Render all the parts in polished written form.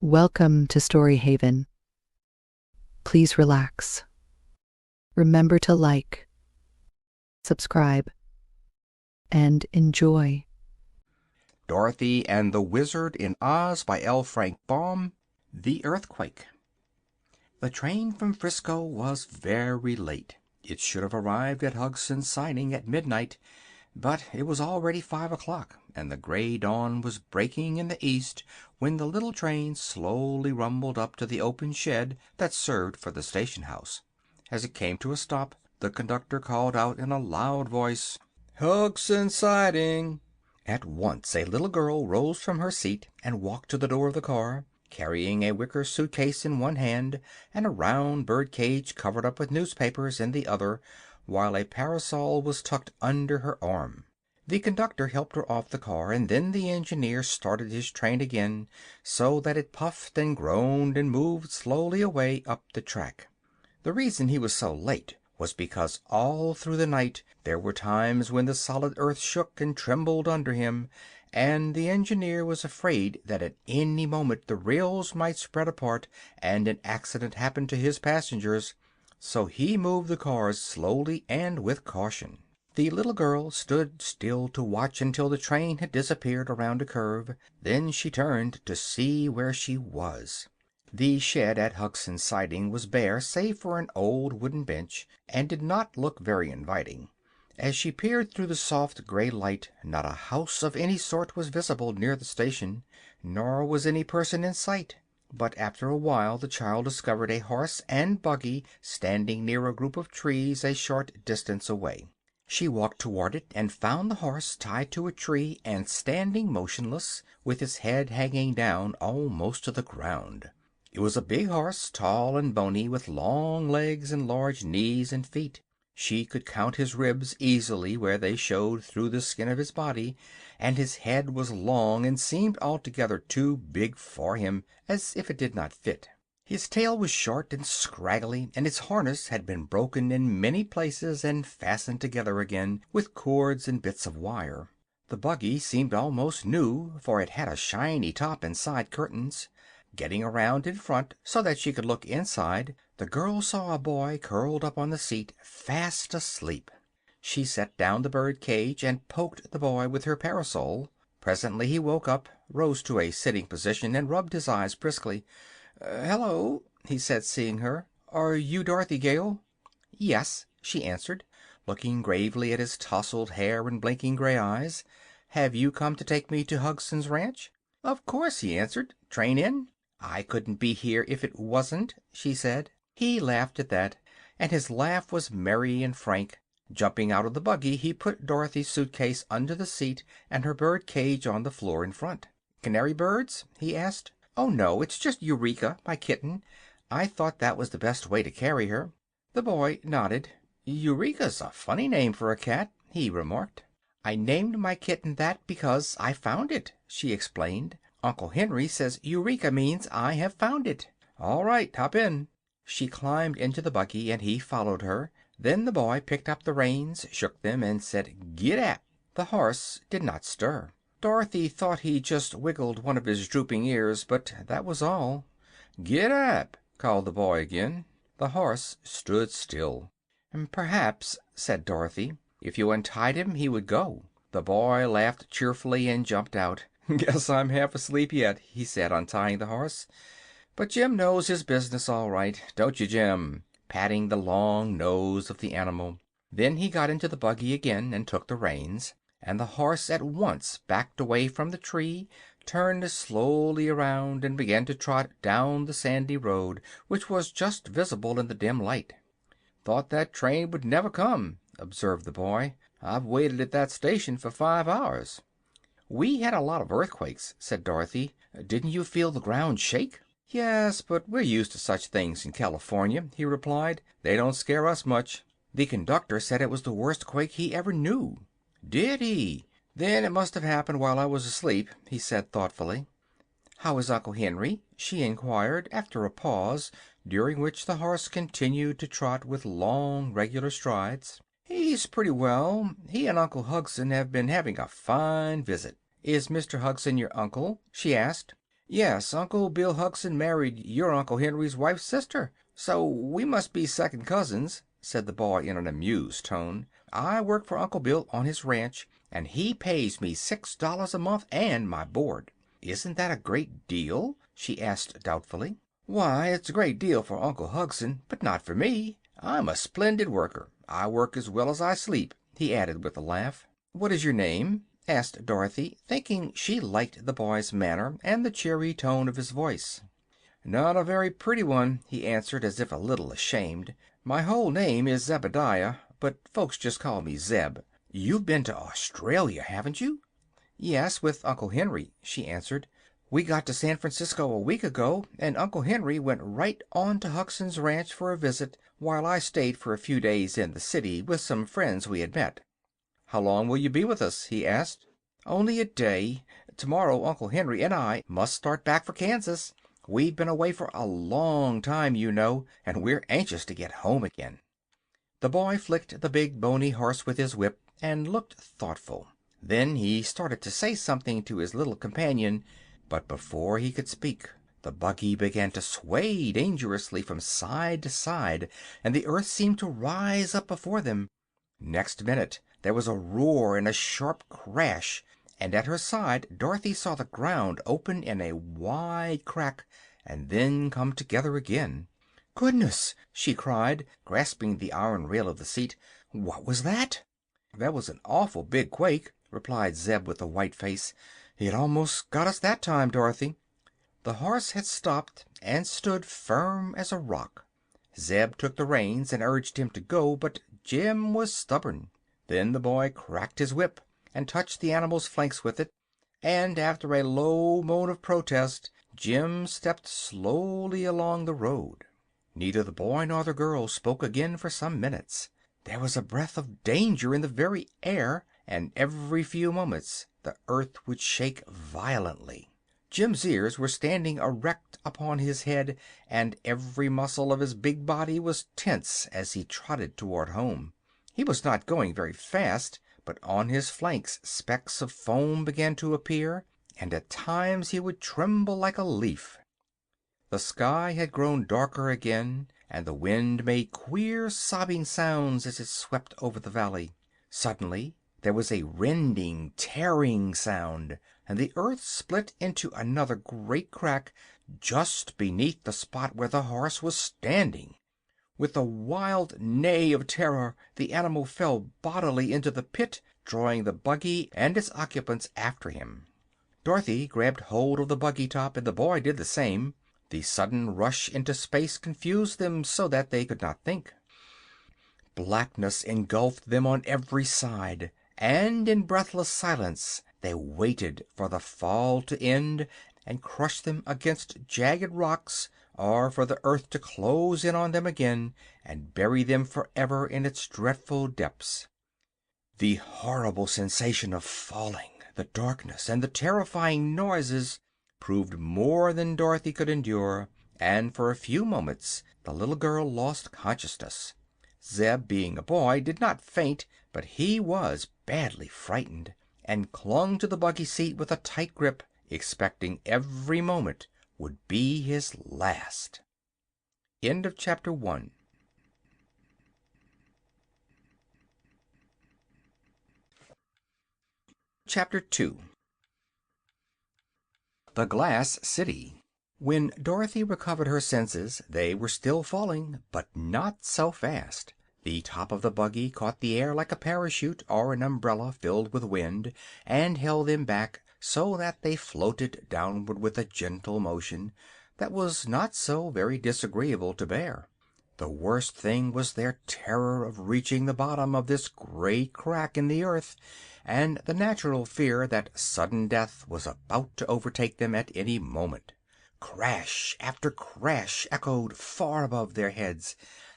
Welcome to Story Haven. Please relax. Remember to like, subscribe, and enjoy. Dorothy and the Wizard in Oz by L. Frank Baum. The Earthquake. The train from Frisco was very late. It should have arrived at Hugson's Siding at midnight, but it was already 5 o'clock, and the gray dawn was breaking in the east when the little train slowly rumbled up to the open shed that served for the station house. As it came to a stop, the conductor called out in a loud voice, "Hugson's Siding!" At once a little girl rose from her seat and walked to the door of the car, carrying a wicker suitcase in one hand and a round bird cage covered up with newspapers in the other, while a parasol was tucked under her arm. The conductor helped her off the car, and then the engineer started his train again, so that it puffed and groaned and moved slowly away up the track. The reason he was so late was because all through the night there were times when the solid earth shook and trembled under him, and the engineer was afraid that at any moment the rails might spread apart and an accident happen to his passengers, so he moved the cars slowly and with caution. The little girl stood still to watch until the train had disappeared around a curve. Then she turned to see where she was. The shed at Hugson's Siding was bare save for an old wooden bench, and did not look very inviting. As she peered through the soft gray light, not a house of any sort was visible near the station, nor was any person in sight. But after a while the child discovered a horse and buggy standing near a group of trees a short distance away. She walked toward it and found the horse tied to a tree and standing motionless, with his head hanging down almost to the ground. It was a big horse, tall and bony, with long legs and large knees and feet. She could count his ribs easily where they showed through the skin of his body, and his head was long and seemed altogether too big for him, as if it did not fit. His tail was short and scraggly, and his harness had been broken in many places and fastened together again with cords and bits of wire. The buggy seemed almost new, for it had a shiny top and side curtains. Getting around in front so that she could look inside, the girl saw a boy curled up on the seat, fast asleep. She set down the bird cage and poked the boy with her parasol. Presently he woke up, rose to a sitting position, and rubbed his eyes briskly. "Hello," he said, seeing her. "Are you Dorothy Gale?" "Yes," she answered, looking gravely at his tousled hair and blinking gray eyes. "Have you come to take me to Hugson's ranch?" "Of course," he answered. "Train in?" "I couldn't be here if it wasn't," she said. He laughed at that, and his laugh was merry and frank. Jumping out of the buggy, he put Dorothy's suitcase under the seat and her bird cage on the floor in front. "Canary birds?" he asked. "Oh, no, it's just Eureka, my kitten. I thought that was the best way to carry her." The boy nodded. "Eureka's a funny name for a cat," he remarked. "I named my kitten that because I found it," she explained. "Uncle Henry says Eureka means I have found it." "All right, hop in." She climbed into the buggy, and he followed her. Then the boy picked up the reins, shook them, and said, "Gid ap." The horse did not stir. Dorothy thought he just wiggled one of his drooping ears, but that was all. "Gid ap," called the boy again. The horse stood still. "Perhaps," said Dorothy, "if you untied him he would go." The boy laughed cheerfully and jumped out. "Guess I'm half asleep yet," he said, untying the horse. "But Jim knows his business all right, don't you, Jim?" patting the long nose of the animal. Then he got into the buggy again and took the reins, and the horse at once backed away from the tree, turned slowly around, and began to trot down the sandy road, which was just visible in the dim light. "Thought that train would never come," observed the boy. "I've waited at that station for 5 hours." "We had a lot of earthquakes," said Dorothy. "Didn't you feel the ground shake?" "Yes, but we're used to such things in California," he replied. "They don't scare us much." "The conductor said it was the worst quake he ever knew." "Did he? Then it must have happened while I was asleep," he said thoughtfully. "How is Uncle Henry?" she inquired, after a pause, during which the horse continued to trot with long, regular strides. "He's pretty well. He and Uncle Hugson have been having a fine visit." "Is Mr. Hugson your uncle?" she asked. "Yes, Uncle Bill Hugson married your Uncle Henry's wife's sister, so we must be second cousins," said the boy in an amused tone. "I work for Uncle Bill on his ranch, and he pays me $6 a month and my board." "Isn't that a great deal?" she asked doubtfully. "Why, it's a great deal for Uncle Hugson, but not for me. I'm a splendid worker. I work as well as I sleep," he added with a laugh. "What is your name?" asked Dorothy, thinking she liked the boy's manner and the cheery tone of his voice. "Not a very pretty one," he answered, as if a little ashamed. "My whole name is Zebediah, but folks just call me Zeb. You've been to Australia, haven't you?" "Yes, with Uncle Henry," she answered. "We got to San Francisco a week ago, and Uncle Henry went right on to Hugson's ranch for a visit, while I stayed for a few days in the city with some friends we had met." "How long will you be with us?" he asked. "Only a day. Tomorrow Uncle Henry and I must start back for Kansas. We've been away for a long time, you know, and we're anxious to get home again." The boy flicked the big bony horse with his whip and looked thoughtful. Then he started to say something to his little companion, but before he could speak the buggy began to sway dangerously from side to side, and the earth seemed to rise up before them. Next minute there was a roar and a sharp crash, and at her side Dorothy saw the ground open in a wide crack and then come together again. "Goodness!" she cried, grasping the iron rail of the seat. "What was that?" "That was an awful big quake," replied Zeb with a white face. "It almost got us that time, Dorothy." The horse had stopped and stood firm as a rock. Zeb took the reins and urged him to go, but Jim was stubborn. Then the boy cracked his whip and touched the animal's flanks with it, and after a low moan of protest Jim stepped slowly along the road. Neither the boy nor the girl spoke again for some minutes. There was a breath of danger in the very air, and every few moments the earth would shake violently. Jim's ears were standing erect upon his head, and every muscle of his big body was tense as he trotted toward home. He was not going very fast, but on his flanks specks of foam began to appear, and at times he would tremble like a leaf. The sky had grown darker again, and the wind made queer sobbing sounds as it swept over the valley. Suddenly there was a rending, tearing sound, and the earth split into another great crack just beneath the spot where the horse was standing. With a wild neigh of terror the animal fell bodily into the pit, drawing the buggy and its occupants after him. Dorothy grabbed hold of the buggy top, and the boy did the same. The sudden rush into space confused them so that they could not think. Blackness engulfed them on every side, and in breathless silence they waited for the fall to end and crush them against jagged rocks, or for the earth to close in on them again and bury them forever in its dreadful depths. The horrible sensation of falling, the darkness, and the terrifying noises proved more than Dorothy could endure, and for a few moments the little girl lost consciousness. Zeb, being a boy, did not faint, but he was badly frightened, and clung to the buggy seat with a tight grip, expecting every moment would be his last. End of chapter 1. Chapter 2. The Glass City. When Dorothy recovered her senses they were still falling, but not so fast. The top of the buggy caught the air like a parachute or an umbrella filled with wind, and held them back so that they floated downward with a gentle motion that was not so very disagreeable to bear. The worst thing was their terror of reaching the bottom of this great crack in the earth, and the natural fear that sudden death was about to overtake them at any moment. Crash after crash echoed far above their heads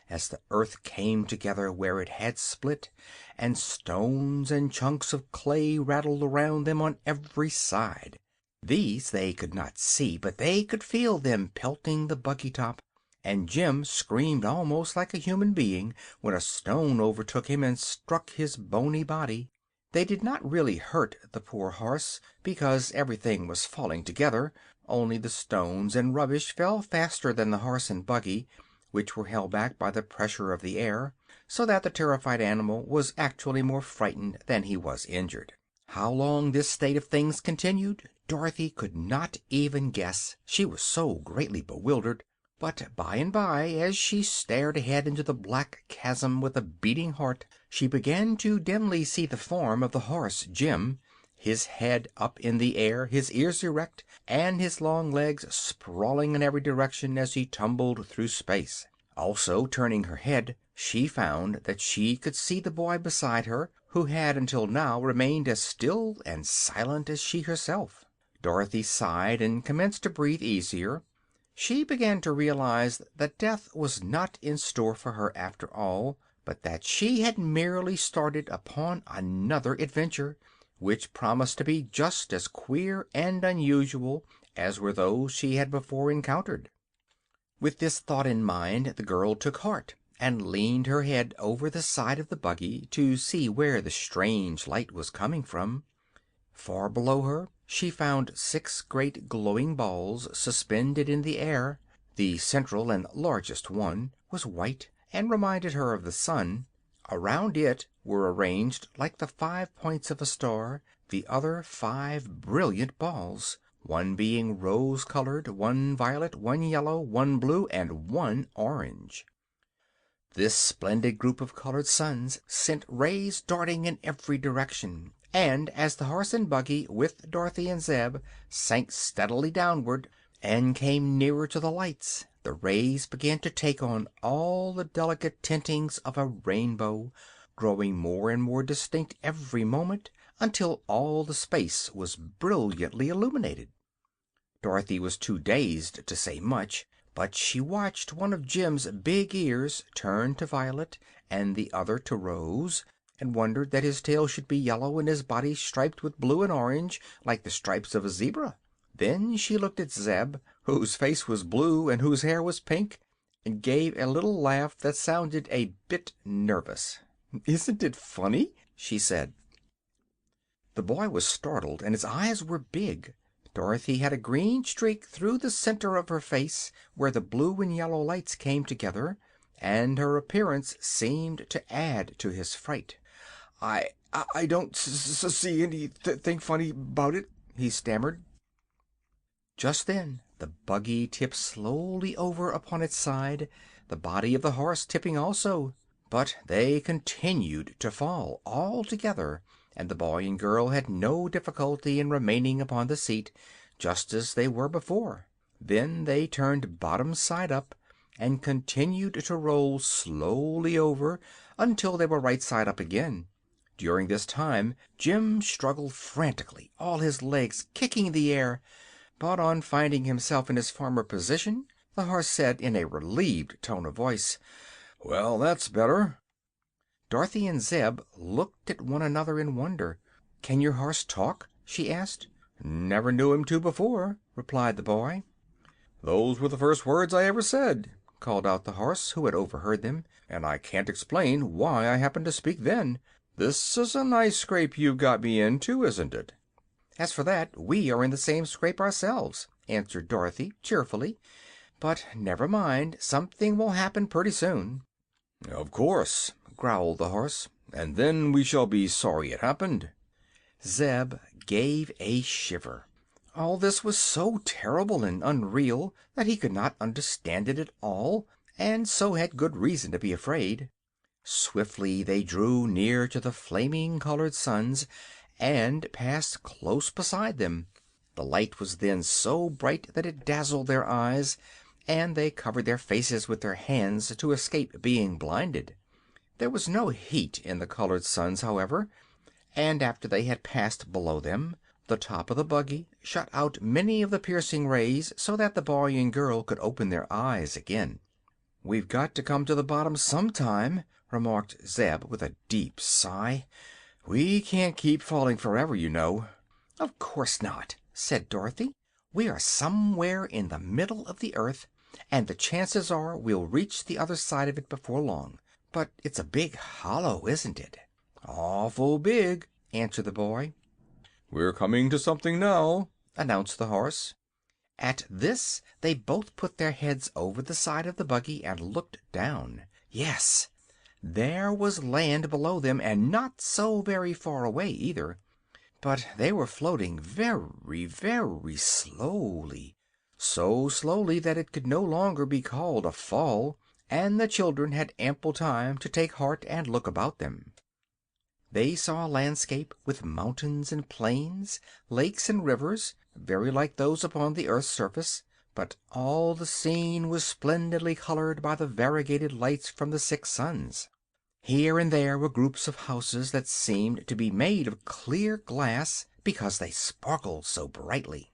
as the earth came together where it had split, and stones and chunks of clay rattled around them on every side. These they could not see, but they could feel them pelting the buggy top, and Jim screamed almost like a human being when a stone overtook him and struck his bony body. They did not really hurt the poor horse, because everything was falling together, only the stones and rubbish fell faster than the horse and buggy, which were held back by the pressure of the air, so that the terrified animal was actually more frightened than he was injured. How long this state of things continued, Dorothy could not even guess, she was so greatly bewildered. But by and by, as she stared ahead into the black chasm with a beating heart, she began to dimly see the form of the horse Jim, his head up in the air, his ears erect, and his long legs sprawling in every direction as he tumbled through space. Also, turning her head, she found that she could see the boy beside her, who had until now remained as still and silent as she herself. Dorothy sighed and commenced to breathe easier. She began to realize that death was not in store for her after all, but that she had merely started upon another adventure, which promised to be just as queer and unusual as were those she had before encountered. With this thought in mind, the girl took heart and leaned her head over the side of the buggy to see where the strange light was coming from. Far below her she found 6 great glowing balls suspended in the air. The central and largest one was white and reminded her of the sun. Around it were arranged, like the 5 points of a star, the other 5 brilliant balls, one being rose-colored, one violet, one yellow, one blue, and one orange. This splendid group of colored suns sent rays darting in every direction, and as the horse and buggy, with Dorothy and Zeb, sank steadily downward and came nearer to the lights, the rays began to take on all the delicate tintings of a rainbow, growing more and more distinct every moment until all the space was brilliantly illuminated. Dorothy was too dazed to say much, but she watched one of Jim's big ears turn to violet and the other to rose, and wondered that his tail should be yellow and his body striped with blue and orange like the stripes of a zebra. Then she looked at Zeb, whose face was blue and whose hair was pink, and gave a little laugh that sounded a bit nervous. "Isn't it funny?" she said. The boy was startled, and his eyes were big. Dorothy had a green streak through the center of her face, where the blue and yellow lights came together, and her appearance seemed to add to his fright. I don't see anything funny about it," he stammered. Just then the buggy tipped slowly over upon its side, the body of the horse tipping also. But they continued to fall all together, and the boy and girl had no difficulty in remaining upon the seat, just as they were before. Then they turned bottom side up and continued to roll slowly over until they were right side up again. During this time Jim struggled frantically, all his legs kicking the air, but on finding himself in his former position, the horse said in a relieved tone of voice, "Well, that's better." Dorothy and Zeb looked at one another in wonder. "Can your horse talk?" she asked. "Never knew him to before," replied the boy. "Those were the first words I ever said," called out the horse, who had overheard them, "and I can't explain why I happened to speak then. This is a nice scrape you've got me into, isn't it?" "As for that, we are in the same scrape ourselves," answered Dorothy, cheerfully. "But never mind, something will happen pretty soon." "Of course," growled the horse, "and then we shall be sorry it happened." Zeb gave a shiver. All this was so terrible and unreal that he could not understand it at all, and so had good reason to be afraid. Swiftly they drew near to the flaming colored suns and passed close beside them. The light was then so bright that it dazzled their eyes, and they covered their faces with their hands to escape being blinded. There was no heat in the colored suns, however, and after they had passed below them, the top of the buggy shut out many of the piercing rays, so that the boy and girl could open their eyes again. "We've got to come to the bottom sometime," remarked Zeb with a deep sigh. "We can't keep falling forever, you know." "Of course not," said Dorothy. "We are somewhere in the middle of the earth, and the chances are we'll reach the other side of it before long. But it's a big hollow, isn't it?" "Awful big," answered the boy. "We're coming to something now," announced the horse. At this they both put their heads over the side of the buggy and looked down. Yes, there was land below them, and not so very far away either. But they were floating very, very slowly, so slowly that it could no longer be called a fall, and the children had ample time to take heart and look about them. They saw a landscape with mountains and plains, lakes and rivers, very like those upon the earth's surface, but all the scene was splendidly colored by the variegated lights from the 6 suns. Here and there were groups of houses that seemed to be made of clear glass because they sparkled so brightly.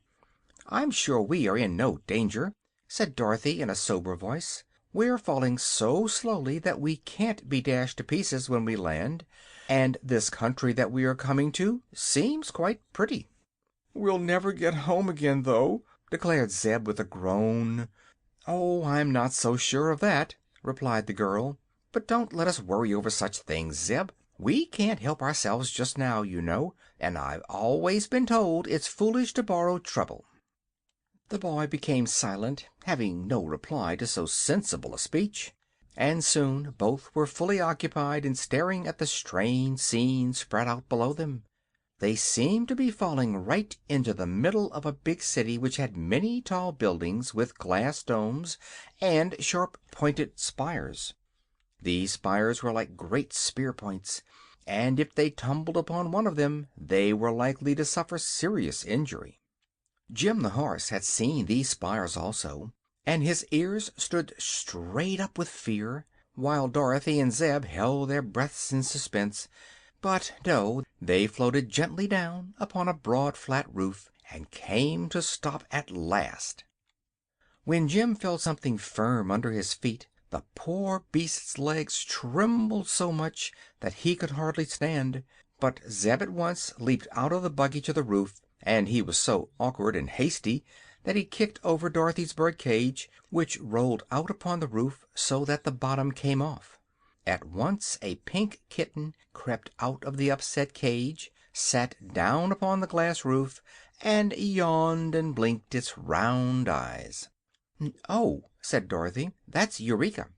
"I'm sure we are in no danger," said Dorothy in a sober voice. "We're falling so slowly that we can't be dashed to pieces when we land, and this country that we are coming to seems quite pretty." "We'll never get home again, though," declared Zeb with a groan. "Oh, I'm not so sure of that," replied the girl. "But don't let us worry over such things, Zeb. We can't help ourselves just now, you know, and I've always been told it's foolish to borrow trouble." The boy became silent, having no reply to so sensible a speech, and soon both were fully occupied in staring at the strange scene spread out below them. They seemed to be falling right into the middle of a big city which had many tall buildings with glass domes and sharp pointed spires. These spires were like great spear points, and if they tumbled upon one of them they were likely to suffer serious injury. Jim the horse had seen these spires also, and his ears stood straight up with fear, while Dorothy and Zeb held their breaths in suspense. But no, they floated gently down upon a broad flat roof and came to stop at last. When Jim felt something firm under his feet, the poor beast's legs trembled so much that he could hardly stand. But Zeb at once leaped out of the buggy to the roof, and he was so awkward and hasty that he kicked over Dorothy's bird cage, which rolled out upon the roof so that the bottom came off. At once a pink kitten crept out of the upset cage, sat down upon the glass roof, and yawned and blinked its round eyes. "Oh," said Dorothy, "that's Eureka."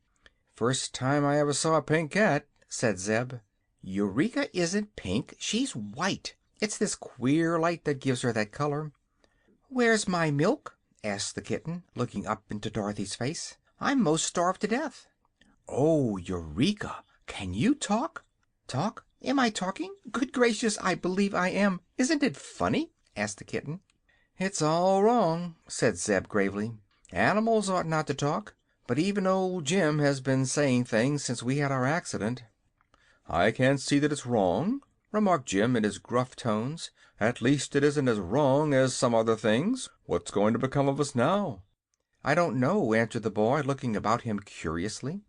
"First time I ever saw a pink cat," said Zeb. "Eureka isn't pink, she's white. It's this queer light that gives her that color." "Where's my milk?" asked the kitten, looking up into Dorothy's face. "I'm most starved to death." "Oh, Eureka! Can you talk?" "Talk? Am I talking? Good gracious, I believe I am. Isn't it funny?" asked the kitten. "It's all wrong," said Zeb gravely. "Animals ought not to talk, but even old Jim has been saying things since we had our accident." "I can't see that it's wrong," remarked Jim in his gruff tones. "At least it isn't as wrong as some other things. What's going to become of us now?" "I don't know," answered the boy, looking about him curiously.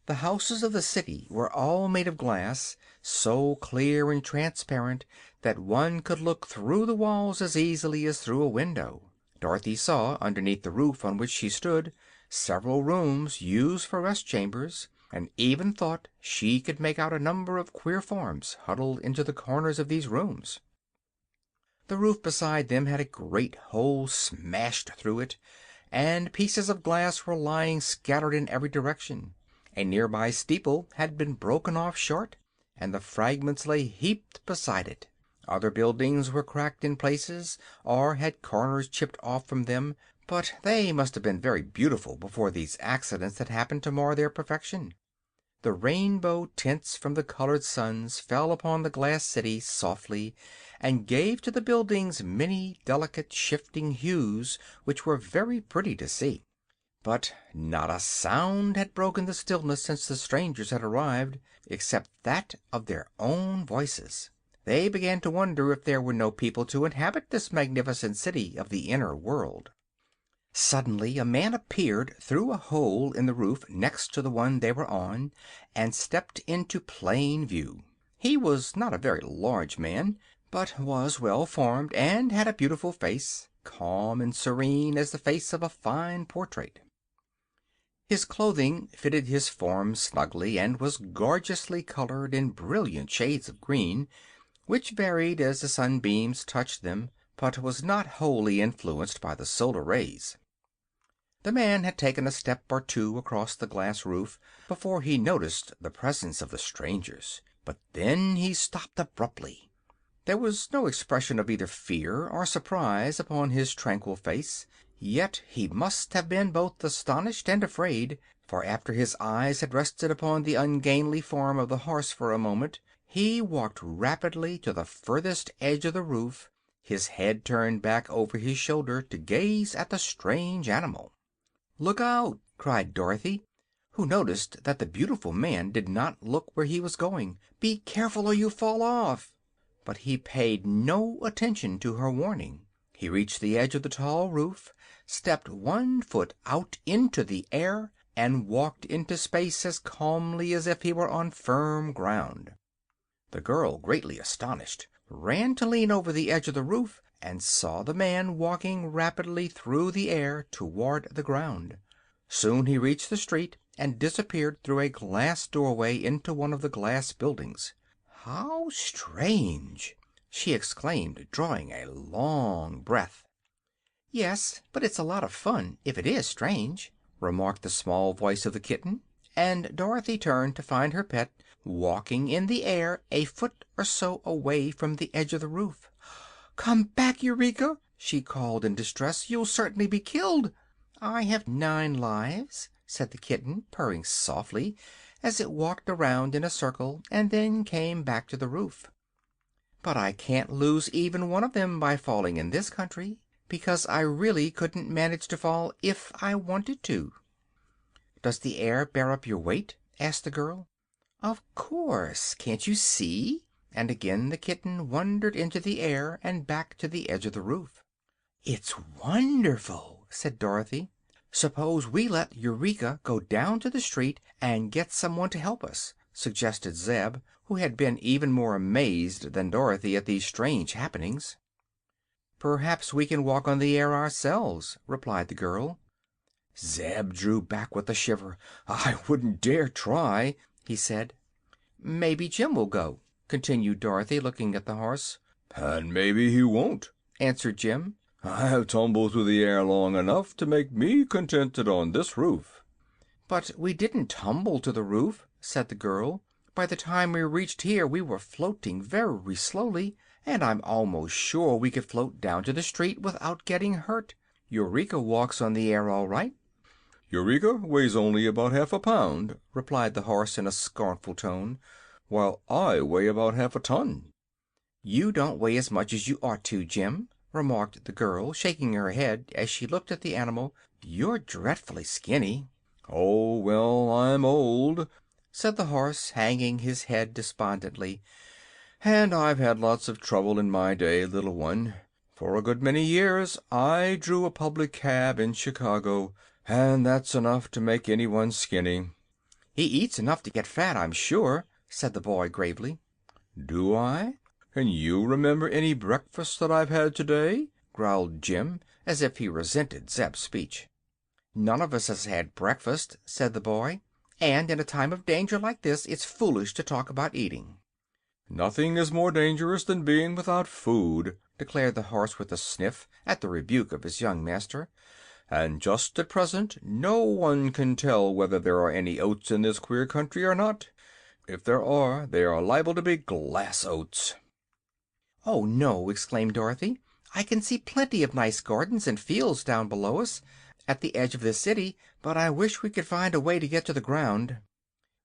The houses of the city were all made of glass, so clear and transparent that one could look through the walls as easily as through a window. Dorothy saw, underneath the roof on which she stood, several rooms used for rest chambers, and even thought she could make out a number of queer forms huddled into the corners of these rooms. The roof beside them had a great hole smashed through it, and pieces of glass were lying scattered in every direction. A nearby steeple had been broken off short, and the fragments lay heaped beside it. Other buildings were cracked in places, or had corners chipped off from them, but they must have been very beautiful before these accidents had happened to mar their perfection. The rainbow tints from the colored suns fell upon the glass city softly, and gave to the buildings many delicate, shifting hues which were very pretty to see. But not a sound had broken the stillness since the strangers had arrived, except that of their own voices. They began to wonder if there were no people to inhabit this magnificent city of the inner world. Suddenly a man appeared through a hole in the roof next to the one they were on, and stepped into plain view. He was not a very large man, but was well formed and had a beautiful face, calm and serene as the face of a fine portrait. His clothing fitted his form snugly, and was gorgeously colored in brilliant shades of green, which varied as the sunbeams touched them, but was not wholly influenced by the solar rays. The man had taken a step or two across the glass roof before he noticed the presence of the strangers, but then he stopped abruptly. There was no expression of either fear or surprise upon his tranquil face, yet he must have been both astonished and afraid, for after his eyes had rested upon the ungainly form of the horse for a moment, he walked rapidly to the furthest edge of the roof, his head turned back over his shoulder to gaze at the strange animal. "Look out!" cried Dorothy, who noticed that the beautiful man did not look where he was going. "Be careful or you'll fall off." But he paid no attention to her warning. He reached the edge of the tall roof, stepped 1 foot out into the air, and walked into space as calmly as if he were on firm ground. The girl, greatly astonished, ran to lean over the edge of the roof, and saw the man walking rapidly through the air toward the ground. Soon he reached the street and disappeared through a glass doorway into one of the glass buildings. "How strange!" she exclaimed, drawing a long breath. "Yes, but it's a lot of fun, if it is strange," remarked the small voice of the kitten, and Dorothy turned to find her pet walking in the air a foot or so away from the edge of the roof. "Come back, Eureka!" she called in distress. "You'll certainly be killed." "I have 9 lives," said the kitten, purring softly as it walked around in a circle and then came back to the roof. "But I can't lose even one of them by falling in this country, because I really couldn't manage to fall if I wanted to." "Does the air bear up your weight?" asked the girl. "Of course. Can't you see?" And again the kitten wandered into the air and back to the edge of the roof. "It's wonderful," said Dorothy. "Suppose we let Eureka go down to the street and get someone to help us," suggested Zeb, who had been even more amazed than Dorothy at these strange happenings. "Perhaps we can walk on the air ourselves," replied the girl. Zeb drew back with a shiver. "I wouldn't dare try," he said. "Maybe Jim will go," continued Dorothy, looking at the horse. "And maybe he won't," answered Jim. "I've tumbled through the air long enough to make me contented on this roof." "But we didn't tumble to the roof," said the girl. "By the time we reached here we were floating very slowly, and I'm almost sure we could float down to the street without getting hurt. Eureka walks on the air all right." "Eureka weighs only about half a pound," replied the horse in a scornful tone, "while I weigh about half a ton." "You don't weigh as much as you ought to, Jim," remarked the girl, shaking her head as she looked at the animal. "You're dreadfully skinny." "Oh, well, I'm old," said the horse, hanging his head despondently, "and I've had lots of trouble in my day, little one. For a good many years I drew a public cab in Chicago, and that's enough to make anyone skinny." "He eats enough to get fat, I'm sure," said the boy gravely. "Do I? Can you remember any breakfast that I've had today?" growled Jim, as if he resented Zeb's speech. "None of us has had breakfast," said the boy, "and in a time of danger like this it's foolish to talk about eating." "Nothing is more dangerous than being without food," declared the horse with a sniff at the rebuke of his young master. "And just at present no one can tell whether there are any oats in this queer country or not. If there are, they are liable to be glass oats." "Oh, no!" exclaimed Dorothy. "I can see plenty of nice gardens and fields down below us, at the edge of this city, but I wish we could find a way to get to the ground."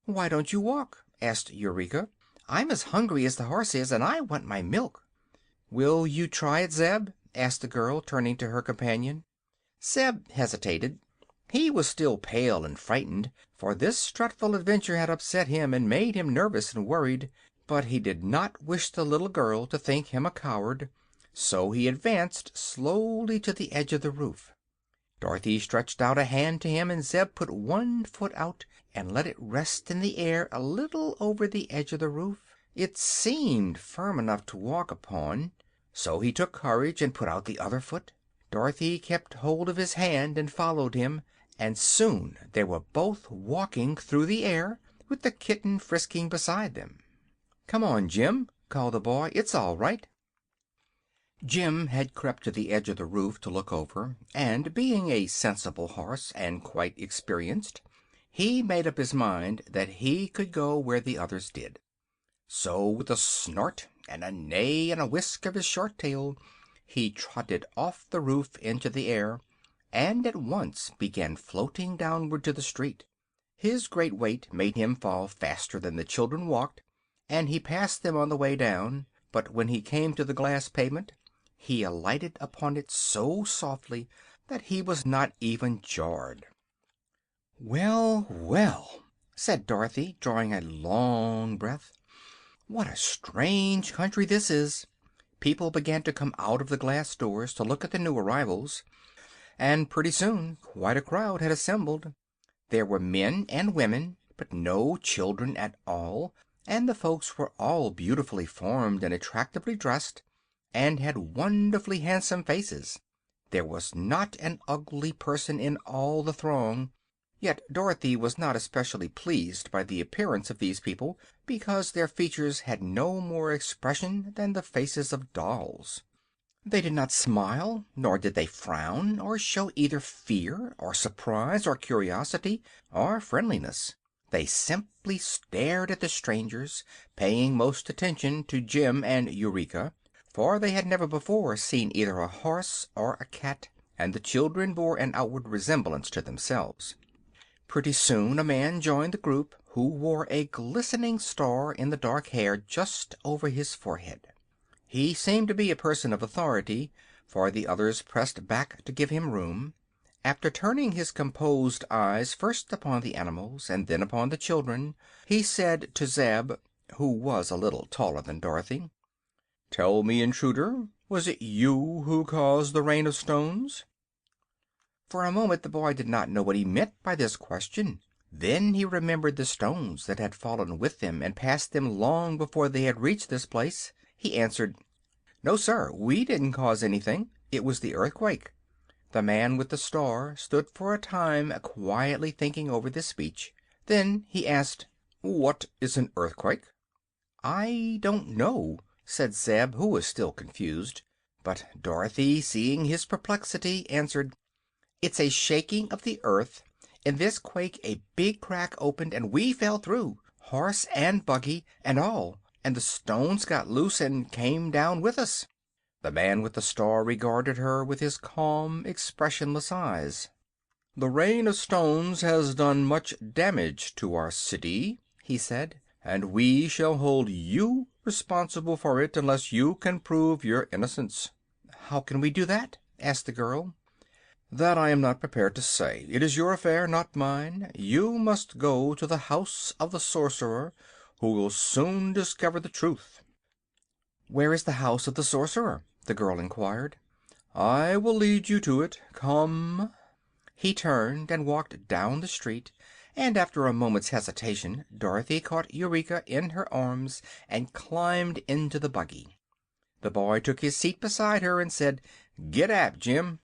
"Why don't you walk?" asked Eureka. "I'm as hungry as the horse is, and I want my milk." "Will you try it, Zeb?" asked the girl, turning to her companion. Zeb hesitated. He was still pale and frightened, for this dreadful adventure had upset him and made him nervous and worried. But he did not wish the little girl to think him a coward, so he advanced slowly to the edge of the roof. Dorothy stretched out a hand to him, and Zeb put 1 foot out and let it rest in the air a little over the edge of the roof. It seemed firm enough to walk upon, so he took courage and put out the other foot. Dorothy kept hold of his hand and followed him, and soon they were both walking through the air, with the kitten frisking beside them. "Come on, Jim," called the boy. "It's all right." Jim had crept to the edge of the roof to look over, and being a sensible horse and quite experienced, he made up his mind that he could go where the others did. So with a snort and a neigh and a whisk of his short tail, he trotted off the roof into the air, and at once began floating downward to the street. His great weight made him fall faster than the children walked, and he passed them on the way down, but when he came to the glass pavement he alighted upon it so softly that he was not even jarred. "Well, well," said Dorothy, drawing a long breath, "what a strange country this is!" People began to come out of the glass doors to look at the new arrivals, and pretty soon quite a crowd had assembled. There were men and women, but no children at all, and the folks were all beautifully formed and attractively dressed, and had wonderfully handsome faces. There was not an ugly person in all the throng. Yet Dorothy was not especially pleased by the appearance of these people, because their features had no more expression than the faces of dolls. They did not smile, nor did they frown, or show either fear, or surprise, or curiosity, or friendliness. They simply stared at the strangers, paying most attention to Jim and Eureka, for they had never before seen either a horse or a cat, and the children bore an outward resemblance to themselves. Pretty soon a man joined the group, who wore a glistening star in the dark hair just over his forehead. He seemed to be a person of authority, for the others pressed back to give him room. After turning his composed eyes first upon the animals and then upon the children, he said to Zeb, who was a little taller than Dorothy, "Tell me, intruder, was it you who caused the rain of stones?" For a moment the boy did not know what he meant by this question. Then he remembered the stones that had fallen with them and passed them long before they had reached this place. He answered, "No, sir, we didn't cause anything. It was the earthquake." The man with the star stood for a time quietly thinking over this speech. Then he asked, "What is an earthquake?" "I don't know," said Zeb, who was still confused. But Dorothy, seeing his perplexity, answered, "It's a shaking of the earth. In this quake a big crack opened and we fell through, horse and buggy and all, and the stones got loose and came down with us." The man with the star regarded her with his calm, expressionless eyes. "The rain of stones has done much damage to our city," he said, "and we shall hold you responsible for it unless you can prove your innocence." "How can we do that?" asked the girl. "That I am not prepared to say. It is your affair, not mine. You must go to the house of the sorcerer, who will soon discover the truth." "Where is the house of the sorcerer?" the girl inquired. "I will lead you to it. Come." He turned and walked down the street, and after a moment's hesitation Dorothy caught Eureka in her arms and climbed into the buggy. The boy took his seat beside her and said, "Get ap, Jim."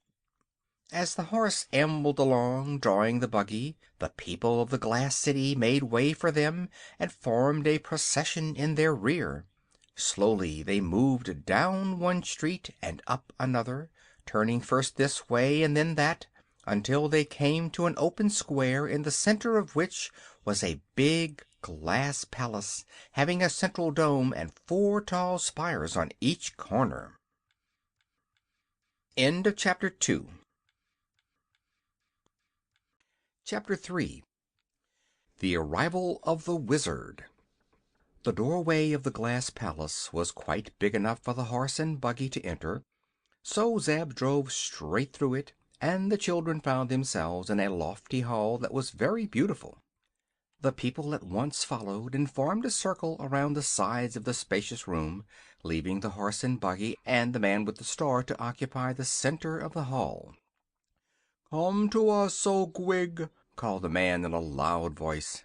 As the horse ambled along, drawing the buggy, the people of the glass city made way for them and formed a procession in their rear. Slowly they moved down one street and up another, turning first this way and then that, until they came to an open square in the center of which was a big glass palace, having a central dome and four tall spires on each corner. End of Chapter 2. Chapter 3. The Arrival of the Wizard. The doorway of the glass palace was quite big enough for the horse and buggy to enter, so Zeb drove straight through it, and the children found themselves in a lofty hall that was very beautiful. The people at once followed and formed a circle around the sides of the spacious room, leaving the horse and buggy and the man with the star to occupy the center of the hall. "Come to us, O Gwig!" called the man in a loud voice.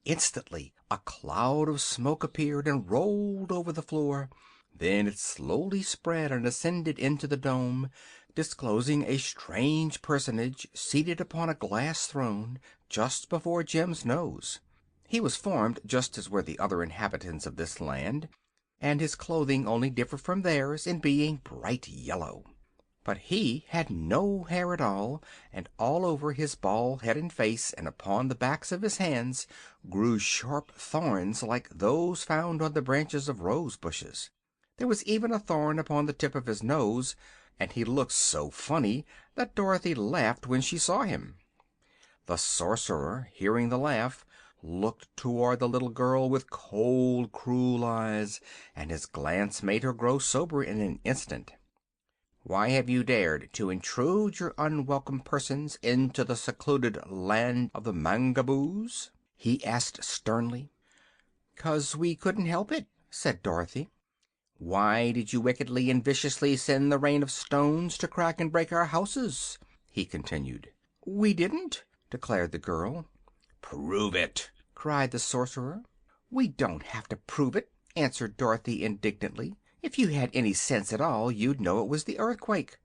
Instantly a cloud of smoke appeared and rolled over the floor. Then it slowly spread and ascended into the dome, disclosing a strange personage seated upon a glass throne just before Jim's nose. He was formed just as were the other inhabitants of this land, and his clothing only differed from theirs in being bright yellow. But he had no hair at all, and all over his bald head and face and upon the backs of his hands grew sharp thorns like those found on the branches of rose bushes. There was even a thorn upon the tip of his nose, and he looked so funny that Dorothy laughed when she saw him. The sorcerer, hearing the laugh, looked toward the little girl with cold, cruel eyes, and his glance made her grow sober in an instant. "Why have you dared to intrude your unwelcome persons into the secluded land of the Mangaboos?" he asked sternly. "'Cause we couldn't help it," said Dorothy. "Why did you wickedly and viciously send the rain of stones to crack and break our houses?" he continued. "We didn't," declared the girl. "Prove it!" cried the sorcerer. "We don't have to prove it," answered Dorothy indignantly. "If you had any sense at all, you'd know it was the earthquake."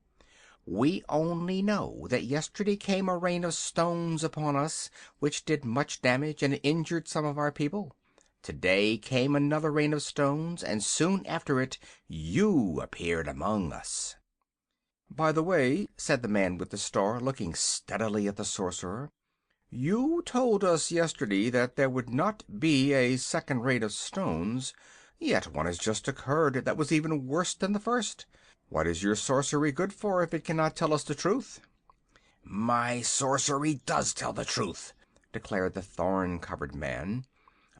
"We only know that yesterday came a rain of stones upon us, which did much damage and injured some of our people. Today came another rain of stones, and soon after it you appeared among us." "By the way," said the man with the star, looking steadily at the sorcerer, "you told us yesterday that there would not be a second rain of stones, yet one has just occurred that was even worse than the first. What is your sorcery good for if it cannot tell us the truth?" "My sorcery does tell the truth," declared the thorn-covered man.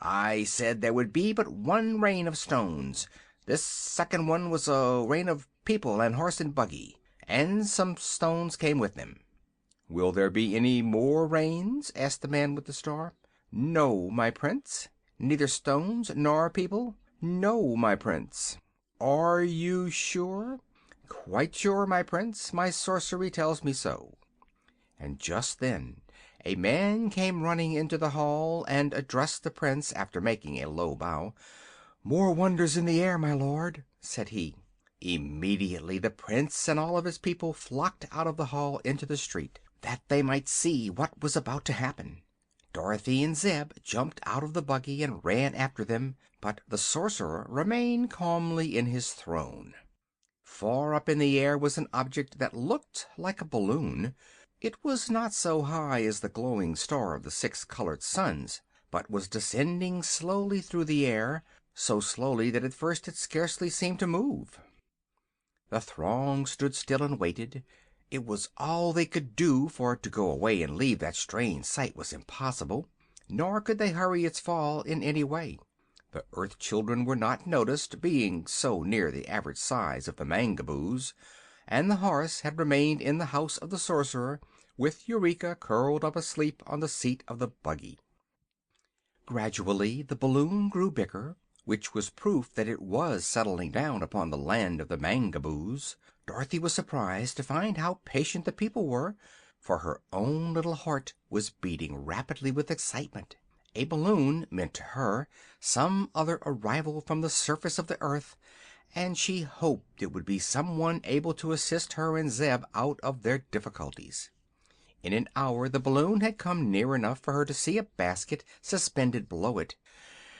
"I said there would be but one rain of stones. This second one was a rain of people and horse and buggy, and some stones came with them." "Will there be any more rains?" asked the man with the star. "No, my prince." "Neither stones nor people?" "No, my prince." "Are you sure?" "Quite sure, my prince. My sorcery tells me so." And just then a man came running into the hall and addressed the prince after making a low bow. "More wonders in the air, my lord," said he. Immediately the prince and all of his people flocked out of the hall into the street, that they might see what was about to happen. Dorothy and Zeb jumped out of the buggy and ran after them, but the sorcerer remained calmly in his throne. Far up in the air was an object that looked like a balloon. It was not so high as the glowing star of the 6 colored suns, but was descending slowly through the air, so slowly that at first it scarcely seemed to move. The throng stood still and waited. It was all they could do, for to go away and leave that strange sight was impossible, nor could they hurry its fall in any way. The earth children were not noticed, being so near the average size of the Mangaboos, and the horse had remained in the house of the sorcerer, with Eureka curled up asleep on the seat of the buggy. Gradually the balloon grew bigger, which was proof that it was settling down upon the land of the Mangaboos. Dorothy was surprised to find how patient the people were, for her own little heart was beating rapidly with excitement. A balloon meant to her some other arrival from the surface of the earth, and she hoped it would be some one able to assist her and Zeb out of their difficulties. In an hour the balloon had come near enough for her to see a basket suspended below it.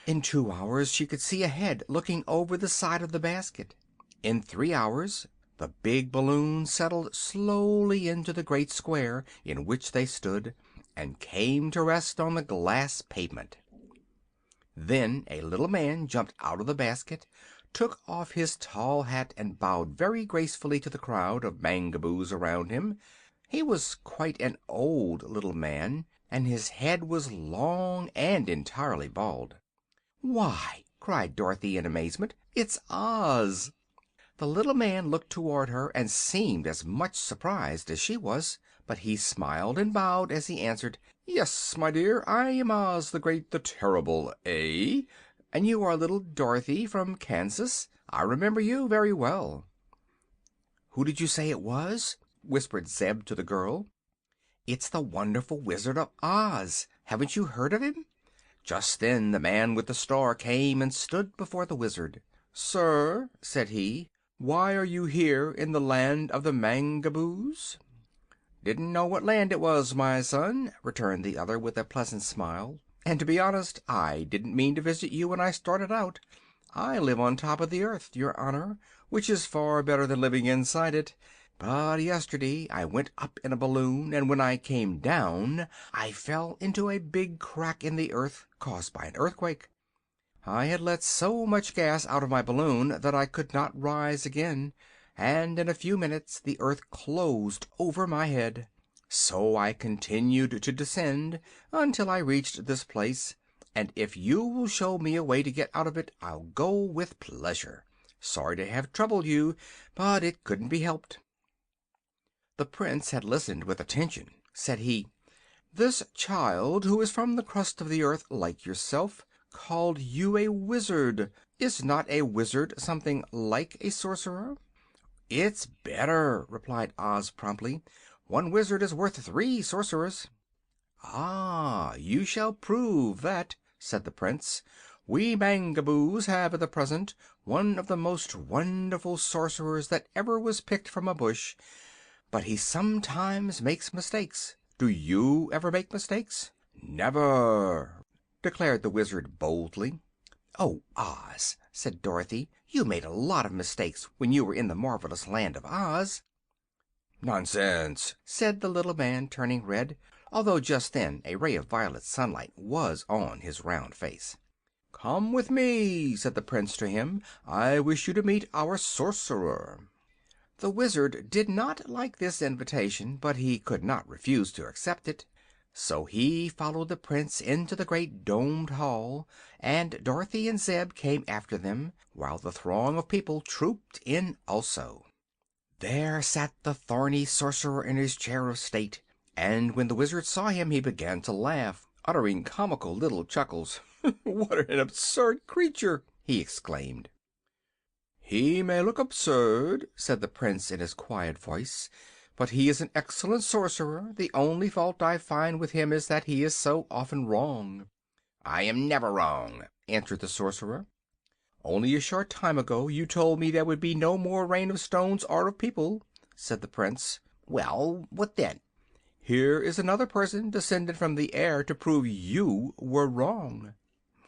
In 2 hours she could see a head looking over the side of the basket. In 3 hours the big balloon settled slowly into the great square in which they stood, and came to rest on the glass pavement. Then a little man jumped out of the basket, took off his tall hat, and bowed very gracefully to the crowd of Mangaboos around him. He was quite an old little man, and his head was long and entirely bald. "Why," cried Dorothy in amazement, "it's Oz!" The little man looked toward her and seemed as much surprised as she was, but he smiled and bowed as he answered: "Yes, my dear, I am Oz, the Great, the Terrible, eh? And you are little Dorothy from Kansas. I remember you very well." "Who did you say it was?" whispered Zeb to the girl. "It's the wonderful Wizard of Oz. Haven't you heard of him?" Just then the man with the star came and stood before the Wizard. "Sir," said he, "why are you here in the land of the Mangaboos?" "Didn't know what land it was, my son," returned the other with a pleasant smile. "And to be honest, I didn't mean to visit you when I started out. I live on top of the earth, your honor, which is far better than living inside it. But yesterday I went up in a balloon, and when I came down I fell into a big crack in the earth, caused by an earthquake. I had let so much gas out of my balloon that I could not rise again, and in a few minutes the earth closed over my head. So I continued to descend until I reached this place, and if you will show me a way to get out of it, I'll go with pleasure. Sorry to have troubled you, but it couldn't be helped." The Prince had listened with attention. Said he, "This child, who is from the crust of the earth like yourself, called you a wizard. Is not a wizard something like a sorcerer?" "It's better," replied Oz promptly. "One wizard is worth 3 sorcerers." "Ah, you shall prove that," said the Prince. "We Mangaboos have at the present one of the most wonderful sorcerers that ever was picked from a bush, but he sometimes makes mistakes. Do you ever make mistakes?" "Never," declared the Wizard boldly. "Oh, Oz," said Dorothy, "you made a lot of mistakes when you were in the marvelous land of Oz." "Nonsense," said the little man, turning red, although just then a ray of violet sunlight was on his round face. "Come with me," said the Prince to him. "I wish you to meet our sorcerer." The Wizard did not like this invitation, but he could not refuse to accept it. So he followed the Prince into the great domed hall, and Dorothy and Zeb came after them, while the throng of people trooped in also. There sat the thorny sorcerer in his chair of state, and when the Wizard saw him he began to laugh, uttering comical little chuckles. "What an absurd creature!" he exclaimed. "He may look absurd," said the Prince in his quiet voice, "but he is an excellent sorcerer. The only fault I find with him is that he is so often wrong." "I am never wrong," answered the sorcerer. "Only a short time ago you told me there would be no more rain of stones or of people," said the Prince. "Well, what then?" "Here is another person descended from the air to prove you were wrong."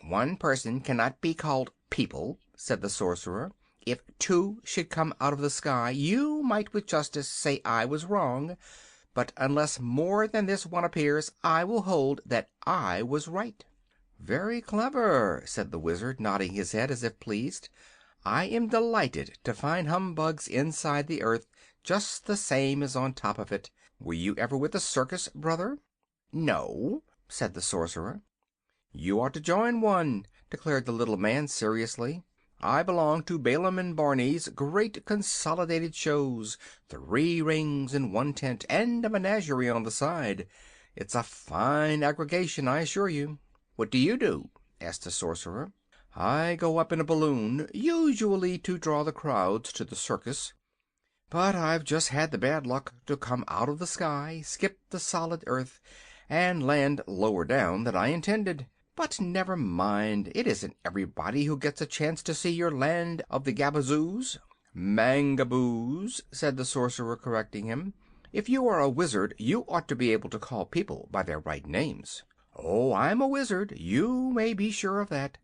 "One person cannot be called people," said the sorcerer. "If 2 should come out of the sky, you might with justice say I was wrong, but unless more than this one appears I will hold that I was right." "Very clever," said the Wizard, nodding his head as if pleased. "I am delighted to find humbugs inside the earth just the same as on top of it. Were you ever with a circus, brother?" "No," said the sorcerer. "You ought to join one," declared the little man seriously. "I belong to Baum and Barney's great consolidated shows. 3 rings in one tent, and a menagerie on the side. It's a fine aggregation, I assure you." "What do you do?" asked the sorcerer. "I go up in a balloon, usually to draw the crowds to the circus. But I've just had the bad luck to come out of the sky, skip the solid earth, and land lower down than I intended. But never mind, it isn't everybody who gets a chance to see your land of the Gabazoos." "Mangaboos," said the sorcerer, correcting him. "If you are a wizard you ought to be able to call people by their right names." "Oh, I'm a wizard, you may be sure of that.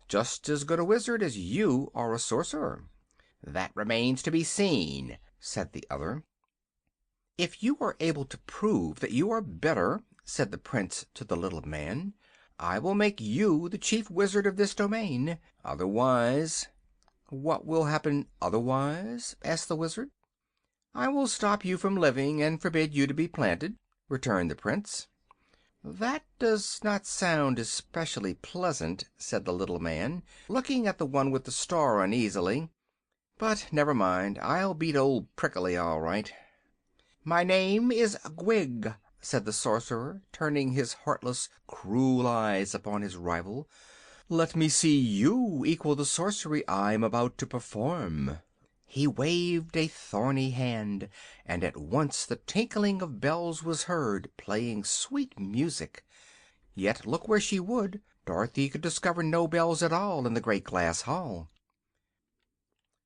Just as good a wizard as you are a sorcerer." "That remains to be seen," said the other. "If you are able to prove that you are better," said the Prince to the little man, "I will make you the chief wizard of this domain. Otherwise—" "What will happen otherwise?" asked the Wizard. "I will stop you from living and forbid you to be planted," returned the Prince. "That does not sound especially pleasant," said the little man, looking at the one with the star uneasily. "But never mind, I'll beat old Prickly all right." "My name is Gwig," said the sorcerer, turning his heartless, cruel eyes upon his rival. "Let me see you equal the sorcery I'm about to perform." He waved a thorny hand, and at once the tinkling of bells was heard, playing sweet music. Yet, look where she would, Dorothy could discover no bells at all in the great glass hall.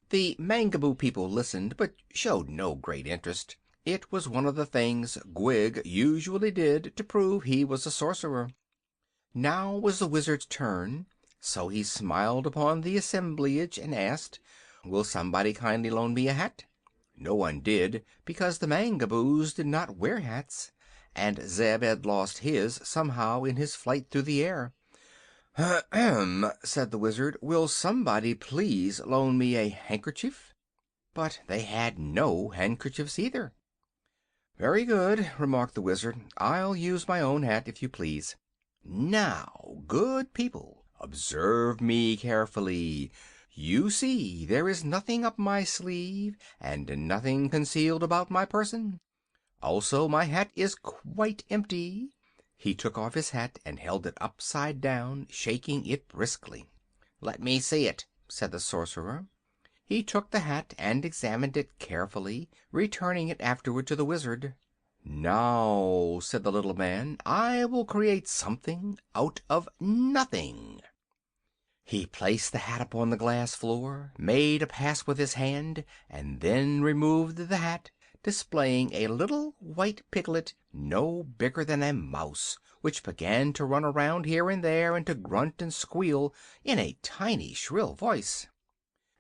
The Mangaboo people listened, but showed no great interest. It was one of the things Gwig usually did to prove he was a sorcerer. Now was the Wizard's turn, So he smiled upon the assemblage and asked, "Will somebody kindly loan me a hat?" No one did, because the Mangaboos did not wear hats, and Zeb had lost his somehow in his flight through the air. "Ahem!" said the Wizard. "Will somebody please loan me a handkerchief?" But they had no handkerchiefs either. "Very good," remarked the Wizard. "I'll use my own hat, if you please. Now, good people, observe me carefully. You see there is nothing up my sleeve and nothing concealed about my person. Also, my hat is quite empty." He took off his hat and held it upside down, shaking it briskly. "Let me see it," said the Sorcerer. He took the hat and examined it carefully, returning it afterward to the Wizard. "Now," said the little man, "I will create something out of nothing." He placed the hat upon the glass floor, made a pass with his hand, and then removed the hat, displaying a little white piglet no bigger than a mouse, which began to run around here and there and to grunt and squeal in a tiny, shrill voice.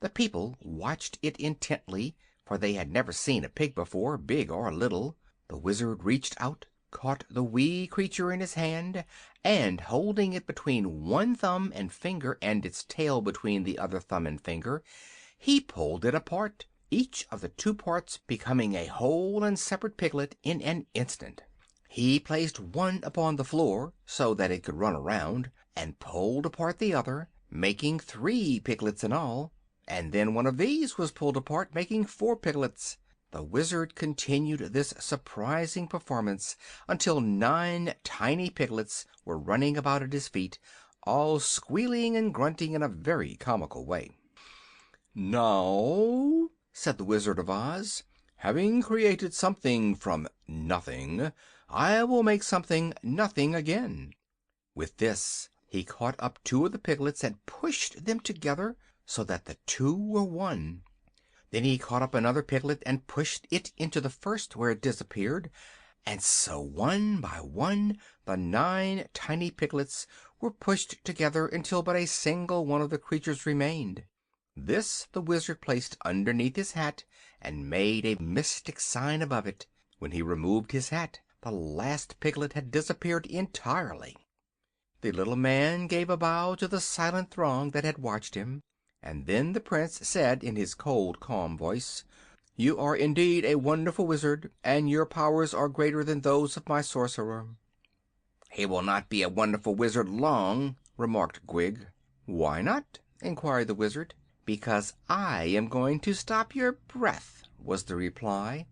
The people watched it intently, for they had never seen a pig before, big or little. The Wizard reached out, caught the wee creature in his hand, and holding it between one thumb and finger and its tail between the other thumb and finger, he pulled it apart, each of the two parts becoming a whole and separate piglet in an instant. He placed one upon the floor so that it could run around, and pulled apart the other, making 3 piglets in all, and then one of these was pulled apart, making 4 piglets. The Wizard continued this surprising performance until 9 tiny piglets were running about at his feet, all squealing and grunting in a very comical way. "Now," said the Wizard of Oz, "having created something from nothing, I will make something nothing again." With this he caught up 2 of the piglets and pushed them together so that the 2 were one. Then he caught up another piglet and pushed it into the first, where it disappeared, and so one by one the 9 tiny piglets were pushed together until but a single one of the creatures remained. This the Wizard placed underneath his hat and made a mystic sign above it. When he removed his hat, the last piglet had disappeared entirely. The little man gave a bow to the silent throng that had watched him, and then the Prince said in his cold, calm voice, "You are indeed a wonderful wizard, and your powers are greater than those of my sorcerer." "He will not be a wonderful wizard long," remarked Gwig. "Why not?" inquired the Wizard. "Because I am going to stop your breath," was the reply.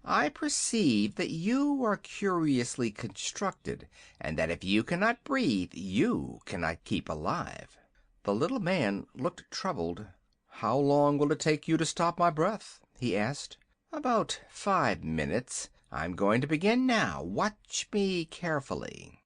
"I perceive that you are curiously constructed, and that if you cannot breathe you cannot keep alive." The little man looked troubled. "How long will it take you to stop my breath?" he asked. "About 5 minutes. I'm going to begin now. Watch me carefully."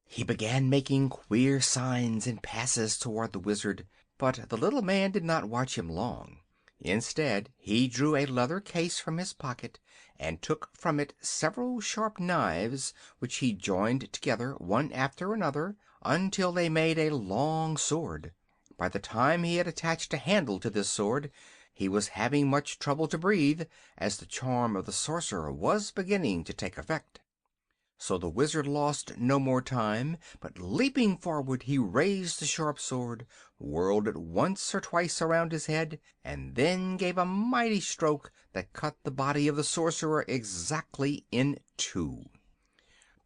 He began making queer signs and passes toward the Wizard, but the little man did not watch him long. Instead, he drew a leather case from his pocket and took from it several sharp knives, which he joined together, one after another, until they made a long sword. By the time he had attached a handle to this sword he was having much trouble to breathe, as the charm of the sorcerer was beginning to take effect. So the Wizard lost no more time, but leaping forward he raised the sharp sword, whirled it once or twice around his head, and then gave a mighty stroke that cut the body of the sorcerer exactly in 2.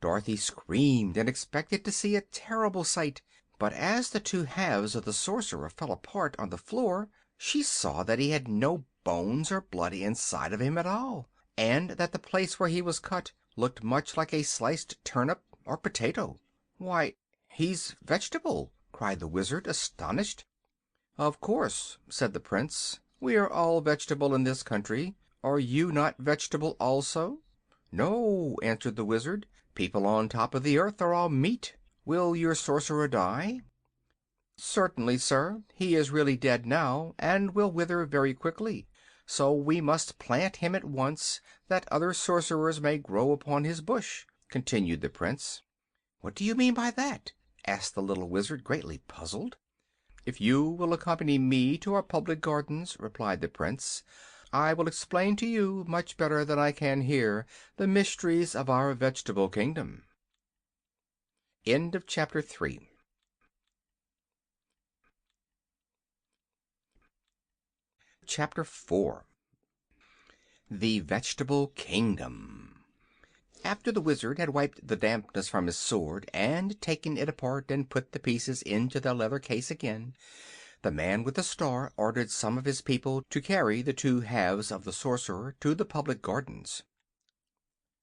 Dorothy screamed and expected to see a terrible sight, but as the 2 halves of the sorcerer fell apart on the floor she saw that he had no bones or blood inside of him at all, and that the place where he was cut looked much like a sliced turnip or potato. "Why, he's vegetable!" cried the Wizard, astonished. "Of course," said the Prince. "We are all vegetable in this country. Are you not vegetable also?" "No," answered the Wizard. "People on top of the earth are all meat. Will your sorcerer die?" "Certainly, sir. He is really dead now, and will wither very quickly. So we must plant him at once, that other sorcerers may grow upon his bush," continued the Prince. "What do you mean by that?" asked the little Wizard, greatly puzzled. "If you will accompany me to our public gardens," replied the Prince, "I will explain to you, much better than I can here, the mysteries of our vegetable kingdom." Chapter 4. The Vegetable Kingdom. After the Wizard had wiped the dampness from his sword and taken it apart and put the pieces into their leather case again, the man with the star ordered some of his people to carry the two halves of the Sorcerer to the public gardens.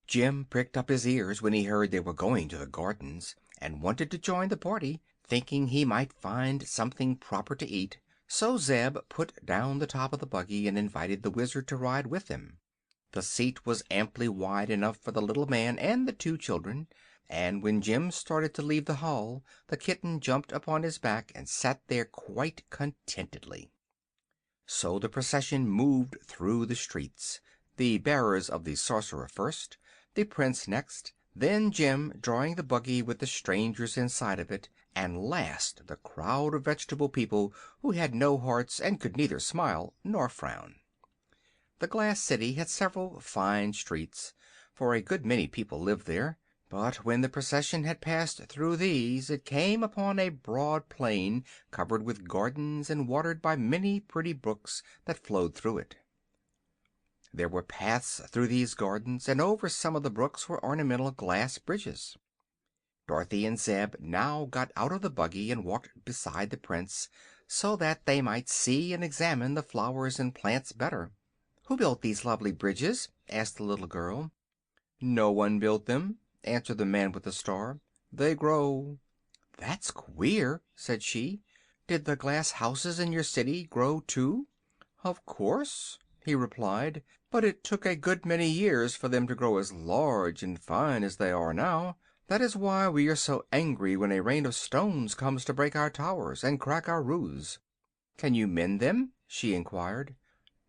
Jim pricked up his ears when he heard they were going to the gardens, and wanted to join the party, thinking he might find something proper to eat. So Zeb put down the top of the buggy and invited the Wizard to ride with them. The seat was amply wide enough for the little man and the two children, and when Jim started to leave the hall the kitten jumped upon his back and sat there quite contentedly. So the procession moved through the streets, the bearers of the Sorcerer first, the Prince next, then Jim drawing the buggy with the strangers inside of it, and last the crowd of vegetable people who had no hearts and could neither smile nor frown. The glass city had several fine streets, for a good many people lived there, but when the procession had passed through these it came upon a broad plain covered with gardens and watered by many pretty brooks that flowed through it. There were paths through these gardens, and over some of the brooks were ornamental glass bridges. Dorothy and Zeb now got out of the buggy and walked beside the Prince, so that they might see and examine the flowers and plants better. "Who built these lovely bridges?" asked the little girl. "No one built them," answered the man with the star. "They grow." "That's queer," said she. "Did the glass houses in your city grow too?" "Of course," he replied, "but it took a good many years for them to grow as large and fine as they are now. That is why we are so angry when a rain of stones comes to break our towers and crack our roofs." "Can you mend them?" she inquired.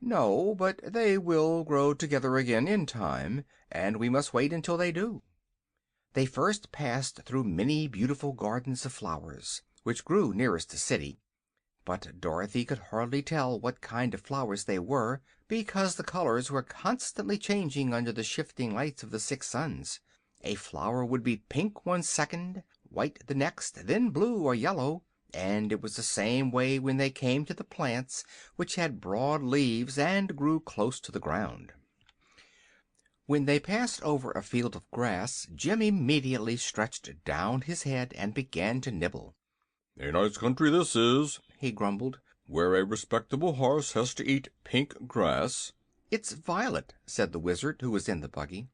"No, but they will grow together again in time, and we must wait until they do." They first passed through many beautiful gardens of flowers, which grew nearest the city, but Dorothy could hardly tell what kind of flowers they were, because the colors were constantly changing under the shifting lights of the 6 suns. A flower would be pink one second, white the next, then blue or yellow, and it was the same way when they came to the plants, which had broad leaves and grew close to the ground. When they passed over a field of grass Jim immediately stretched down his head and began to nibble. "A nice country this is," he grumbled, "where a respectable horse has to eat pink grass." "It's violet," said the Wizard, who was in the buggy.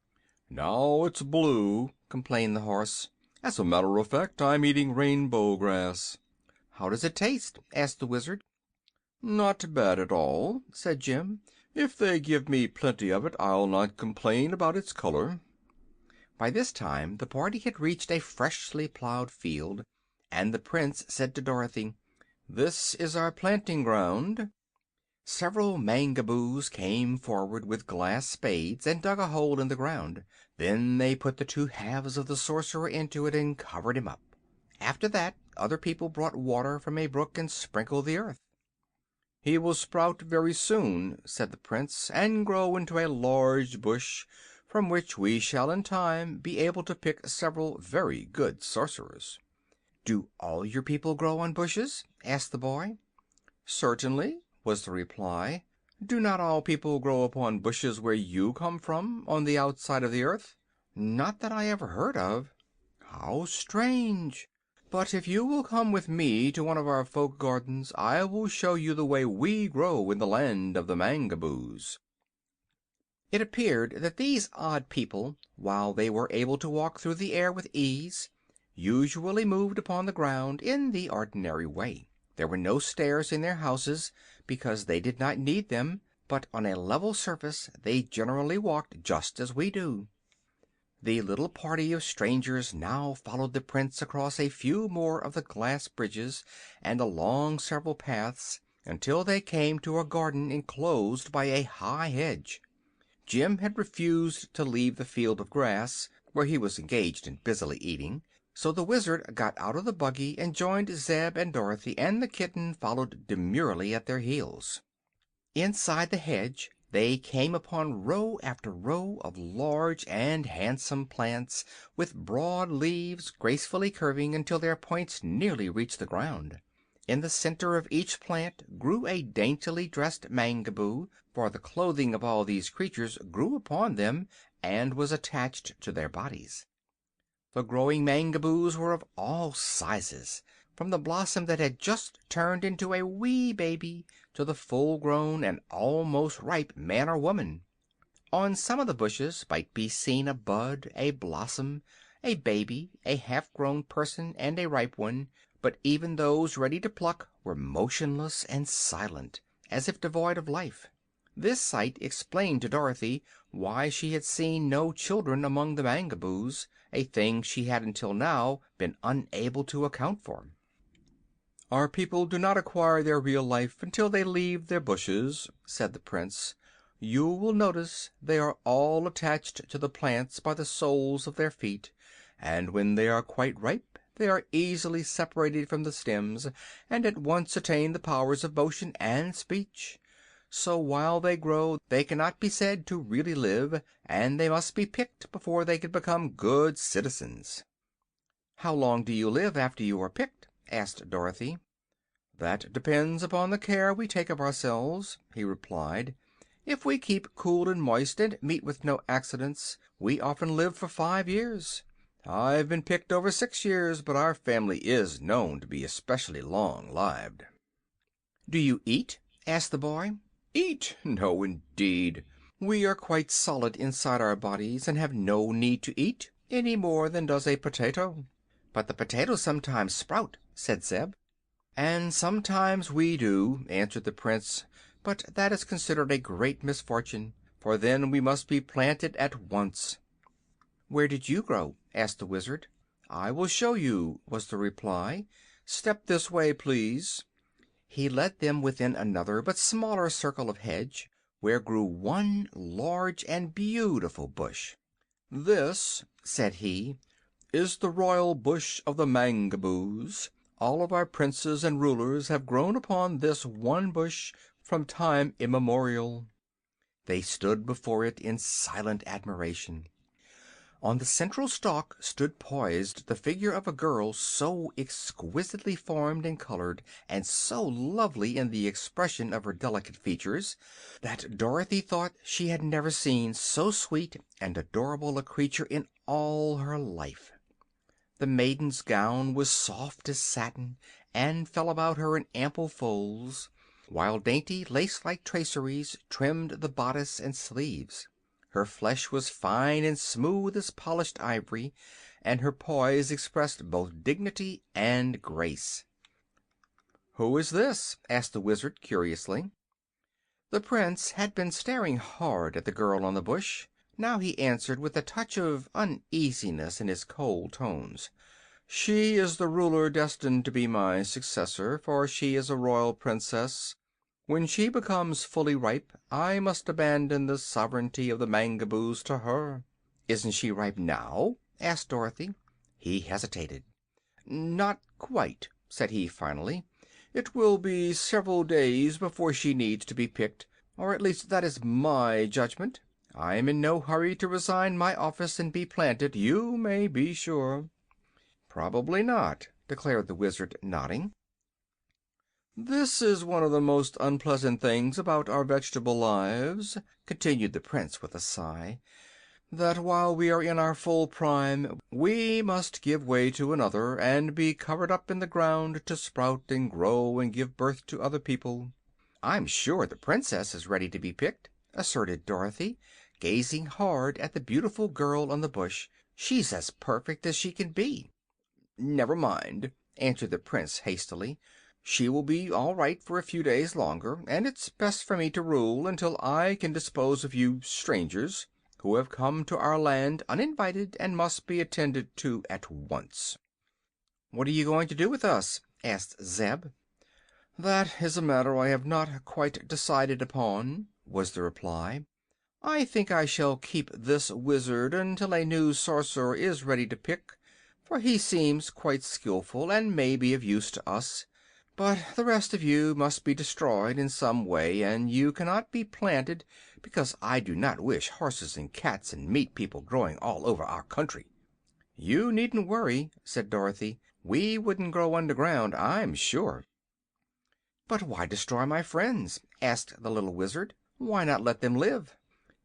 "Now it's blue," complained the horse. "As a matter of fact, I'm eating rainbow grass." "How does it taste?" asked the Wizard. "Not bad at all," said Jim. "If they give me plenty of it I'll not complain about its color." By this time the party had reached a freshly plowed field, and the Prince said to Dorothy, "This is our planting ground." Several Mangaboos came forward with glass spades and dug a hole in the ground. Then they put the two halves of the Sorcerer into it and covered him up. After that other people brought water from a brook and sprinkled the earth. "He will sprout very soon," said the Prince, "and grow into a large bush, from which we shall in time be able to pick several very good sorcerers." "Do all your people grow on bushes?" asked the boy. "Certainly," was the reply. "Do not all people grow upon bushes where you come from, on the outside of the earth?" "Not that I ever heard of." "How strange! But if you will come with me to one of our folk gardens I will show you the way we grow in the land of the Mangaboos." It appeared that these odd people, while they were able to walk through the air with ease, usually moved upon the ground in the ordinary way. There were no stairs in their houses, because they did not need them, but on a level surface they generally walked just as we do. The little party of strangers now followed the Prince across a few more of the glass bridges and along several paths until they came to a garden enclosed by a high hedge. Jim had refused to leave the field of grass, where he was engaged in busily eating, So the Wizard got out of the buggy and joined Zeb and Dorothy, and the kitten followed demurely at their heels. Inside the hedge they came upon row after row of large and handsome plants, with broad leaves gracefully curving until their points nearly reached the ground. In the center of each plant grew a daintily dressed Mangaboo, for the clothing of all these creatures grew upon them and was attached to their bodies. The growing Mangaboos were of all sizes, from the blossom that had just turned into a wee baby to the full-grown and almost ripe man or woman. On some of the bushes might be seen a bud, a blossom, a baby, a half-grown person, and a ripe one, but even those ready to pluck were motionless and silent, as if devoid of life. This sight explained to Dorothy why she had seen no children among the Mangaboos, a thing she had until now been unable to account for. "Our people do not acquire their real life until they leave their bushes," said the Prince. "You will notice they are all attached to the plants by the soles of their feet, and when they are quite ripe they are easily separated from the stems, and at once attain the powers of motion and speech. So while they grow they cannot be said to really live, and they must be picked before they can become good citizens." "How long do you live after you are picked?" asked Dorothy. "That depends upon the care we take of ourselves," he replied. "If we keep cool and moist and meet with no accidents, we often live for 5 years. I've been picked over 6 years, but our family is known to be especially long-lived." "Do you eat?" asked the boy. "Eat? No, indeed. We are quite solid inside our bodies and have no need to eat, any more than does a potato." "But the potatoes sometimes sprout," said Zeb. "And sometimes we do," answered the Prince, "but that is considered a great misfortune, for then we must be planted at once." "Where did you grow?" asked the Wizard. "I will show you," was the reply. "Step this way, please." He led them within another but smaller circle of hedge, where grew one large and beautiful bush. "This," said he, "is the royal bush of the Mangaboos. All of our princes and rulers have grown upon this one bush from time immemorial." They stood before it in silent admiration. On the central stalk stood poised the figure of a girl so exquisitely formed and colored, and so lovely in the expression of her delicate features, that Dorothy thought she had never seen so sweet and adorable a creature in all her life. The maiden's gown was soft as satin, and fell about her in ample folds, while dainty lace-like traceries trimmed the bodice and sleeves. Her flesh was fine and smooth as polished ivory, and her poise expressed both dignity and grace. "Who is this?" asked the Wizard, curiously. The Prince had been staring hard at the girl on the bush. Now he answered with a touch of uneasiness in his cold tones. "She is the ruler destined to be my successor, for she is a royal princess. When she becomes fully ripe I must abandon the sovereignty of the Mangaboos to her." "Isn't she ripe now?" asked Dorothy. He hesitated. "Not quite," said he finally. "It will be several days before she needs to be picked, or at least that is my judgment. I am in no hurry to resign my office and be planted, you may be sure." "Probably not," declared the Wizard, nodding. "This is one of the most unpleasant things about our vegetable lives," continued the Prince with a sigh, "that while we are in our full prime we must give way to another, and be covered up in the ground to sprout and grow and give birth to other people." "I'm sure the Princess is ready to be picked," asserted Dorothy, gazing hard at the beautiful girl on the bush. "She's as perfect as she can be." "Never mind," answered the Prince, hastily. "She will be all right for a few days longer, and it's best for me to rule until I can dispose of you strangers, who have come to our land uninvited and must be attended to at once." "What are you going to do with us?" asked Zeb. "That is a matter I have not quite decided upon," was the reply. "I think I shall keep this Wizard until a new Sorcerer is ready to pick, for he seems quite skillful and may be of use to us. But the rest of you must be destroyed in some way, and you cannot be planted, because I do not wish horses and cats and meat people growing all over our country." "You needn't worry," said Dorothy. "We wouldn't grow underground, I'm sure." "But why destroy my friends?" asked the little Wizard. "Why not let them live?"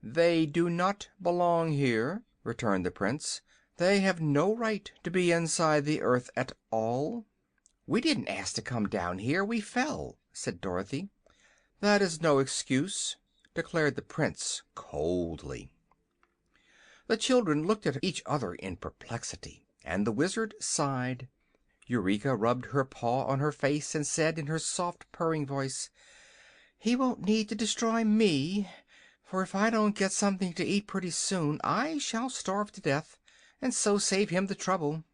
"They do not belong here," returned the Prince. "They have no right to be inside the earth at all." "We didn't ask to come down here; we fell," said Dorothy. "That is no excuse," declared the Prince, coldly. The children looked at each other in perplexity, and the Wizard sighed. Eureka rubbed her paw on her face and said, in her soft, purring voice, "He won't need to destroy me, for if I don't get something to eat pretty soon I shall starve to death, and so save him the trouble."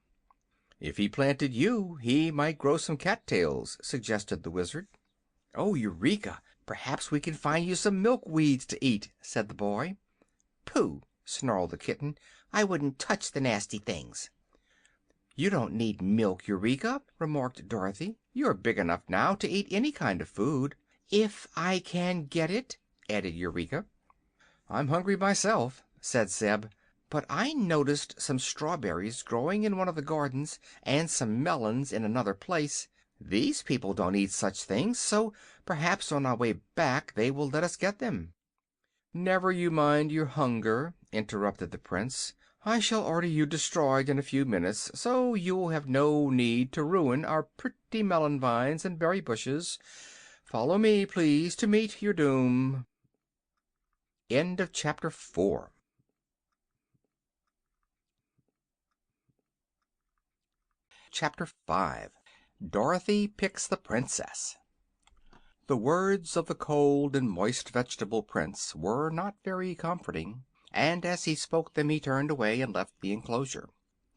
"If he planted you he might grow some cattails," suggested the Wizard. "Oh, Eureka, perhaps we can find you some milk weeds to eat," said the boy. "Pooh!" snarled the kitten. "I wouldn't touch the nasty things." "You don't need milk, Eureka," remarked Dorothy. "You're big enough now to eat any kind of food." "If I can get it," added Eureka. "I'm hungry myself," said Zeb, "but I noticed some strawberries growing in one of the gardens, and some melons in another place. These people don't eat such things, so perhaps on our way back they will let us get them." "Never you mind your hunger," interrupted the Prince. "I shall order you destroyed in a few minutes, so you will have no need to ruin our pretty melon vines and berry bushes. Follow me, please, to meet your doom." Chapter 5. Dorothy Picks the Princess. The words of the cold and moist vegetable Prince were not very comforting, and as he spoke them he turned away and left the enclosure.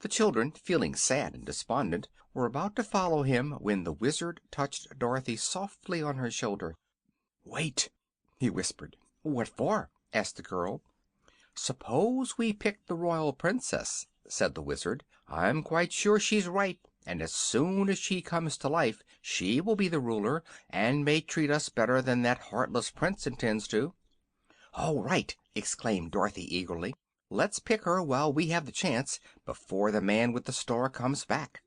The children, feeling sad and despondent, were about to follow him when the Wizard touched Dorothy softly on her shoulder. "Wait!" he whispered. "What for?" asked the girl. "Suppose we pick the royal Princess," said the Wizard. "I'm quite sure she's ripe, and as soon as she comes to life she will be the ruler, and may treat us better than that heartless Prince intends to." "Oh, right!" exclaimed Dorothy eagerly. "Let's pick her while we have the chance, before the man with the star comes back."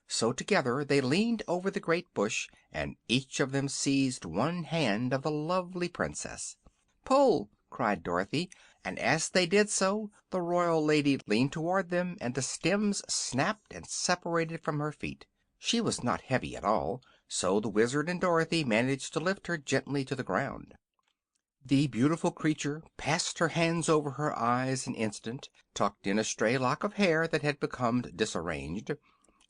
So together they leaned over the great bush, and each of them seized one hand of the lovely Princess. "Pull!" cried Dorothy, and as they did so the royal lady leaned toward them and the stems snapped and separated from her feet. She was not heavy at all, so the Wizard and Dorothy managed to lift her gently to the ground. The beautiful creature passed her hands over her eyes an instant, tucked in a stray lock of hair that had become disarranged,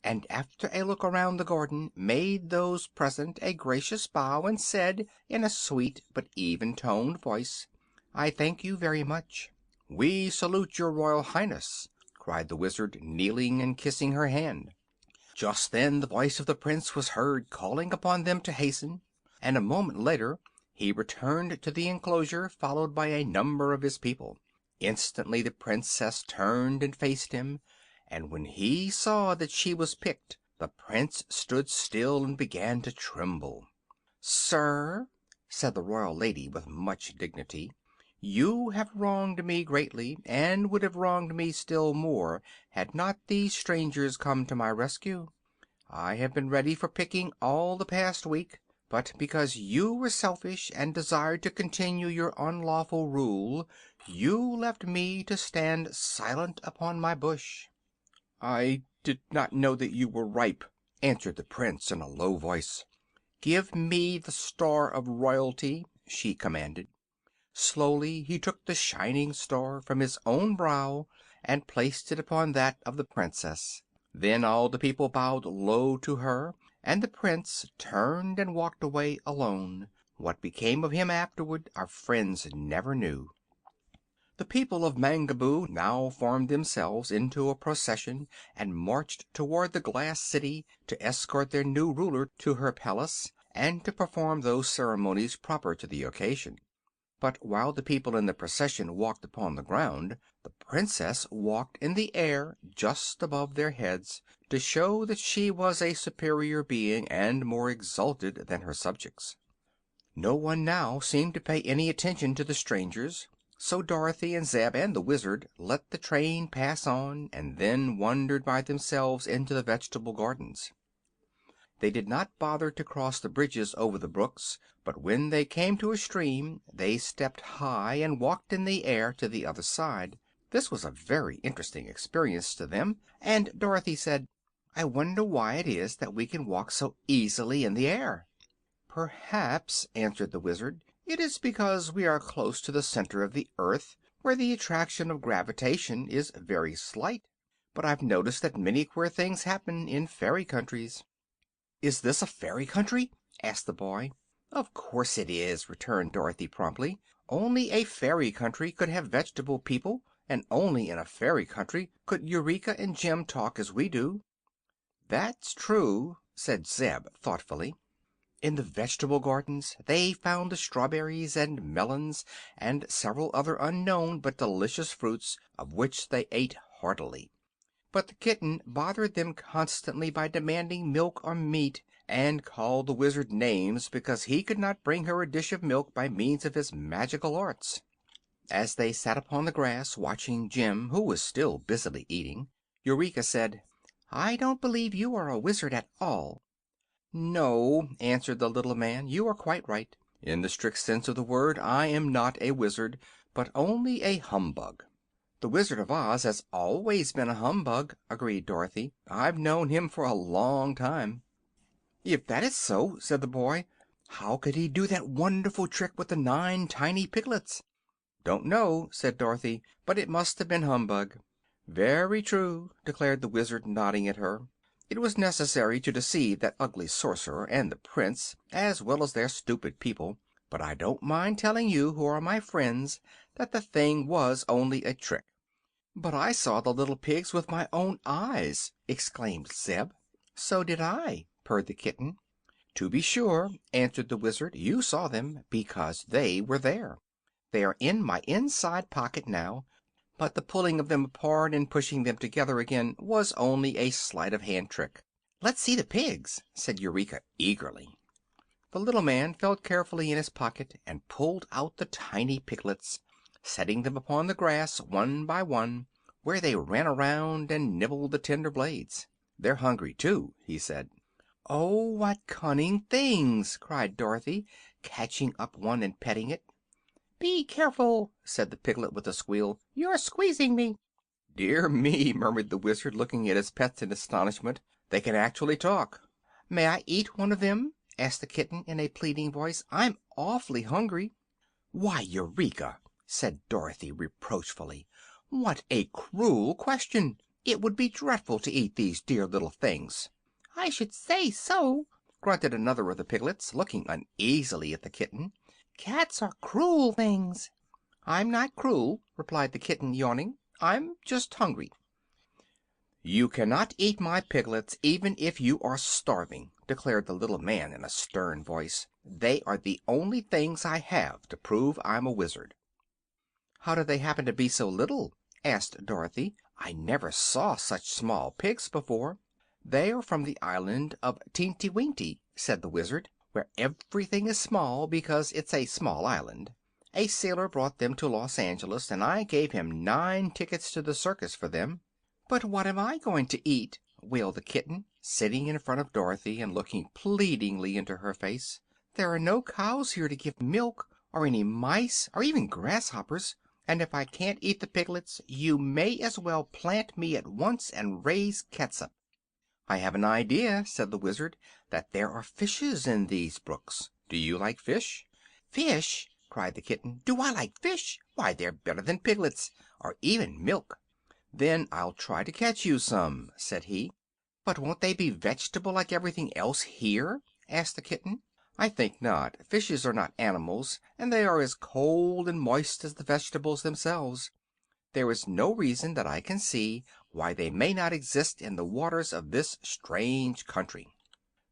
and after a look around the garden made those present a gracious bow and said, in a sweet but even-toned voice, "I thank you very much." "We salute your Royal Highness," cried the Wizard, kneeling and kissing her hand. Just then the voice of the Prince was heard calling upon them to hasten, and a moment later he returned to the enclosure, followed by a number of his people. Instantly the Princess turned and faced him, and when he saw that she was picked the Prince stood still and began to tremble. "Sir," said the royal lady with much dignity, "you have wronged me greatly, and would have wronged me still more had not these strangers come to my rescue. I have been ready for picking all the past week, but because you were selfish and desired to continue your unlawful rule, you left me to stand silent upon my bush." "I did not know that you were ripe," answered the Prince in a low voice. "Give me the star of royalty," she commanded. Slowly he took the shining star from his own brow and placed it upon that of the Princess. Then all the people bowed low to her, and the Prince turned and walked away alone. What became of him afterward our friends never knew. The people of Mangaboo now formed themselves into a procession and marched toward the glass city to escort their new ruler to her palace and to perform those ceremonies proper to the occasion. But while the people in the procession walked upon the ground, the Princess walked in the air just above their heads, to show that she was a superior being and more exalted than her subjects. No one now seemed to pay any attention to the strangers, so Dorothy and Zeb and the Wizard let the train pass on and then wandered by themselves into the vegetable gardens. They did not bother to cross the bridges over the brooks, but when they came to a stream they stepped high and walked in the air to the other side. This was a very interesting experience to them, and Dorothy said, "I wonder why it is that we can walk so easily in the air." "Perhaps," answered the Wizard, "it is because we are close to the center of the earth, where the attraction of gravitation is very slight. But I've noticed that many queer things happen in fairy countries." "Is this a fairy country?" asked the boy. "Of course it is," returned Dorothy promptly. "Only a fairy country could have vegetable people, and only in a fairy country could Eureka and Jim talk as we do." "That's true," said Zeb thoughtfully. In the vegetable gardens they found the strawberries and melons and several other unknown but delicious fruits, of which they ate heartily. But the kitten bothered them constantly by demanding milk or meat, and called the Wizard names because he could not bring her a dish of milk by means of his magical arts. As they sat upon the grass watching Jim, who was still busily eating, Eureka said, "I don't believe you are a wizard at all." "No," answered the little man, "you are quite right. In the strict sense of the word I am not a wizard, but only a humbug." "The Wizard of Oz has always been a humbug," agreed Dorothy. "I've known him for a long time." "If that is so," said the boy, "how could he do that wonderful trick with the 9 tiny piglets?" "Don't know," said Dorothy, "but it must have been humbug." "Very true," declared the Wizard, nodding at her. "It was necessary to deceive that ugly sorcerer and the Prince, as well as their stupid people. But I don't mind telling you, who are my friends, that the thing was only a trick." "But I saw the little pigs with my own eyes!" exclaimed Zeb. "So did I," purred the kitten. "To be sure," answered the Wizard, "you saw them, because they were there. They are in my inside pocket now, but the pulling of them apart and pushing them together again was only a sleight of hand trick." "Let's see the pigs," said Eureka eagerly. The little man felt carefully in his pocket and pulled out the tiny piglets, setting them upon the grass one by one, where they ran around and nibbled the tender blades. "They're hungry, too," he said. "Oh, what cunning things!" cried Dorothy, catching up one and petting it. "Be careful!" said the piglet with a squeal. "You're squeezing me." "Dear me!" murmured the Wizard, looking at his pets in astonishment. "They can actually talk." "May I eat one of them?" asked the kitten in a pleading voice. "I'm awfully hungry." "Why, Eureka!" said Dorothy reproachfully. "What a cruel question! It would be dreadful to eat these dear little things." "I should say so!" grunted another of the piglets, looking uneasily at the kitten. "Cats are cruel things." "I'm not cruel," replied the kitten, yawning. "I'm just hungry." "You cannot eat my piglets, even if you are starving," declared the little man in a stern voice. "They are the only things I have to prove I'm a wizard." "How do they happen to be so little?" asked Dorothy. "I never saw such small pigs before." "They are from the island of Teenty Weenty," said the Wizard, "where everything is small because it's a small island. A sailor brought them to Los Angeles, and I gave him 9 tickets to the circus for them." "But what am I going to eat?" wailed the kitten, sitting in front of Dorothy and looking pleadingly into her face. "There are no cows here to give milk, or any mice, or even grasshoppers, and if I can't eat the piglets you may as well plant me at once and raise catsup." "I have an idea," said the Wizard, "that there are fishes in these brooks. Do you like fish?" "Fish!" cried the kitten. "Do I like fish? Why, they're better than piglets, or even milk." "Then I'll try to catch you some," said he. "But won't they be vegetable like everything else here?" asked the kitten. "I think not. Fishes are not animals, and they are as cold and moist as the vegetables themselves. There is no reason that I can see why they may not exist in the waters of this strange country."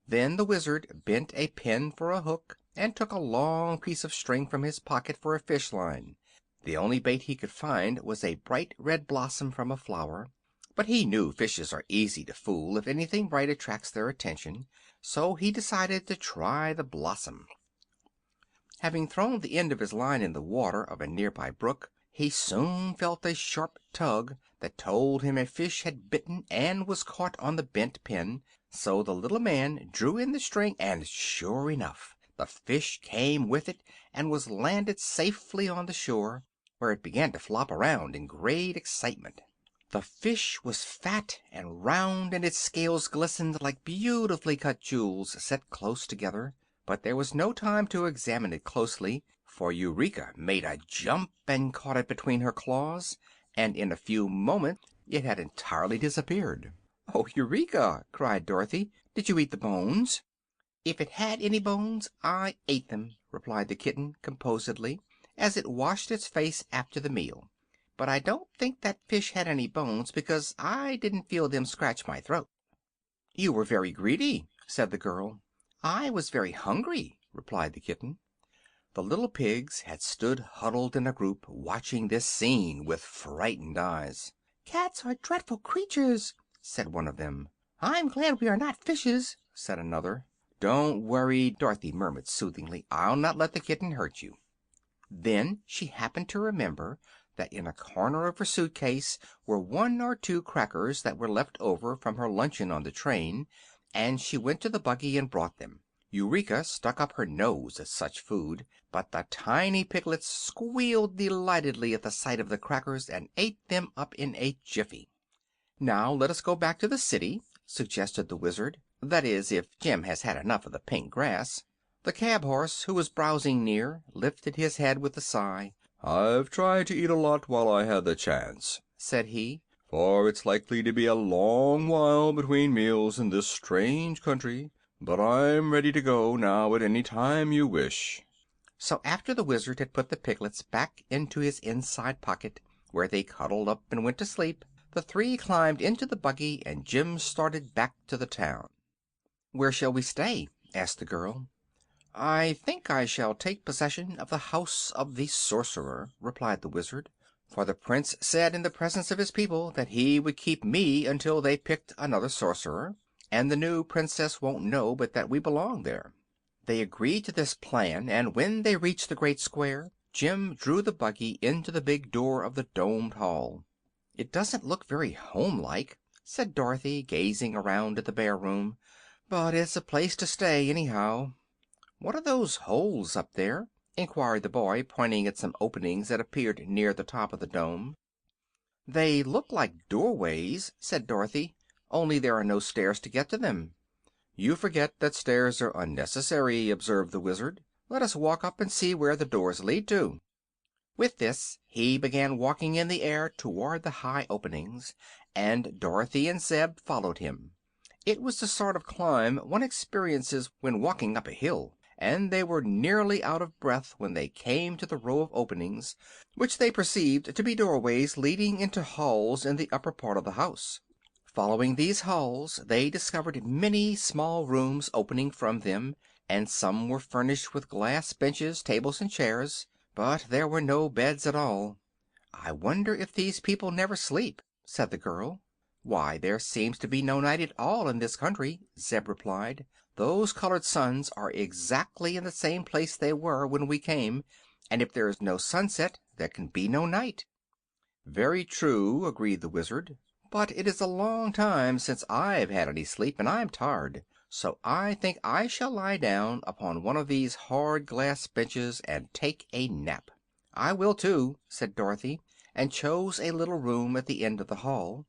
Then the Wizard bent a pin for a hook and took a long piece of string from his pocket for a fish line. The only bait he could find was a bright red blossom from a flower, but he knew fishes are easy to fool if anything bright attracts their attention, so he decided to try the blossom. Having thrown the end of his line in the water of a nearby brook, he soon felt a sharp tug that told him a fish had bitten and was caught on the bent pin, so the little man drew in the string, and sure enough, the fish came with it and was landed safely on the shore, where it began to flop around in great excitement. The fish was fat and round, and its scales glistened like beautifully cut jewels set close together. But there was no time to examine it closely, for Eureka made a jump and caught it between her claws, and in a few moments it had entirely disappeared. "Oh, Eureka!" cried Dorothy. "Did you eat the bones?" "If it had any bones, I ate them," replied the kitten, composedly, as it washed its face after the meal. "But I don't think that fish had any bones, because I didn't feel them scratch my throat." "You were very greedy," said the girl. "I was very hungry," replied the kitten. The little pigs had stood huddled in a group, watching this scene with frightened eyes. "Cats are dreadful creatures," said one of them. "I'm glad we are not fishes," said another. "Don't worry," Dorothy murmured soothingly. "I'll not let the kitten hurt you." Then she happened to remember that in a corner of her suitcase were one or two crackers that were left over from her luncheon on the train, and she went to the buggy and brought them. Eureka stuck up her nose at such food, but the tiny piglets squealed delightedly at the sight of the crackers and ate them up in a jiffy. "Now let us go back to the city," suggested the Wizard. "That is, if Jim has had enough of the pink grass." The cab horse, who was browsing near, lifted his head with a sigh. "I've tried to eat a lot while I had the chance," said he, "for it's likely to be a long while between meals in this strange country. But I'm ready to go now at any time you wish." So after the Wizard had put the piglets back into his inside pocket, where they cuddled up and went to sleep, the three climbed into the buggy and Jim started back to the town. "Where shall we stay?" asked the girl. "I think I shall take possession of the house of the sorcerer," replied the Wizard, "for the Prince said in the presence of his people that he would keep me until they picked another sorcerer, and the new Princess won't know but that we belong there." They agreed to this plan, and when they reached the great square, Jim drew the buggy into the big door of the domed hall. "It doesn't look very homelike," said Dorothy, gazing around at the bare room, "but it's a place to stay, anyhow." "What are those holes up there?" inquired the boy, pointing at some openings that appeared near the top of the dome. "They look like doorways," said Dorothy, "only there are no stairs to get to them." "You forget that stairs are unnecessary," observed the Wizard. "Let us walk up and see where the doors lead to." With this he began walking in the air toward the high openings, and Dorothy and Zeb followed him. It was the sort of climb one experiences when walking up a hill, and they were nearly out of breath when they came to the row of openings, which they perceived to be doorways leading into halls in the upper part of the house. Following these halls, they discovered many small rooms opening from them, and some were furnished with glass benches, tables, and chairs, but there were no beds at all. "I wonder if these people never sleep," said the girl. "Why, there seems to be no night at all in this country," Zeb replied. "Those colored suns are exactly in the same place they were when we came, and if there is no sunset there can be no night." "Very true," agreed the Wizard. "But it is a long time since I've had any sleep, and I'm tired. So I think I shall lie down upon one of these hard glass benches and take a nap." "I will, too," said Dorothy, and chose a little room at the end of the hall.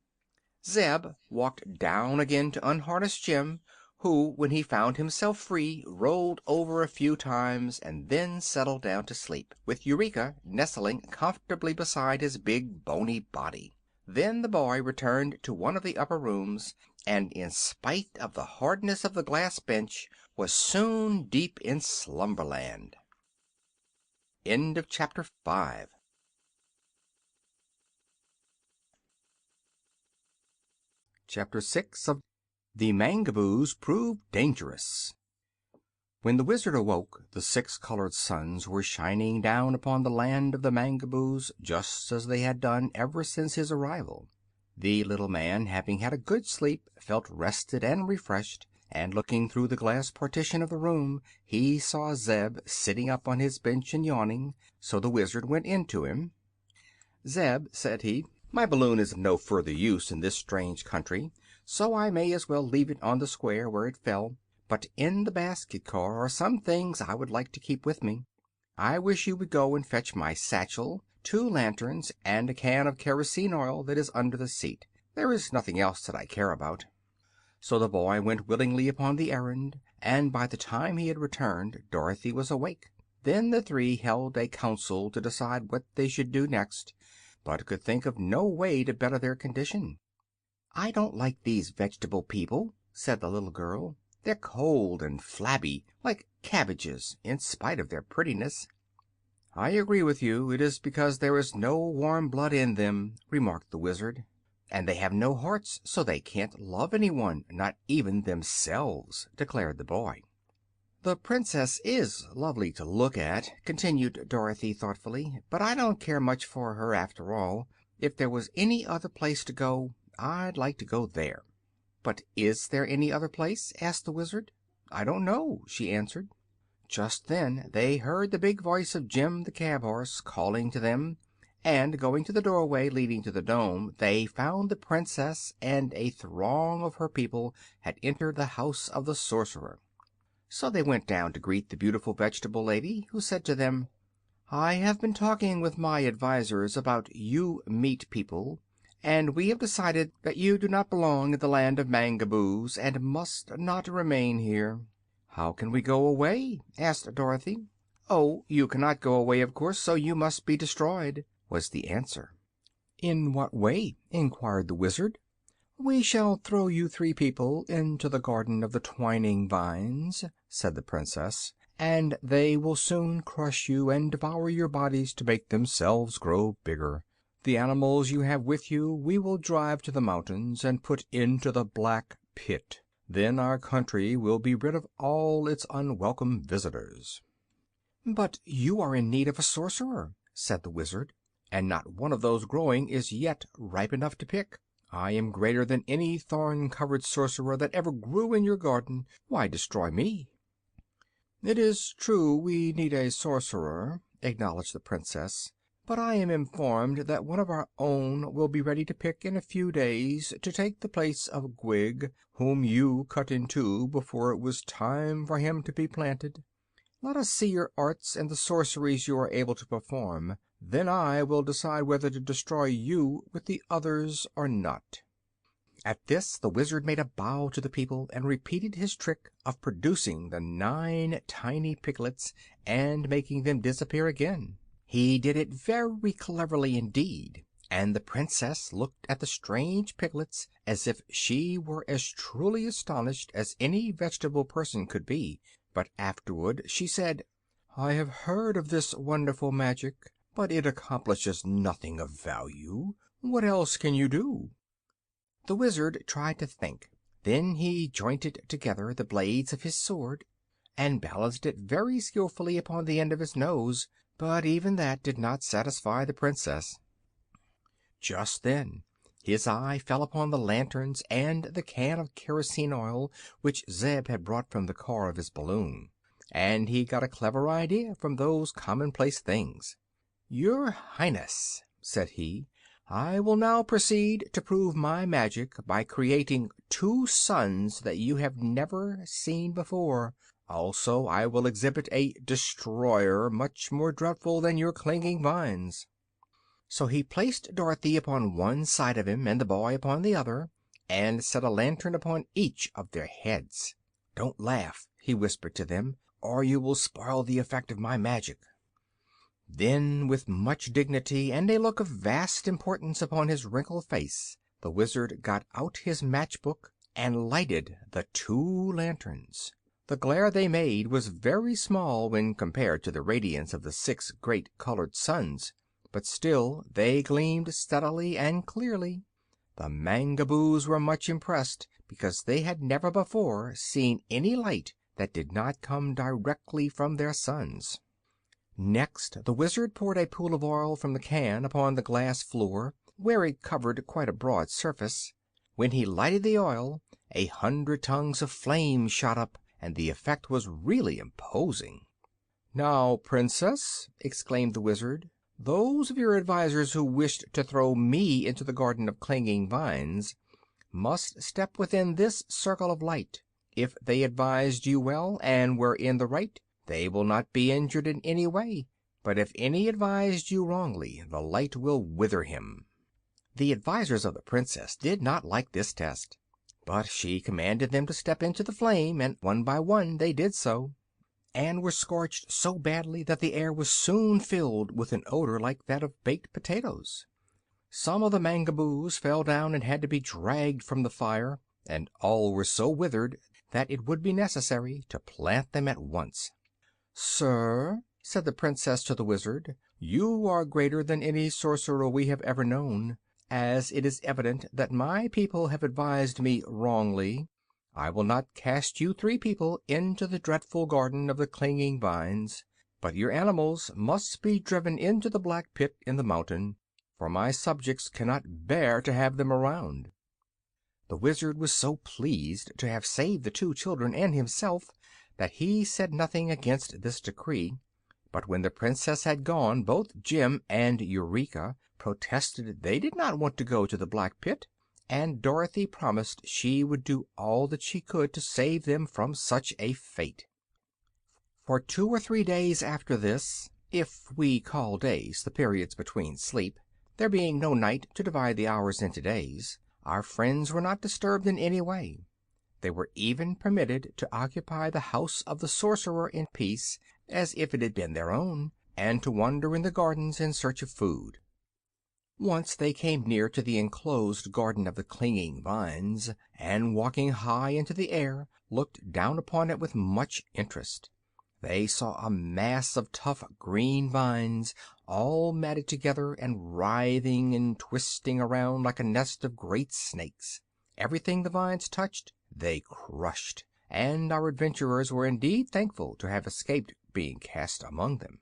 Zeb walked down again to unharness Jim, who, when he found himself free, rolled over a few times and then settled down to sleep, with Eureka nestling comfortably beside his big bony body. Then the boy returned to one of the upper rooms, and in spite of the hardness of the glass bench was soon deep in slumberland. End of Chapter 5. Chapter 6 of The Mangaboos Prove Dangerous. When the Wizard awoke, the 6 colored suns were shining down upon the land of the Mangaboos just as they had done ever since his arrival. The little man, having had a good sleep, felt rested and refreshed, and looking through the glass partition of the room, he saw Zeb sitting up on his bench and yawning, so the Wizard went in to him. "Zeb," said he, "my balloon is of no further use in this strange country, so I may as well leave it on the square where it fell. But in the basket car are some things I would like to keep with me. I wish you would go and fetch my satchel, 2 lanterns, and a can of kerosene oil that is under the seat. There is nothing else that I care about." So the boy went willingly upon the errand, and by the time he had returned Dorothy was awake. Then the 3 held a council to decide what they should do next, but could think of no way to better their condition. "I don't like these vegetable people," said the little girl. "They're cold and flabby, like cabbages, in spite of their prettiness." "I agree with you. It is because there is no warm blood in them," remarked the Wizard. "And they have no hearts, so they can't love anyone, not even themselves," declared the boy. "The Princess is lovely to look at," continued Dorothy thoughtfully, "but I don't care much for her, after all. If there was any other place to go, I'd like to go there." "But is there any other place?" asked the Wizard. "I don't know," she answered. Just then they heard the big voice of Jim the cab horse calling to them, and going to the doorway leading to the dome they found the Princess and a throng of her people had entered the house of the sorcerer. So they went down to greet the beautiful vegetable lady, who said to them, "I have been talking with my advisors about you meat people, and we have decided that you do not belong in the land of Mangaboos and must not remain here." "How can we go away?" asked Dorothy. "Oh, you cannot go away, of course, so you must be destroyed," was the answer. "In what way?" inquired the Wizard. "We shall throw you 3 people into the garden of the twining vines," said the Princess, "and they will soon crush you and devour your bodies to make themselves grow bigger. The animals you have with you we will drive to the mountains and put into the Black Pit. Then our country will be rid of all its unwelcome visitors." "But you are in need of a sorcerer," said the Wizard, "and not one of those growing is yet ripe enough to pick. I am greater than any thorn-covered sorcerer that ever grew in your garden. Why destroy me?" "It is true we need a sorcerer," acknowledged the Princess, "but I am informed that one of our own will be ready to pick in a few days to take the place of Gwig, whom you cut in 2 before it was time for him to be planted. Let us see your arts and the sorceries you are able to perform. Then I will decide whether to destroy you with the others or not." At this the Wizard made a bow to the people and repeated his trick of producing the 9 tiny piglets and making them disappear again. He did it very cleverly indeed, and the Princess looked at the strange piglets as if she were as truly astonished as any vegetable person could be. But afterward she said, "I have heard of this wonderful magic, but it accomplishes nothing of value. What else can you do?" The Wizard tried to think. Then he jointed together the blades of his sword and balanced it very skillfully upon the end of his nose, but even that did not satisfy the Princess. Just then his eye fell upon the lanterns and the can of kerosene oil which Zeb had brought from the car of his balloon, and he got a clever idea from those commonplace things. "Your Highness," said he, "I will now proceed to prove my magic by creating 2 suns that you have never seen before. Also, I will exhibit a destroyer much more dreadful than your clinging vines." So he placed Dorothy upon one side of him and the boy upon the other, and set a lantern upon each of their heads. "Don't laugh," he whispered to them, "or you will spoil the effect of my magic." Then, with much dignity and a look of vast importance upon his wrinkled face, the Wizard got out his matchbook and lighted the 2 lanterns. The glare they made was very small when compared to the radiance of the 6 great colored suns, but still they gleamed steadily and clearly. The Mangaboos were much impressed, because they had never before seen any light that did not come directly from their sons. Next the Wizard poured a pool of oil from the can upon the glass floor, where it covered quite a broad surface. When he lighted the oil, 100 tongues of flame shot up, and the effect was really imposing. "Now, Princess," exclaimed the Wizard, "those of your advisors who wished to throw me into the Garden of Clinging Vines must step within this circle of light. If they advised you well, and were in the right, they will not be injured in any way. But if any advised you wrongly, the light will wither him." The advisors of the Princess did not like this test, but she commanded them to step into the flame, and one by one they did so, and were scorched so badly that the air was soon filled with an odor like that of baked potatoes. Some of the Mangaboos fell down and had to be dragged from the fire, and all were so withered that it would be necessary to plant them at once. "Sir," said the Princess to the Wizard, "you are greater than any sorcerer we have ever known. As it is evident that my people have advised me wrongly, I will not cast you 3 people into the dreadful Garden of the Clinging Vines, but your animals must be driven into the black pit in the mountain, for my subjects cannot bear to have them around." The Wizard was so pleased to have saved the 2 children and himself that he said nothing against this decree, but when the Princess had gone both Jim and Eureka protested they did not want to go to the black pit, and Dorothy promised she would do all that she could to save them from such a fate. For 2 or 3 days after this, if we call days the periods between sleep, there being no night to divide the hours into days, our friends were not disturbed in any way. They were even permitted to occupy the house of the sorcerer in peace, as if it had been their own, and to wander in the gardens in search of food. Once they came near to the enclosed Garden of the Clinging Vines, and walking high into the air, looked down upon it with much interest. They saw a mass of tough green vines, all matted together and writhing and twisting around like a nest of great snakes. Everything the vines touched they crushed, and our adventurers were indeed thankful to have escaped being cast among them.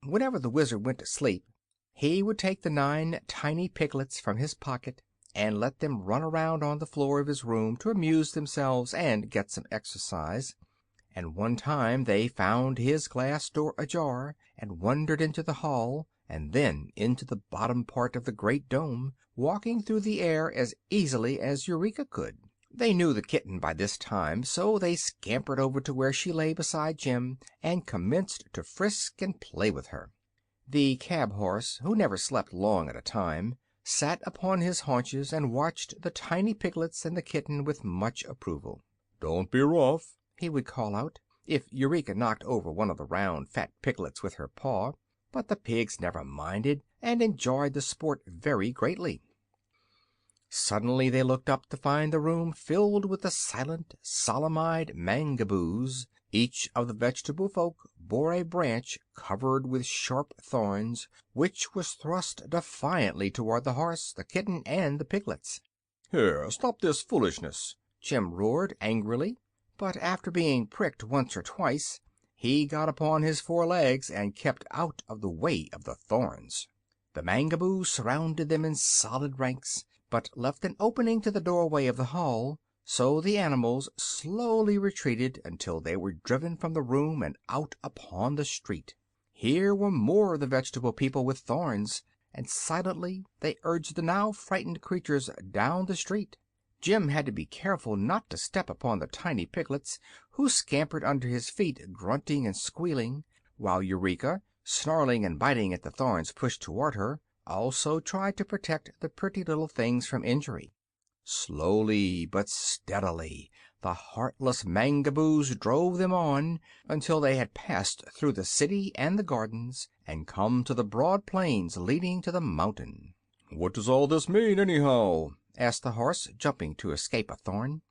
Whenever the Wizard went to sleep, he would take the 9 tiny piglets from his pocket and let them run around on the floor of his room to amuse themselves and get some exercise, and one time they found his glass door ajar and wandered into the hall and then into the bottom part of the great dome, walking through the air as easily as Eureka could. They knew the kitten by this time, so they scampered over to where she lay beside Jim and commenced to frisk and play with her. The cab horse, who never slept long at a time, sat upon his haunches and watched the tiny piglets and the kitten with much approval. "Don't be rough," he would call out, if Eureka knocked over one of the round, fat piglets with her paw, but the pigs never minded and enjoyed the sport very greatly. Suddenly they looked up to find the room filled with the silent, solemn-eyed Mangaboos. Each of the vegetable folk bore a branch covered with sharp thorns, which was thrust defiantly toward the horse, the kitten, and the piglets. "Here, stop this foolishness!" Jim roared angrily, but after being pricked once or twice he got upon his 4 legs and kept out of the way of the thorns. The Mangaboos surrounded them in solid ranks, but left an opening to the doorway of the hall, so the animals slowly retreated until they were driven from the room and out upon the street. Here were more of the vegetable people with thorns, and silently they urged the now frightened creatures down the street. Jim had to be careful not to step upon the tiny piglets, who scampered under his feet, grunting and squealing, while Eureka, snarling and biting at the thorns pushed toward her, also tried to protect the pretty little things from injury. Slowly but steadily the heartless Mangaboos drove them on until they had passed through the city and the gardens and come to the broad plains leading to the mountain. "What does all this mean, anyhow?" asked the horse, jumping to escape a thorn.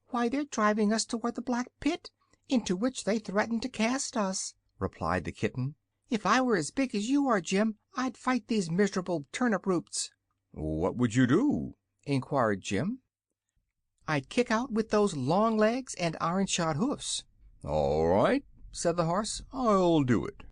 "Why, they're driving us toward the black pit, into which they threaten to cast us," replied the kitten. "If I were as big as you are, Jim, I'd fight these miserable turnip roots." "What would you do?" inquired Jim. "I'd kick out with those long legs and iron-shod hoofs." "All right," said the horse, "I'll do it."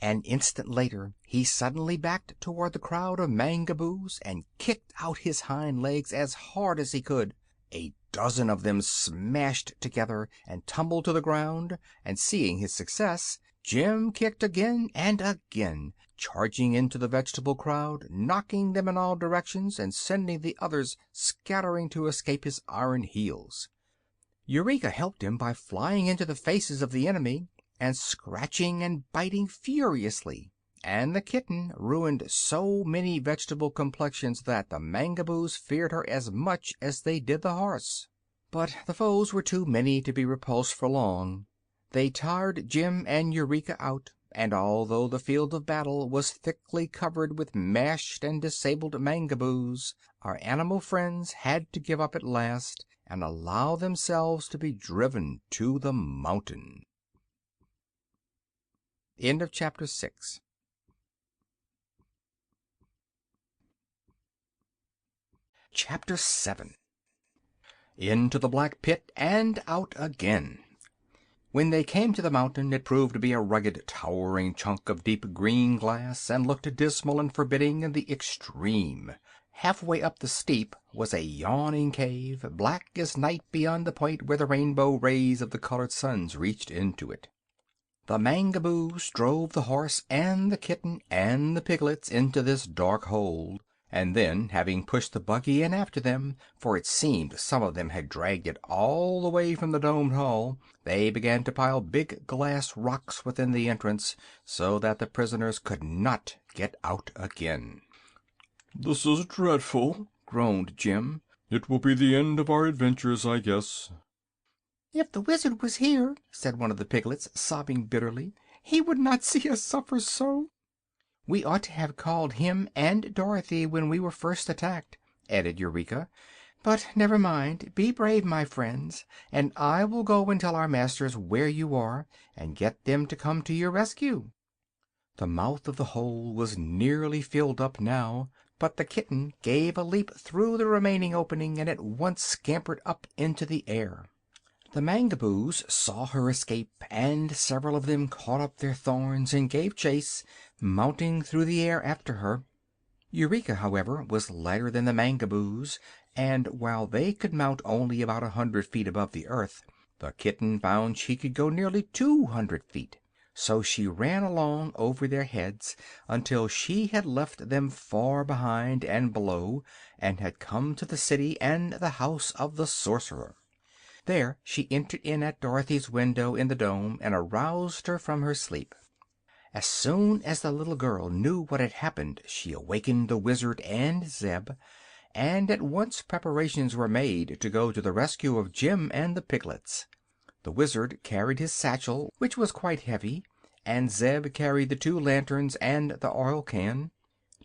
An instant later he suddenly backed toward the crowd of Mangaboos and kicked out his hind legs as hard as he could. A dozen of them smashed together and tumbled to the ground, and seeing his success, Jim kicked again and again, charging into the vegetable crowd, knocking them in all directions and sending the others scattering to escape his iron heels. Eureka helped him by flying into the faces of the enemy and scratching and biting furiously, and the kitten ruined so many vegetable complexions that the Mangaboos feared her as much as they did the horse. But the foes were too many to be repulsed for long. They tired Jim and Eureka out, and although the field of battle was thickly covered with mashed and disabled Mangaboos, our animal friends had to give up at last and allow themselves to be driven to the mountain. End of chapter 6. Chapter 7. Into the black pit and out again. When they came to the mountain, it proved to be a rugged, towering chunk of deep green glass, and looked dismal and forbidding in the extreme. Halfway up the steep was a yawning cave, black as night beyond the point where the rainbow rays of the colored suns reached into it. The Mangaboos drove the horse and the kitten and the piglets into this dark hole, and then, having pushed the buggy in after them, for it seemed some of them had dragged it all the way from the domed hall, they began to pile big glass rocks within the entrance, so that the prisoners could not get out again. "This is dreadful," groaned Jim. "It will be the end of our adventures, I guess." "If the Wizard was here," said one of the piglets, sobbing bitterly, "he would not see us suffer so." "We ought to have called him and Dorothy when we were first attacked," added Eureka. "But never mind. Be brave, my friends, and I will go and tell our masters where you are, and get them to come to your rescue." The mouth of the hole was nearly filled up now, but the kitten gave a leap through the remaining opening and at once scampered up into the air. The Mangaboos saw her escape, and several of them caught up their thorns and gave chase, mounting through the air after her. Eureka, however, was lighter than the Mangaboos, and while they could mount only about 100 feet above the earth, the kitten found she could go nearly 200 feet. So she ran along over their heads until she had left them far behind and below, and had come to the city and the house of the sorcerer. There she entered in at Dorothy's window in the dome and aroused her from her sleep. As soon as the little girl knew what had happened she awakened the Wizard and Zeb, and at once preparations were made to go to the rescue of Jim and the piglets. The Wizard carried his satchel, which was quite heavy, and Zeb carried the 2 lanterns and the oil can.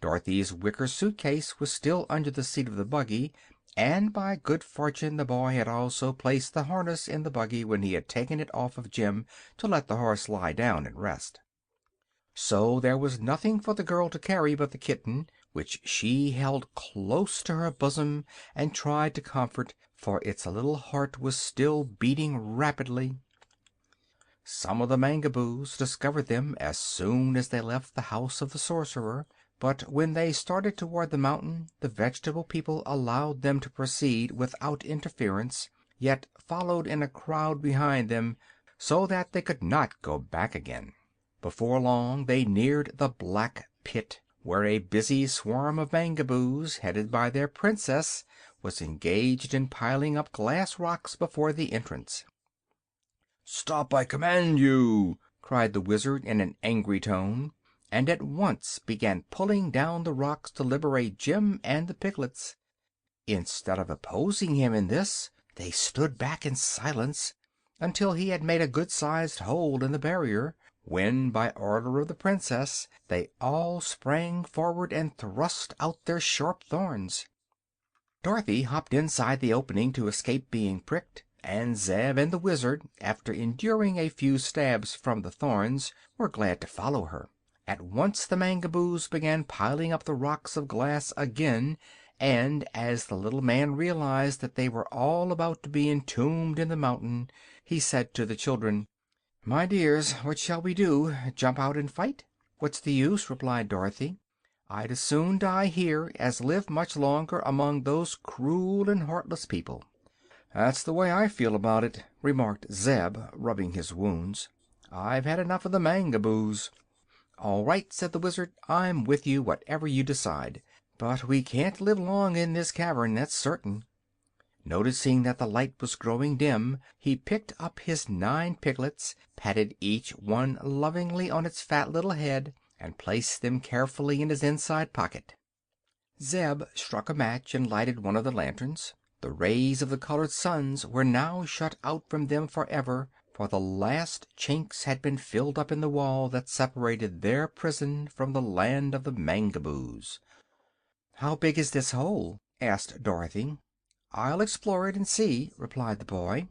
Dorothy's wicker suitcase was still under the seat of the buggy, and by good fortune the boy had also placed the harness in the buggy when he had taken it off of Jim to let the horse lie down and rest. So there was nothing for the girl to carry but the kitten, which she held close to her bosom and tried to comfort, for its little heart was still beating rapidly. Some of the Mangaboos discovered them as soon as they left the house of the sorcerer, but when they started toward the mountain the vegetable people allowed them to proceed without interference, yet followed in a crowd behind them, so that they could not go back again. Before long they neared the black pit, where a busy swarm of Mangaboos, headed by their princess, was engaged in piling up glass rocks before the entrance. "Stop, I command you!" cried the Wizard in an angry tone, and at once began pulling down the rocks to liberate Jim and the piglets. Instead of opposing him in this, they stood back in silence until he had made a good-sized hole in the barrier, when, by order of the princess, they all sprang forward and thrust out their sharp thorns. Dorothy hopped inside the opening to escape being pricked, and Zeb and the Wizard, after enduring a few stabs from the thorns, were glad to follow her. At once the Mangaboos began piling up the rocks of glass again, and as the little man realized that they were all about to be entombed in the mountain, he said to the children, "My dears, what shall we do? Jump out and fight?" "What's the use?" replied Dorothy. "I'd as soon die here as live much longer among those cruel and heartless people." "That's the way I feel about it," remarked Zeb, rubbing his wounds. "I've had enough of the Mangaboos." "All right," said the Wizard. "I'm with you, whatever you decide. But we can't live long in this cavern, that's certain." Noticing that the light was growing dim, he picked up his 9 piglets, patted each one lovingly on its fat little head, and placed them carefully in his inside pocket. Zeb struck a match and lighted one of the lanterns. The rays of the colored suns were now shut out from them forever, for the last chinks had been filled up in the wall that separated their prison from the land of the Mangaboos. "How big is this hole?" asked Dorothy. "I'll explore it and see," replied the boy.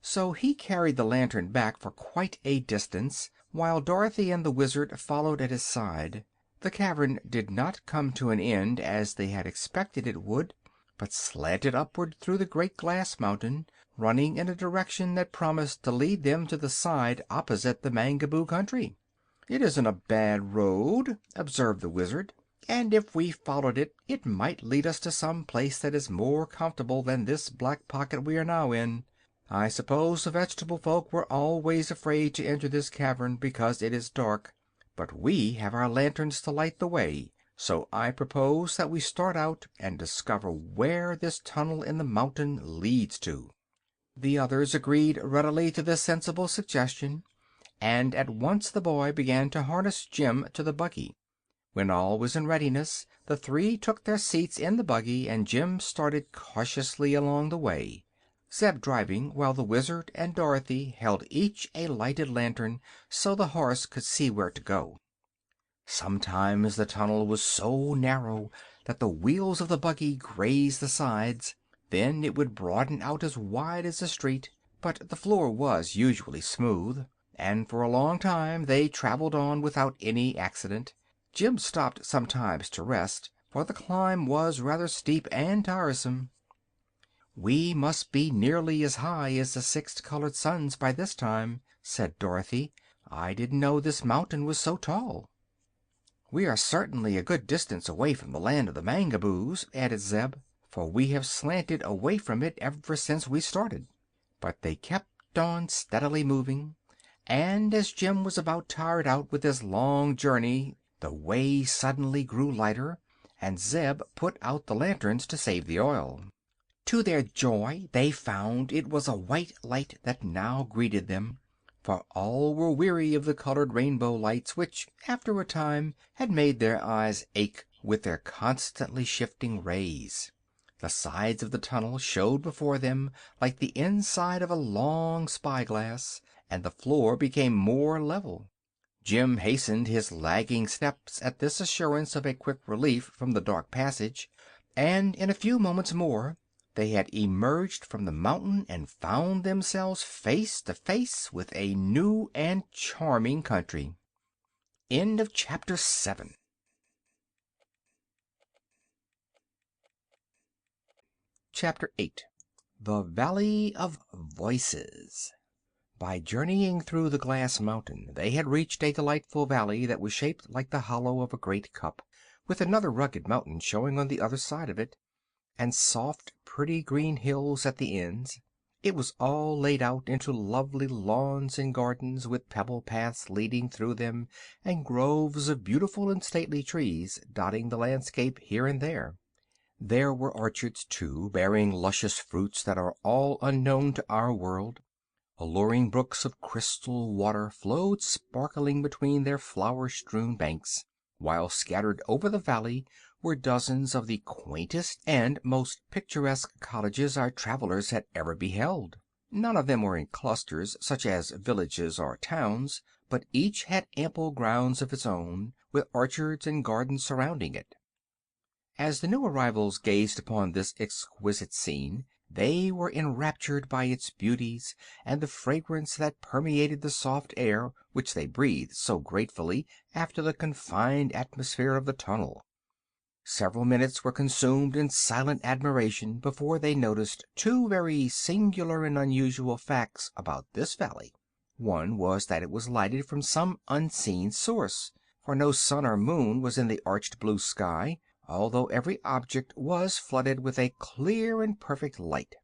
So he carried the lantern back for quite a distance, while Dorothy and the Wizard followed at his side. The cavern did not come to an end as they had expected it would, but slanted upward through the great glass mountain, running in a direction that promised to lead them to the side opposite the Mangaboo country. "It isn't a bad road," observed the Wizard, "and if we followed it, it might lead us to some place that is more comfortable than this black pocket we are now in. I suppose the vegetable folk were always afraid to enter this cavern because it is dark, but we have our lanterns to light the way, so I propose that we start out and discover where this tunnel in the mountain leads to." The others agreed readily to this sensible suggestion, and at once the boy began to harness Jim to the buggy. When all was in readiness, the 3 took their seats in the buggy and Jim started cautiously along the way, Zeb driving, while the Wizard and Dorothy held each a lighted lantern so the horse could see where to go. Sometimes the tunnel was so narrow that the wheels of the buggy grazed the sides. Then it would broaden out as wide as a street, but the floor was usually smooth, and for a long time they traveled on without any accident. Jim stopped sometimes to rest, for the climb was rather steep and tiresome. "We must be nearly as high as the 6 colored suns by this time," said Dorothy. "I didn't know this mountain was so tall." "We are certainly a good distance away from the land of the Mangaboos," added Zeb, "for we have slanted away from it ever since we started." But they kept on steadily moving, and as Jim was about tired out with his long journey the way suddenly grew lighter, and Zeb put out the lanterns to save the oil. To their joy they found it was a white light that now greeted them, for all were weary of the colored rainbow lights which, after a time, had made their eyes ache with their constantly shifting rays. The sides of the tunnel showed before them like the inside of a long spyglass, and the floor became more level. Jim hastened his lagging steps at this assurance of a quick relief from the dark passage, and in a few moments more they had emerged from the mountain and found themselves face to face with a new and charming country. End of chapter 7. Chapter 8. The Valley of Voices. By journeying through the glass mountain they had reached a delightful valley that was shaped like the hollow of a great cup, with another rugged mountain showing on the other side of it, and soft, pretty green hills at the ends. It was all laid out into lovely lawns and gardens, with pebble paths leading through them, and groves of beautiful and stately trees dotting the landscape here and there. There were orchards, too, bearing luscious fruits that are all unknown to our world. Alluring brooks of crystal water flowed sparkling between their flower-strewn banks, while scattered over the valley were dozens of the quaintest and most picturesque cottages our travelers had ever beheld. None of them were in clusters, such as villages or towns, but each had ample grounds of its own, with orchards and gardens surrounding it. As the new arrivals gazed upon this exquisite scene, they were enraptured by its beauties and the fragrance that permeated the soft air which they breathed so gratefully after the confined atmosphere of the tunnel. Several minutes were consumed in silent admiration before they noticed two very singular and unusual facts about this valley. One was that it was lighted from some unseen source, for no sun or moon was in the arched blue sky, although every object was flooded with a clear and perfect light.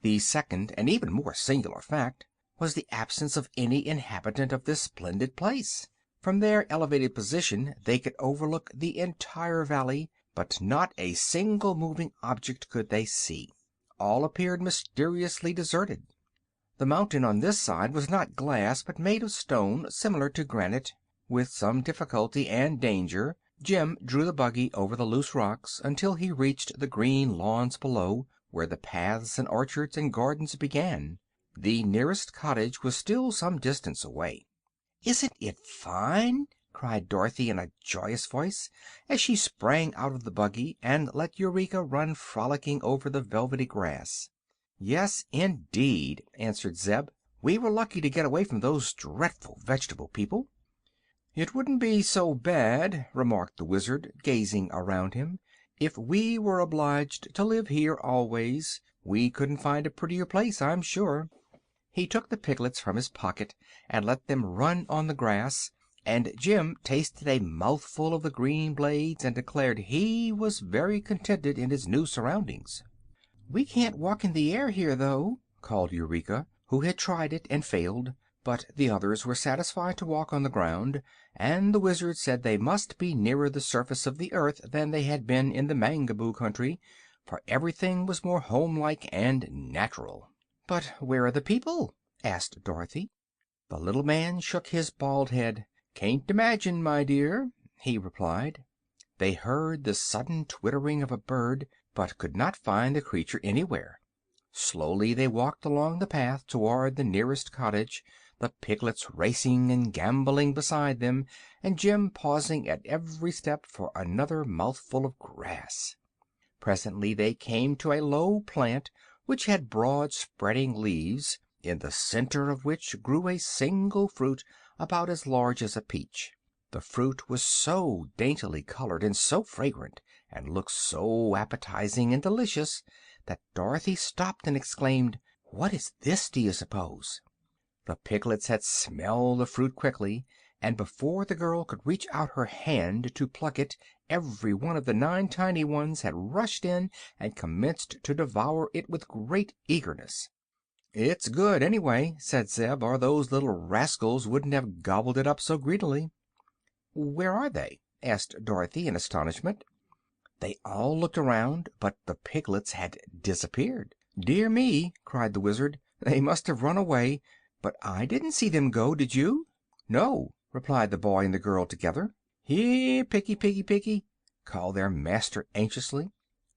The second and even more singular fact was the absence of any inhabitant of this splendid place. From their elevated position they could overlook the entire valley, but not a single moving object could they see. All appeared mysteriously deserted. The mountain on this side was not glass, but made of stone similar to granite. With some difficulty and danger Jim drew the buggy over the loose rocks until he reached the green lawns below, where the paths and orchards and gardens began. The nearest cottage was still some distance away. "Isn't it fine?" cried Dorothy in a joyous voice, as she sprang out of the buggy and let Eureka run frolicking over the velvety grass. "Yes, indeed," answered Zeb. "We were lucky to get away from those dreadful vegetable people." "It wouldn't be so bad," remarked the Wizard, gazing around him, "if we were obliged to live here always. We couldn't find a prettier place, I'm sure." He took the piglets from his pocket and let them run on the grass, and Jim tasted a mouthful of the green blades and declared he was very contented in his new surroundings. "We can't walk in the air here, though," called Eureka, who had tried it and failed, but the others were satisfied to walk on the ground, and the Wizard said they must be nearer the surface of the earth than they had been in the Mangaboo country, for everything was more homelike and natural. "But where are the people?" asked Dorothy. The little man shook his bald head. "Can't imagine, my dear," he replied. They heard the sudden twittering of a bird, but could not find the creature anywhere. Slowly they walked along the path toward the nearest cottage, the piglets racing and gambolling beside them, and Jim pausing at every step for another mouthful of grass. Presently they came to a low plant which had broad spreading leaves, in the center of which grew a single fruit about as large as a peach. The fruit was so daintily colored and so fragrant, and looked so appetizing and delicious, that Dorothy stopped and exclaimed, "What is this, do you suppose?" The piglets had smelled the fruit quickly, and before the girl could reach out her hand to pluck it, every one of the 9 tiny ones had rushed in and commenced to devour it with great eagerness. "It's good, anyway," said Zeb, "or those little rascals wouldn't have gobbled it up so greedily." "Where are they?" asked Dorothy in astonishment. They all looked around, but the piglets had disappeared. "Dear me!" cried the Wizard, "they must have run away, but I didn't see them go, did you?" "No," replied the boy and the girl together. "Here, Piggy, Piggy, Piggy!" called their master anxiously.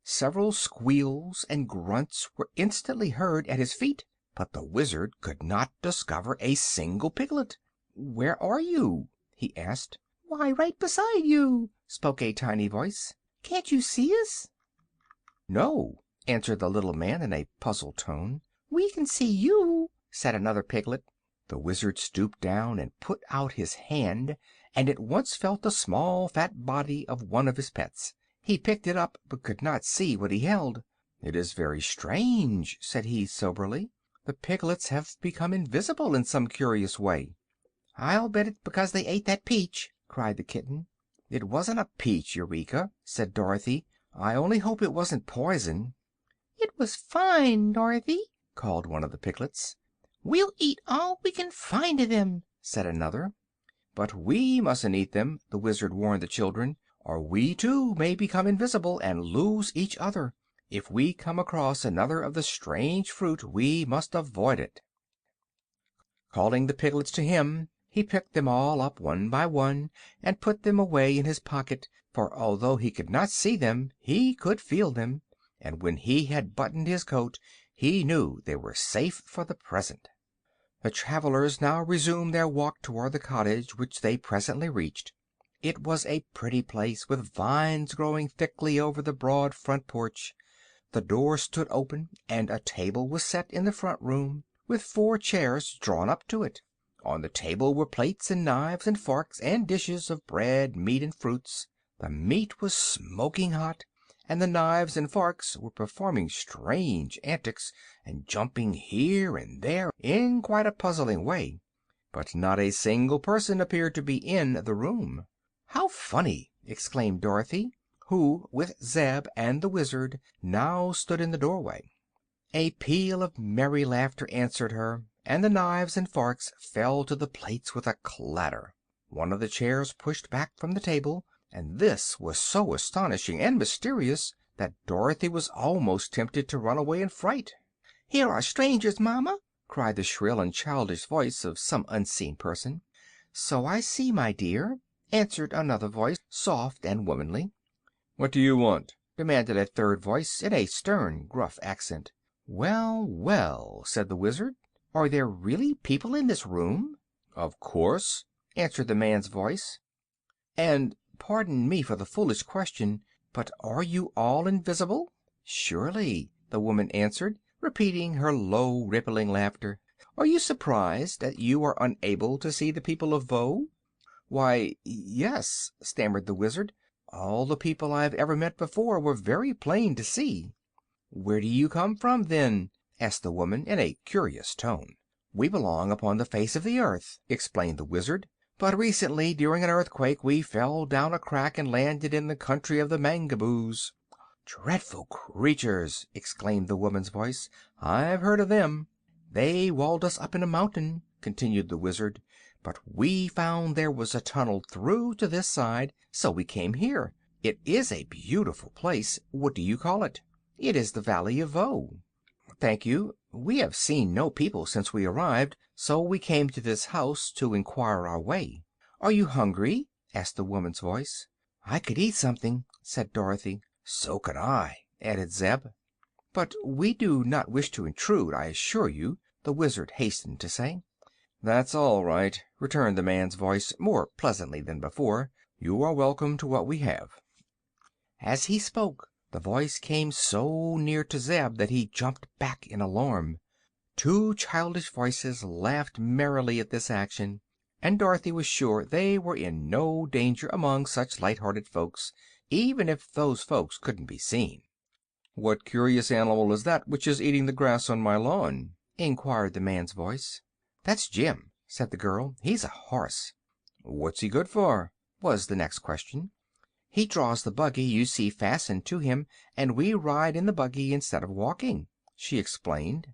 Several squeals and grunts were instantly heard at his feet, but the Wizard could not discover a single piglet. "Where are you?" he asked. "Why, right beside you," spoke a tiny voice. "Can't you see us?" "No," answered the little man in a puzzled tone. "We can see you," said another piglet. The Wizard stooped down and put out his hand, and at once felt the small fat body of one of his pets. He picked it up, but could not see what he held. "It is very strange," said he soberly. "The piglets have become invisible in some curious way." "I'll bet it's because they ate that peach," cried the kitten. "It wasn't a peach, Eureka," said Dorothy. "I only hope it wasn't poison." "It was fine, Dorothy," called one of the piglets. "We'll eat all we can find of them," said another. "But we mustn't eat them," the Wizard warned the children, "or we, too, may become invisible and lose each other. If we come across another of the strange fruit we must avoid it." Calling the piglets to him, he picked them all up one by one and put them away in his pocket, for although he could not see them he could feel them, and when he had buttoned his coat he knew they were safe for the present. The travelers now resumed their walk toward the cottage, which they presently reached. It was a pretty place, with vines growing thickly over the broad front porch. The door stood open, and a table was set in the front room, with 4 chairs drawn up to it. On the table were plates and knives and forks and dishes of bread, meat and fruits. The meat was smoking hot, and the knives and forks were performing strange antics and jumping here and there in quite a puzzling way. But not a single person appeared to be in the room. "How funny!" exclaimed Dorothy, who, with Zeb and the Wizard, now stood in the doorway. A peal of merry laughter answered her, and the knives and forks fell to the plates with a clatter. One of the chairs pushed back from the table, and this was so astonishing and mysterious that Dorothy was almost tempted to run away in fright. "Here are strangers, mamma!" cried the shrill and childish voice of some unseen person. "So I see, my dear," answered another voice, soft and womanly. "What do you want?" demanded a third voice, in a stern, gruff accent. "Well, well," said the Wizard, "are there really people in this room?" "Of course," answered the man's voice. "And pardon me for the foolish question, but are you all invisible?" "Surely," the woman answered, repeating her low, rippling laughter. "Are you surprised that you are unable to see the people of Voe?" "Why, yes," stammered the Wizard. "All the people I've ever met before were very plain to see." "Where do you come from, then?" asked the woman, in a curious tone. "We belong upon the face of the earth," explained the Wizard, "but recently, during an earthquake, we fell down a crack and landed in the country of the Mangaboos." "Dreadful creatures!" exclaimed the woman's voice. "I've heard of them." "They walled us up in a mountain," continued the Wizard, "but we found there was a tunnel through to this side, so we came here. It is a beautiful place. What do you call it?" "It is the Valley of Voe." "Thank you. We have seen no people since we arrived, so we came to this house to inquire our way." "Are you hungry?" asked the woman's voice. "I could eat something," said Dorothy. "So could I," added Zeb. "But we do not wish to intrude, I assure you," the Wizard hastened to say. "That's all right," returned the man's voice, more pleasantly than before. "You are welcome to what we have." As he spoke, the voice came so near to Zeb that he jumped back in alarm. Two childish voices laughed merrily at this action, and Dorothy was sure they were in no danger among such light-hearted folks, even if those folks couldn't be seen. "What curious animal is that which is eating the grass on my lawn?" inquired the man's voice. "That's Jim," said the girl. "He's a horse." "What's he good for?" was the next question. "He draws the buggy you see fastened to him, and we ride in the buggy instead of walking," she explained.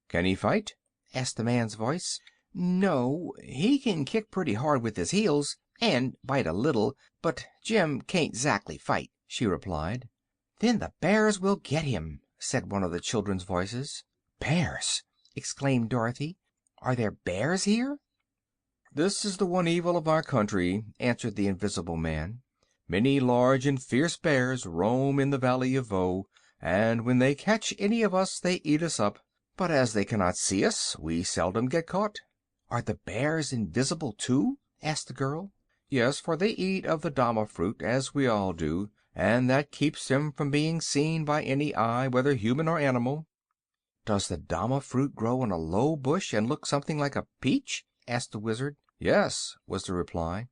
"Can he fight?" asked the man's voice. "No, he can kick pretty hard with his heels, and bite a little, but Jim can't 'zactly fight," she replied. "Then the bears will get him," said one of the children's voices. "Bears!" exclaimed Dorothy. "Are there bears here?" "This is the one evil of our country," answered the invisible man. "Many large and fierce bears roam in the Valley of Voe, and when they catch any of us they eat us up. But as they cannot see us, we seldom get caught." "Are the bears invisible, too?" asked the girl. "Yes, for they eat of the dama fruit, as we all do, and that keeps them from being seen by any eye, whether human or animal." "Does the dama fruit grow on a low bush and look something like a peach?" asked the Wizard. "Yes," was the reply.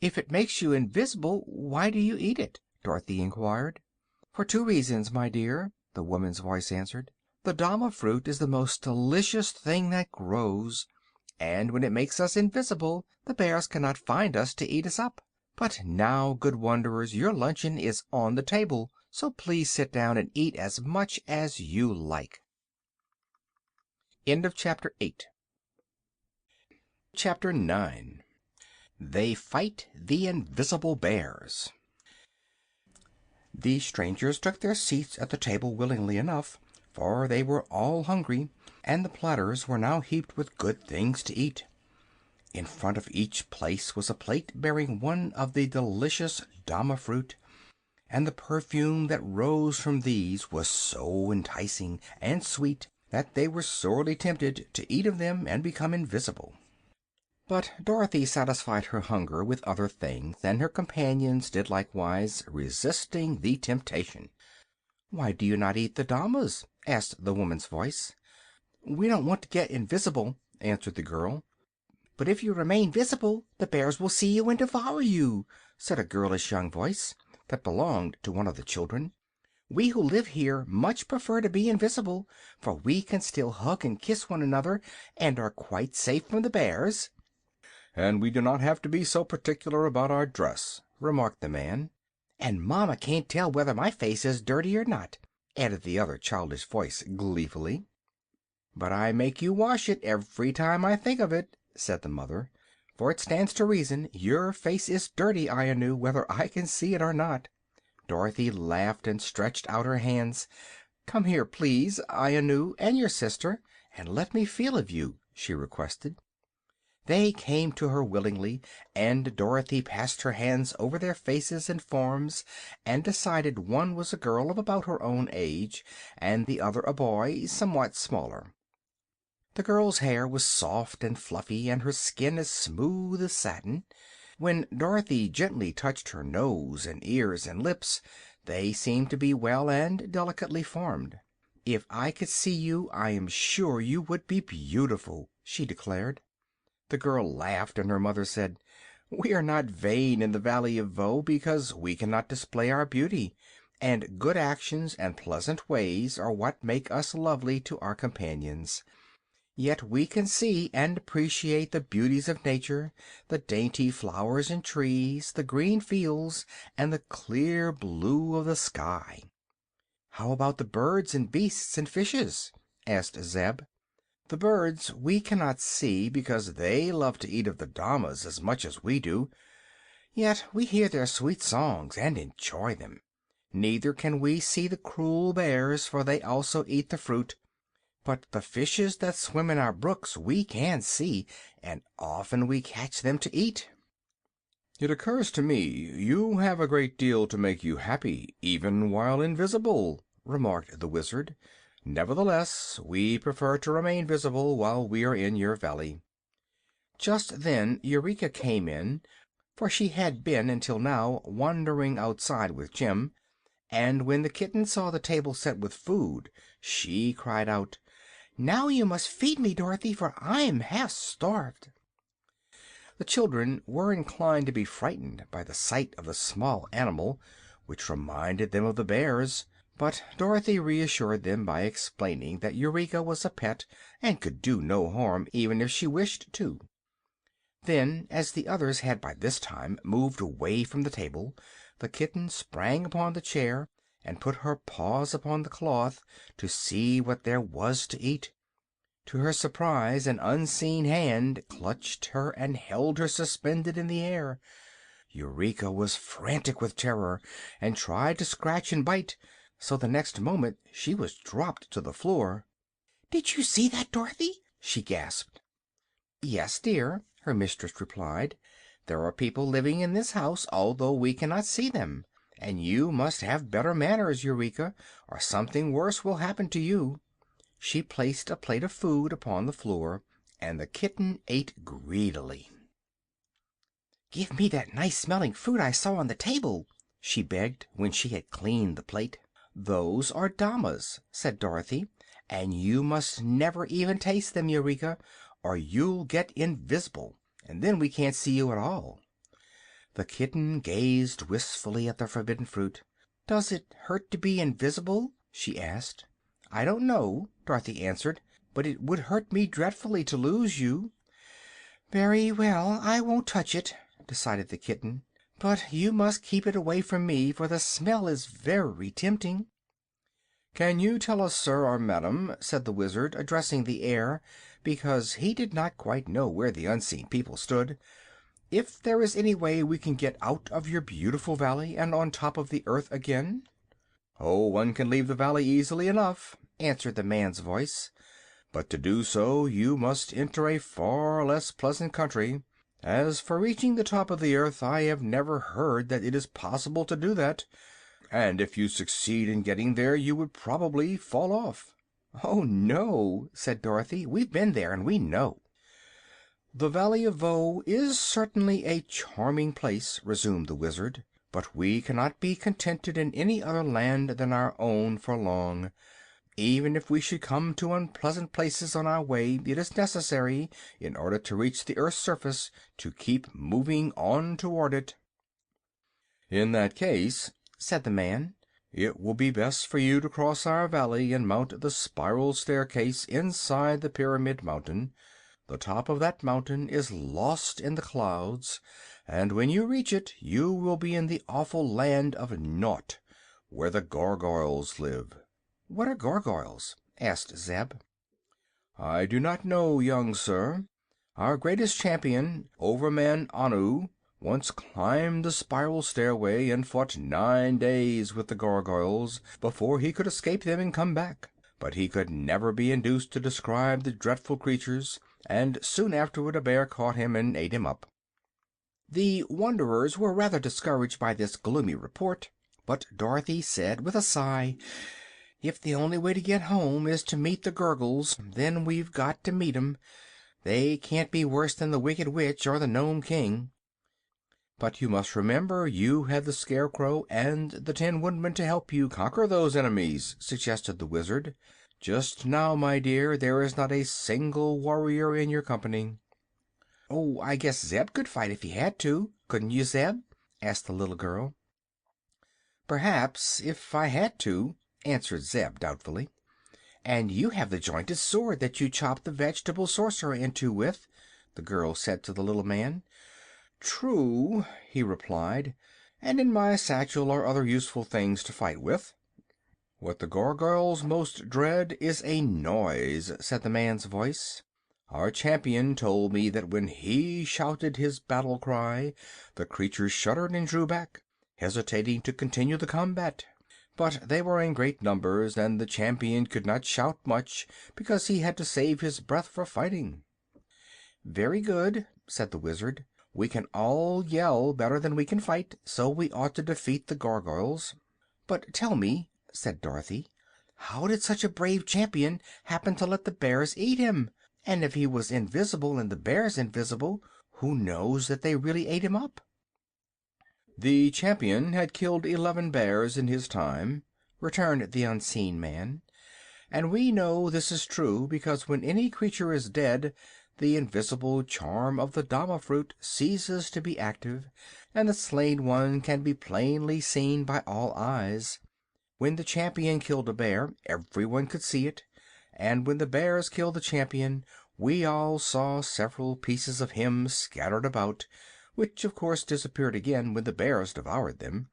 "If it makes you invisible, why do you eat it?" Dorothy inquired. "For two reasons, my dear," the woman's voice answered. "The dama fruit is the most delicious thing that grows, and when it makes us invisible the bears cannot find us to eat us up. But now, good wanderers, your luncheon is on the table, so please sit down and eat as much as you like." Chapter 9. They Fight the Invisible Bears. The strangers took their seats at the table willingly enough, for they were all hungry, and the platters were now heaped with good things to eat. In front of each place was a plate bearing one of the delicious dama fruit, and the perfume that rose from these was so enticing and sweet that they were sorely tempted to eat of them and become invisible. But Dorothy satisfied her hunger with other things, and her companions did likewise, resisting the temptation. "Why do you not eat the damas?" asked the woman's voice. "We don't want to get invisible," answered the girl. "But if you remain visible the bears will see you and devour you," said a girlish young voice that belonged to one of the children. "We who live here much prefer to be invisible, for we can still hug and kiss one another, and are quite safe from the bears." "And we do not have to be so particular about our dress," remarked the man. "And mamma can't tell whether my face is dirty or not," added the other childish voice gleefully. "But I make you wash it every time I think of it," said the mother, "for it stands to reason your face is dirty, Ianu, whether I can see it or not." Dorothy laughed and stretched out her hands. "Come here, please, Ianu, and your sister, and let me feel of you," she requested. They came to her willingly, and Dorothy passed her hands over their faces and forms, and decided one was a girl of about her own age, and the other a boy, somewhat smaller. The girl's hair was soft and fluffy, and her skin as smooth as satin. When Dorothy gently touched her nose and ears and lips, they seemed to be well and delicately formed. "If I could see you I am sure you would be beautiful," she declared. The girl laughed, and her mother said, "We are not vain in the Valley of Voe because we cannot display our beauty, and good actions and pleasant ways are what make us lovely to our companions. Yet we can see and appreciate the beauties of nature, the dainty flowers and trees, the green fields, and the clear blue of the sky." "How about the birds and beasts and fishes?" asked Zeb. "The birds we cannot see because they love to eat of the damas as much as we do, yet we hear their sweet songs and enjoy them. Neither can we see the cruel bears, for they also eat the fruit. But the fishes that swim in our brooks we can see, and often we catch them to eat." "It occurs to me you have a great deal to make you happy, even while invisible," remarked the Wizard. "Nevertheless, we prefer to remain visible while we are in your valley." Just then Eureka came in, for she had been until now wandering outside with Jim, and when the kitten saw the table set with food she cried out, "Now you must feed me, Dorothy, for I am half starved." The children were inclined to be frightened by the sight of the small animal, which reminded them of the bears, but Dorothy reassured them by explaining that Eureka was a pet and could do no harm even if she wished to. Then, as the others had by this time moved away from the table, the kitten sprang upon the chair and put her paws upon the cloth to see what there was to eat. To her surprise an unseen hand clutched her and held her suspended in the air. Eureka was frantic with terror and tried to scratch and bite, so the next moment she was dropped to the floor. "Did you see that, Dorothy?" she gasped. "Yes, dear," her mistress replied. "There are people living in this house, although we cannot see them. And you must have better manners, Eureka, or something worse will happen to you." She placed a plate of food upon the floor, and the kitten ate greedily. "Give me that nice smelling fruit I saw on the table," she begged, when she had cleaned the plate. "Those are damas," said Dorothy, "and you must never even taste them, Eureka, or you'll get invisible, and then we can't see you at all." The kitten gazed wistfully at the forbidden fruit. "Does it hurt to be invisible?" she asked. "I don't know," Dorothy answered, "but it would hurt me dreadfully to lose you." "Very well, I won't touch it," decided the kitten. "But you must keep it away from me, for the smell is very tempting." "Can you tell us, sir or madam," said the Wizard, addressing the air because he did not quite know where the unseen people stood, "if there is any way we can get out of your beautiful valley and on top of the earth again?" "Oh, one can leave the valley easily enough," answered the man's voice. "But to do so you must enter a far less pleasant country. As for reaching the top of the earth, I have never heard that it is possible to do that, and if you succeed in getting there you would probably fall off." "Oh, no," said Dorothy. "We've been there, and we know." "The Valley of Voe is certainly a charming place," resumed the Wizard, "but we cannot be contented in any other land than our own for long. Even if we should come to unpleasant places on our way, it is necessary, in order to reach the earth's surface, to keep moving on toward it." "In that case," said the man, "it will be best for you to cross our valley and mount the spiral staircase inside the Pyramid Mountain. The top of that mountain is lost in the clouds, and when you reach it you will be in the awful land of Naught, where the gargoyles live." "What are gargoyles?" asked Zeb. "I do not know, young sir. Our greatest champion, Overman Anu, once climbed the spiral stairway and fought 9 days with the gargoyles before he could escape them and come back. But he could never be induced to describe the dreadful creatures, and soon afterward a bear caught him and ate him up." The wanderers were rather discouraged by this gloomy report, but Dorothy said with a sigh, "If the only way to get home is to meet the Gurgles, then we've got to meet 'em. They can't be worse than the Wicked Witch or the Nome King." "But you must remember you had the Scarecrow and the Tin Woodman to help you conquer those enemies," suggested the Wizard. "Just now, my dear, there is not a single warrior in your company." "Oh, I guess Zeb could fight if he had to. Couldn't you, Zeb?" asked the little girl. "Perhaps, if I had to," answered Zeb doubtfully. "And you have the jointed sword that you chopped the vegetable sorcerer in two with," the girl said to the little man. "True," he replied, "and in my satchel are other useful things to fight with." "What the Gargoyles most dread is a noise," said the man's voice. "Our champion told me that when he shouted his battle cry the creatures shuddered and drew back, hesitating to continue the combat. But they were in great numbers, and the champion could not shout much because he had to save his breath for fighting." "Very good," said the Wizard. "We can all yell better than we can fight, so we ought to defeat the Gargoyles." "But tell me," said Dorothy, "how did such a brave champion happen to let the bears eat him? And if he was invisible and the bears invisible, who knows that they really ate him up?" "The champion had killed 11 bears in his time," returned the unseen man, "and we know this is true because when any creature is dead the invisible charm of the Dama fruit ceases to be active, and the slain one can be plainly seen by all eyes. When the champion killed a bear, everyone could see it, and when the bears killed the champion we all saw several pieces of him scattered about, which of course disappeared again when the bears devoured them."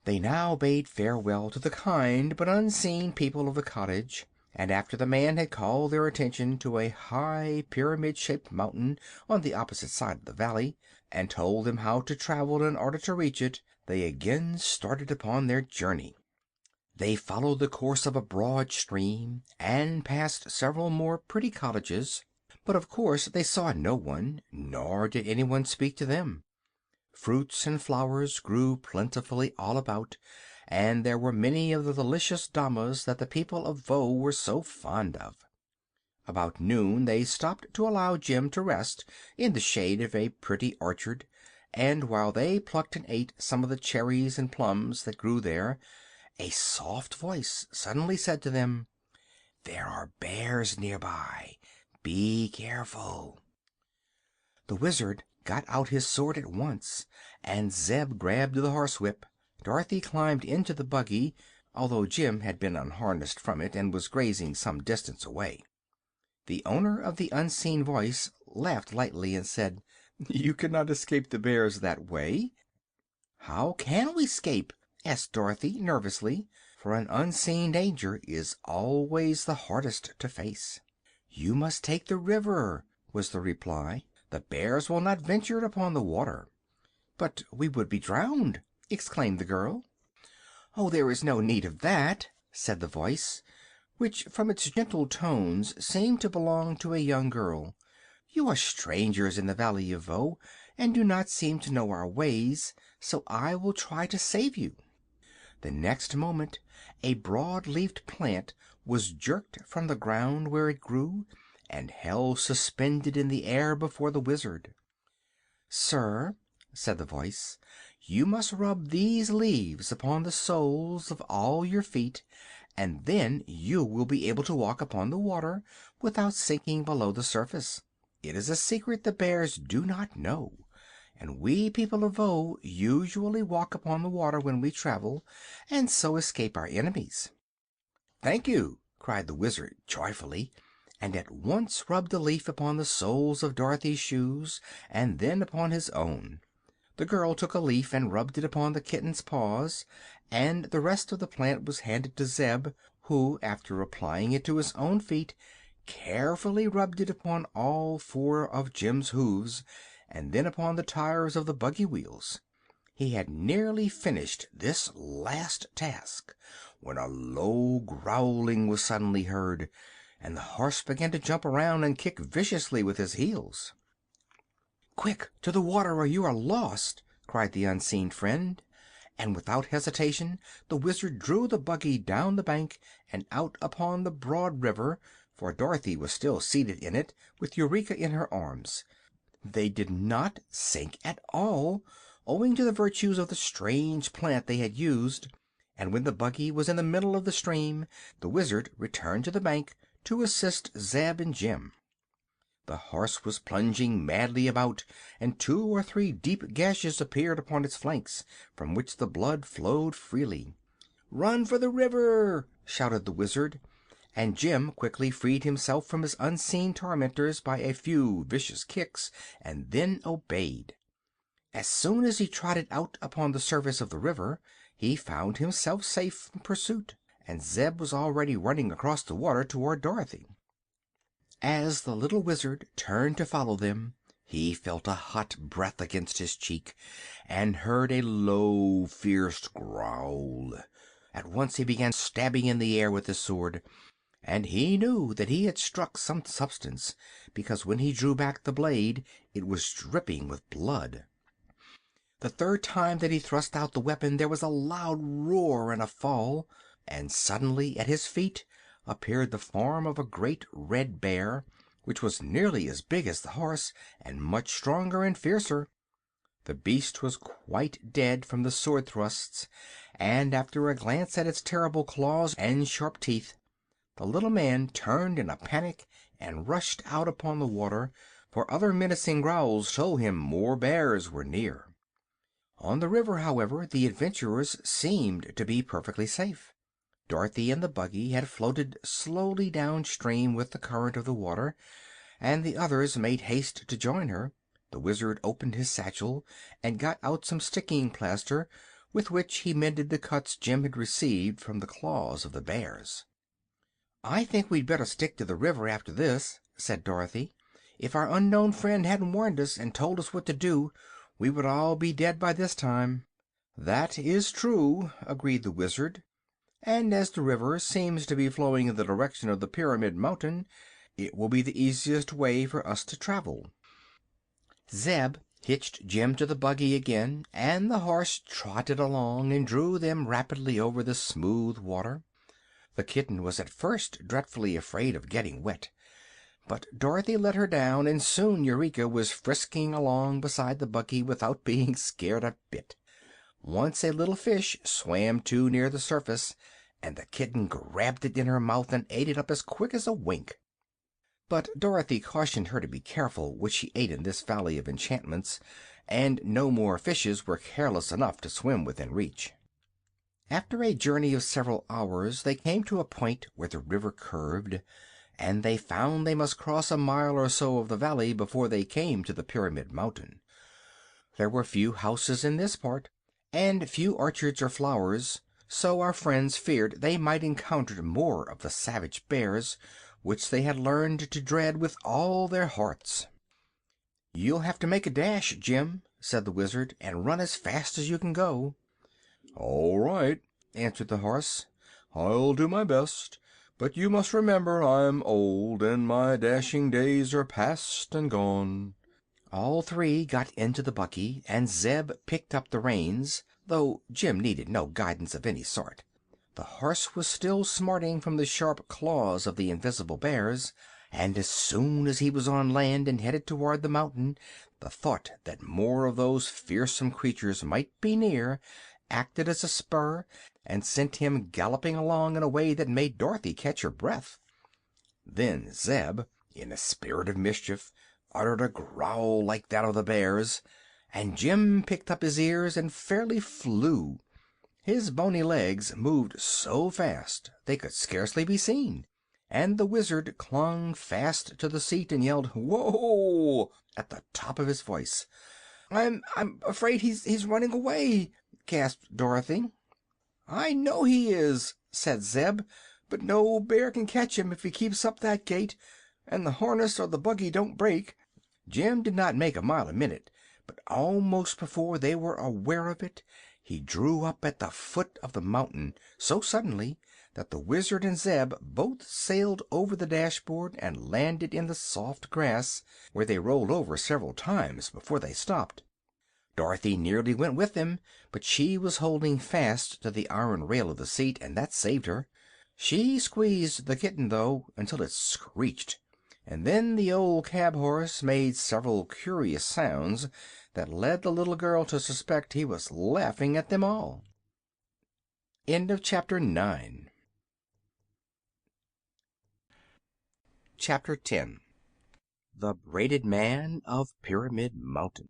They now bade farewell to the kind but unseen people of the cottage, and after the man had called their attention to a high pyramid-shaped mountain on the opposite side of the valley, and told them how to travel in order to reach it, they again started upon their journey. They followed the course of a broad stream and passed several more pretty cottages, but of course they saw no one, nor did anyone speak to them. Fruits and flowers grew plentifully all about, and there were many of the delicious damas that the people of Voe were so fond of. About noon they stopped to allow Jim to rest in the shade of a pretty orchard, and while they plucked and ate some of the cherries and plums that grew there, a soft voice suddenly said to them, "There are bears nearby. Be careful." The Wizard got out his sword at once, and Zeb grabbed the horsewhip. Dorothy climbed into the buggy, although Jim had been unharnessed from it and was grazing some distance away. The owner of the unseen voice laughed lightly and said, "You cannot escape the bears that way." "How can we escape?" asked Dorothy, nervously, for an unseen danger is always the hardest to face. "You must take the river," was the reply. "The bears will not venture upon the water." "But we would be drowned!" exclaimed the girl. "Oh, there is no need of that," said the voice, which from its gentle tones seemed to belong to a young girl. "You are strangers in the Valley of Voe, and do not seem to know our ways, so I will try to save you." The next moment a broad-leaved plant was jerked from the ground where it grew and held suspended in the air before the Wizard. "Sir," said the voice, "you must rub these leaves upon the soles of all your feet, and then you will be able to walk upon the water without sinking below the surface. It is a secret the bears do not know, and we people of Voe usually walk upon the water when we travel, and so escape our enemies." "Thank you!" cried the Wizard joyfully, and at once rubbed a leaf upon the soles of Dorothy's shoes and then upon his own. The girl took a leaf and rubbed it upon the kitten's paws, and the rest of the plant was handed to Zeb, who, after applying it to his own feet, carefully rubbed it upon all four of Jim's hooves, and then upon the tires of the buggy wheels. He had nearly finished this last task when a low growling was suddenly heard, and the horse began to jump around and kick viciously with his heels. "Quick, to the water, or you are lost!" cried the unseen friend, and without hesitation the Wizard drew the buggy down the bank and out upon the broad river, for Dorothy was still seated in it with Eureka in her arms. They did not sink at all, owing to the virtues of the strange plant they had used, and when the buggy was in the middle of the stream the Wizard returned to the bank to assist Zeb and Jim. The horse was plunging madly about, and 2 or 3 deep gashes appeared upon its flanks, from which the blood flowed freely. "Run for the river!" shouted the Wizard, and Jim quickly freed himself from his unseen tormentors by a few vicious kicks, and then obeyed. As soon as he trotted out upon the surface of the river he found himself safe from pursuit, and Zeb was already running across the water toward Dorothy. As the little Wizard turned to follow them, he felt a hot breath against his cheek and heard a low, fierce growl. At once he began stabbing in the air with his sword, and he knew that he had struck some substance, because when he drew back the blade it was dripping with blood. The third time that he thrust out the weapon there was a loud roar and a fall, and suddenly at his feet appeared the form of a great red bear, which was nearly as big as the horse and much stronger and fiercer. The beast was quite dead from the sword thrusts, and after a glance at its terrible claws and sharp teeth, the little man turned in a panic and rushed out upon the water, for other menacing growls told him more bears were near. On the river, however, the adventurers seemed to be perfectly safe. Dorothy and the buggy had floated slowly downstream with the current of the water, and the others made haste to join her. The Wizard opened his satchel and got out some sticking plaster, with which he mended the cuts Jim had received from the claws of the bears. "I think we'd better stick to the river after this," said Dorothy. "If our unknown friend hadn't warned us and told us what to do, we would all be dead by this time." "That is true," agreed the Wizard, "and as the river seems to be flowing in the direction of the Pyramid Mountain, it will be the easiest way for us to travel." Zeb hitched Jim to the buggy again, and the horse trotted along and drew them rapidly over the smooth water. The kitten was at first dreadfully afraid of getting wet, but Dorothy let her down, and soon Eureka was frisking along beside the buggy without being scared a bit. Once a little fish swam too near the surface, and the kitten grabbed it in her mouth and ate it up as quick as a wink. But Dorothy cautioned her to be careful what she ate in this valley of enchantments, and no more fishes were careless enough to swim within reach. After a journey of several hours they came to a point where the river curved, and they found they must cross a mile or so of the valley before they came to the Pyramid Mountain. There were few houses in this part, and few orchards or flowers, so our friends feared they might encounter more of the savage bears, which they had learned to dread with all their hearts. "You'll have to make a dash, Jim," said the Wizard, "and run as fast as you can go." "All right," answered the horse. "I'll do my best, but you must remember I'm old, and my dashing days are past and gone." All three got into the buggy, and Zeb picked up the reins, though Jim needed no guidance of any sort. The horse was still smarting from the sharp claws of the invisible bears, and as soon as he was on land and headed toward the mountain, the thought that more of those fearsome creatures might be near acted as a spur and sent him galloping along in a way that made Dorothy catch her breath. Then Zeb, in a spirit of mischief, uttered a growl like that of the bears, and Jim picked up his ears and fairly flew. His bony legs moved so fast they could scarcely be seen, and the Wizard clung fast to the seat and yelled "Whoa!" at the top of his voice. I'm afraid he's running away," gasped Dorothy. "I know he is," said Zeb, "but no bear can catch him if he keeps up that gait, and the harness or the buggy don't break." Jim did not make a mile a minute, but almost before they were aware of it, he drew up at the foot of the mountain so suddenly that the Wizard and Zeb both sailed over the dashboard and landed in the soft grass, where they rolled over several times before they stopped. Dorothy nearly went with them, but she was holding fast to the iron rail of the seat, and that saved her. She squeezed the kitten, though, until it screeched, and then the old cab horse made several curious sounds that led the little girl to suspect he was laughing at them all. Chapter 10. The Braided Man of Pyramid Mountain.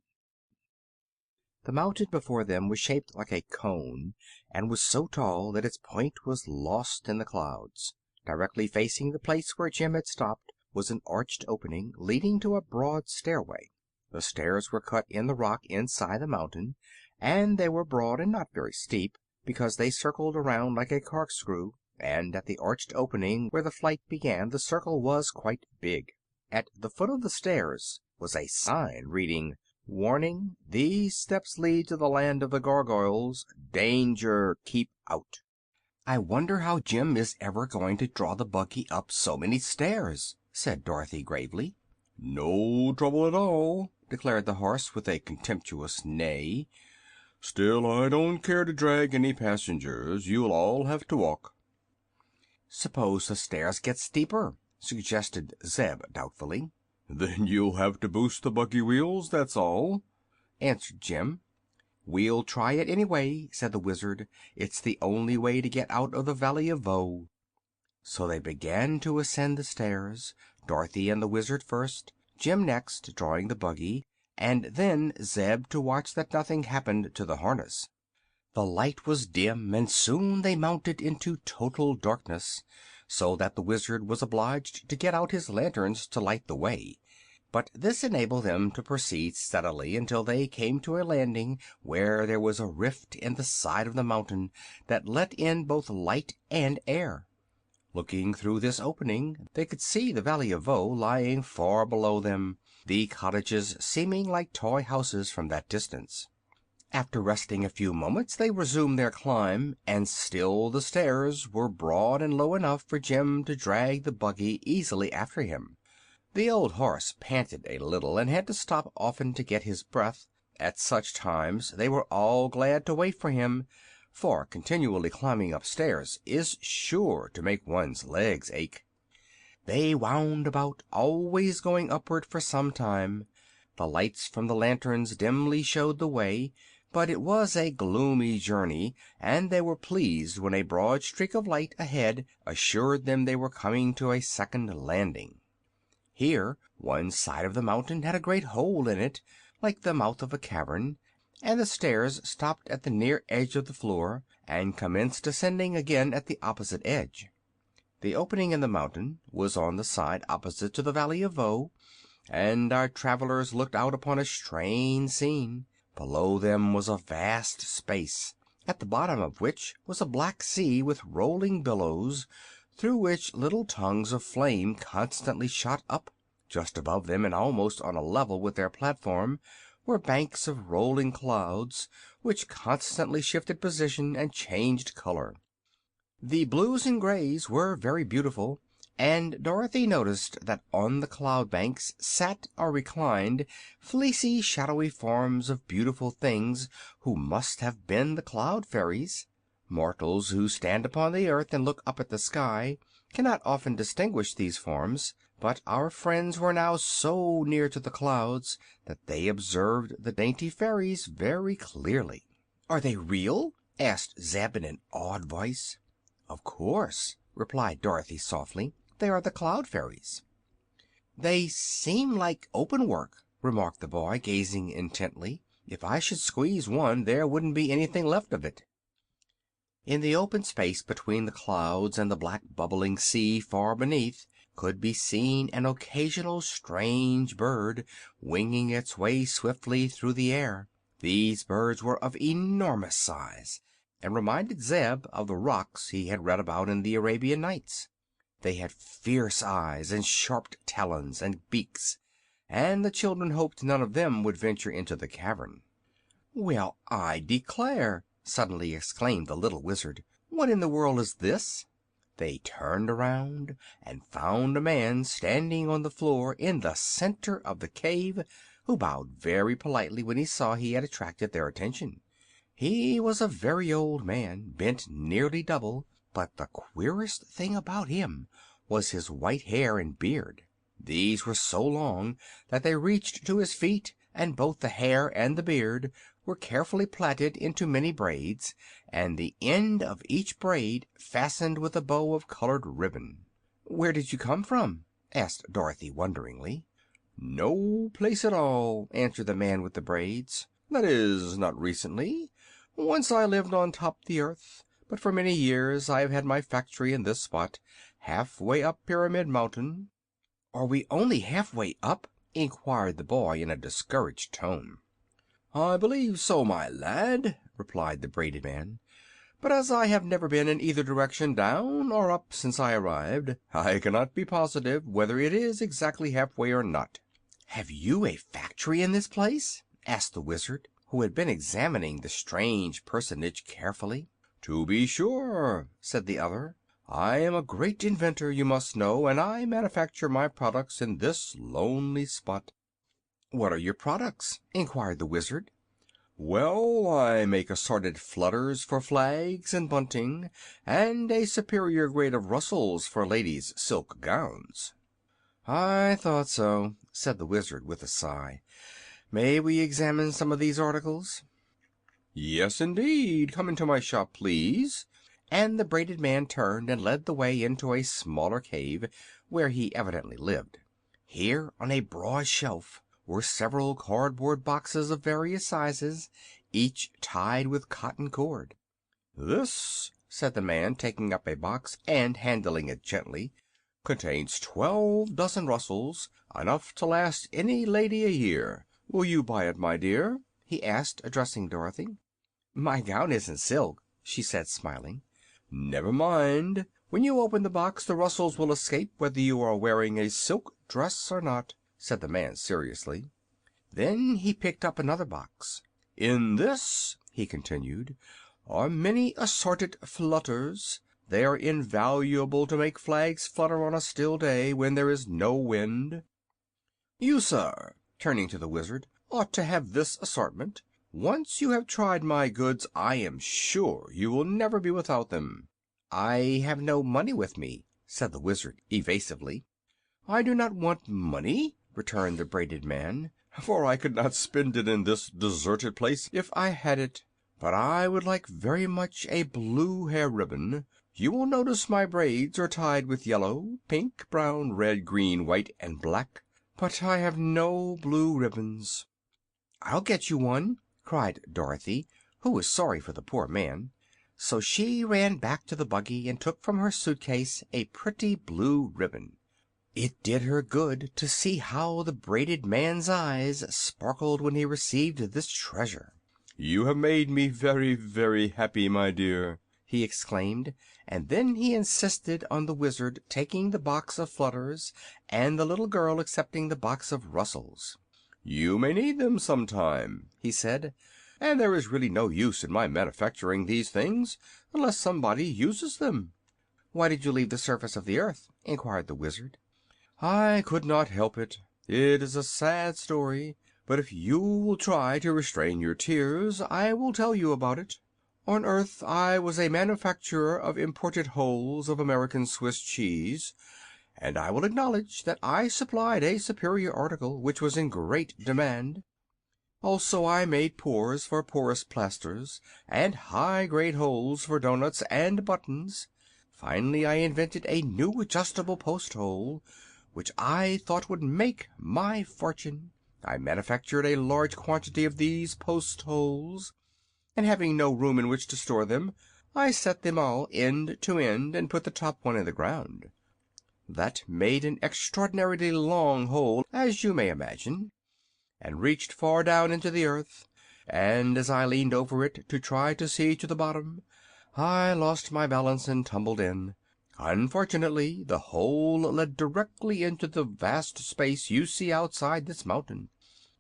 The mountain before them was shaped like a cone, and was so tall that its point was lost in the clouds. Directly facing the place where Jim had stopped was an arched opening leading to a broad stairway. The stairs were cut in the rock inside the mountain, and they were broad and not very steep, because they circled around like a corkscrew, and at the arched opening where the flight began the circle was quite big. At the foot of the stairs was a sign reading, "Warning: these steps lead to the land of the Gargoyles. Danger! Keep out." "I wonder how Jim is ever going to draw the buggy up so many stairs," said Dorothy gravely. "No trouble at all," declared the horse, with a contemptuous neigh. "Still, I don't care to drag any passengers. You'll all have to walk." "Suppose the stairs get steeper," suggested Zeb doubtfully. "Then you'll have to boost the buggy wheels, that's all," answered Jim. "We'll try it anyway," said the Wizard. "It's the only way to get out of the Valley of Voe." So they began to ascend the stairs, Dorothy and the Wizard first, Jim next, drawing the buggy, and then Zeb to watch that nothing happened to the harness. The light was dim, and soon they mounted into total darkness, so that the Wizard was obliged to get out his lanterns to light the way. But this enabled them to proceed steadily until they came to a landing where there was a rift in the side of the mountain that let in both light and air. Looking through this opening, they could see the Valley of Voe lying far below them, the cottages seeming like toy houses from that distance. After resting a few moments they resumed their climb, and still the stairs were broad and low enough for Jim to drag the buggy easily after him. The old horse panted a little and had to stop often to get his breath. At such times they were all glad to wait for him, for continually climbing upstairs is sure to make one's legs ache. They wound about, always going upward for some time. The lights from the lanterns dimly showed the way, but it was a gloomy journey, and they were pleased when a broad streak of light ahead assured them they were coming to a second landing. Here one side of the mountain had a great hole in it, like the mouth of a cavern, and the stairs stopped at the near edge of the floor and commenced ascending again at the opposite edge. The opening in the mountain was on the side opposite to the Valley of Voe, and our travelers looked out upon a strange scene. Below them was a vast space, at the bottom of which was a black sea with rolling billows, through which little tongues of flame constantly shot up. Just above them, and almost on a level with their platform, were banks of rolling clouds, which constantly shifted position and changed color. The blues and grays were very beautiful, and Dorothy noticed that on the cloud banks sat or reclined fleecy, shadowy forms of beautiful things who must have been the cloud fairies. Mortals who stand upon the earth and look up at the sky cannot often distinguish these forms, but our friends were now so near to the clouds that they observed the dainty fairies very clearly. "Are they real?" asked Zeb in an awed voice. "Of course," replied Dorothy softly. "They are the Cloud Fairies." "They seem like open work," remarked the boy, gazing intently. "If I should squeeze one there wouldn't be anything left of it." In the open space between the clouds and the black bubbling sea far beneath could be seen an occasional strange bird winging its way swiftly through the air. These birds were of enormous size, and reminded Zeb of the rocs he had read about in the Arabian Nights. They had fierce eyes and sharp talons and beaks, and the children hoped none of them would venture into the cavern. "Well, I declare!" suddenly exclaimed the little Wizard. "What in the world is this?" They turned around and found a man standing on the floor in the center of the cave, who bowed very politely when he saw he had attracted their attention. He was a very old man, bent nearly double, but the queerest thing about him was his white hair and beard. These were so long that they reached to his feet, and both the hair and the beard were carefully plaited into many braids, and the end of each braid fastened with a bow of colored ribbon. "Where did you come from?" asked Dorothy wonderingly. "No place at all," answered the man with the braids. "That is, not recently. Once I lived on top the earth, but for many years I have had my factory in this spot, halfway up Pyramid Mountain." "Are we only halfway up?" inquired the boy in a discouraged tone. "I believe so, my lad," replied the braided man. "But as I have never been in either direction, down or up, since I arrived, I cannot be positive whether it is exactly halfway or not." "Have you a factory in this place?" asked the Wizard, who had been examining the strange personage carefully. "To be sure," said the other. "I am a great inventor, you must know, and I manufacture my products in this lonely spot." "What are your products?" inquired the Wizard. "Well, I make assorted flutters for flags and bunting, and a superior grade of rustles for ladies' silk gowns." "I thought so," said the Wizard with a sigh. "May we examine some of these articles?" "Yes, indeed. Come into my shop, please." And the braided man turned and led the way into a smaller cave, where he evidently lived. Here, on a broad shelf, were several cardboard boxes of various sizes, each tied with cotton cord. "This," said the man, taking up a box and handling it gently, "contains 12 dozen rustles, enough to last any lady a year. Will you buy it, my dear?" he asked, addressing Dorothy. "My gown isn't silk," she said, smiling. "Never mind. When you open the box the rustles will escape, whether you are wearing a silk dress or not," said the man seriously. Then he picked up another box. "In this," he continued, "are many assorted flutters. They are invaluable to make flags flutter on a still day when there is no wind. You, sir," turning to the Wizard, "ought to have this assortment. Once you have tried my goods I am sure you will never be without them." "I have no money with me," said the Wizard, evasively. "I do not want money," returned the braided man, "for I could not spend it in this deserted place if I had it. But I would like very much a blue hair ribbon. You will notice my braids are tied with yellow, pink, brown, red, green, white, and black. But I have no blue ribbons." "I'll get you one," cried Dorothy, who was sorry for the poor man. So she ran back to the buggy and took from her suitcase a pretty blue ribbon. It did her good to see how the braided man's eyes sparkled when he received this treasure. "You have made me very, very happy, my dear," he exclaimed, and then he insisted on the Wizard taking the box of flutters and the little girl accepting the box of rustles. "You may need them some time," he said, "and there is really no use in my manufacturing these things unless somebody uses them." "Why did you leave the surface of the earth?" inquired the Wizard. "I could not help it. It is a sad story, but if you will try to restrain your tears I will tell you about it. On earth I was a manufacturer of imported wholes of American Swiss cheese, and I will acknowledge that I supplied a superior article which was in great demand. Also I made pores for porous plasters, and high-grade holes for doughnuts and buttons. Finally I invented a new adjustable post-hole, which I thought would make my fortune. I manufactured a large quantity of these post-holes, and having no room in which to store them, I set them all end to end and put the top one in the ground. That made an extraordinarily long hole, as you may imagine, and reached far down into the earth, and as I leaned over it to try to see to the bottom, I lost my balance and tumbled in. Unfortunately, the hole led directly into the vast space you see outside this mountain.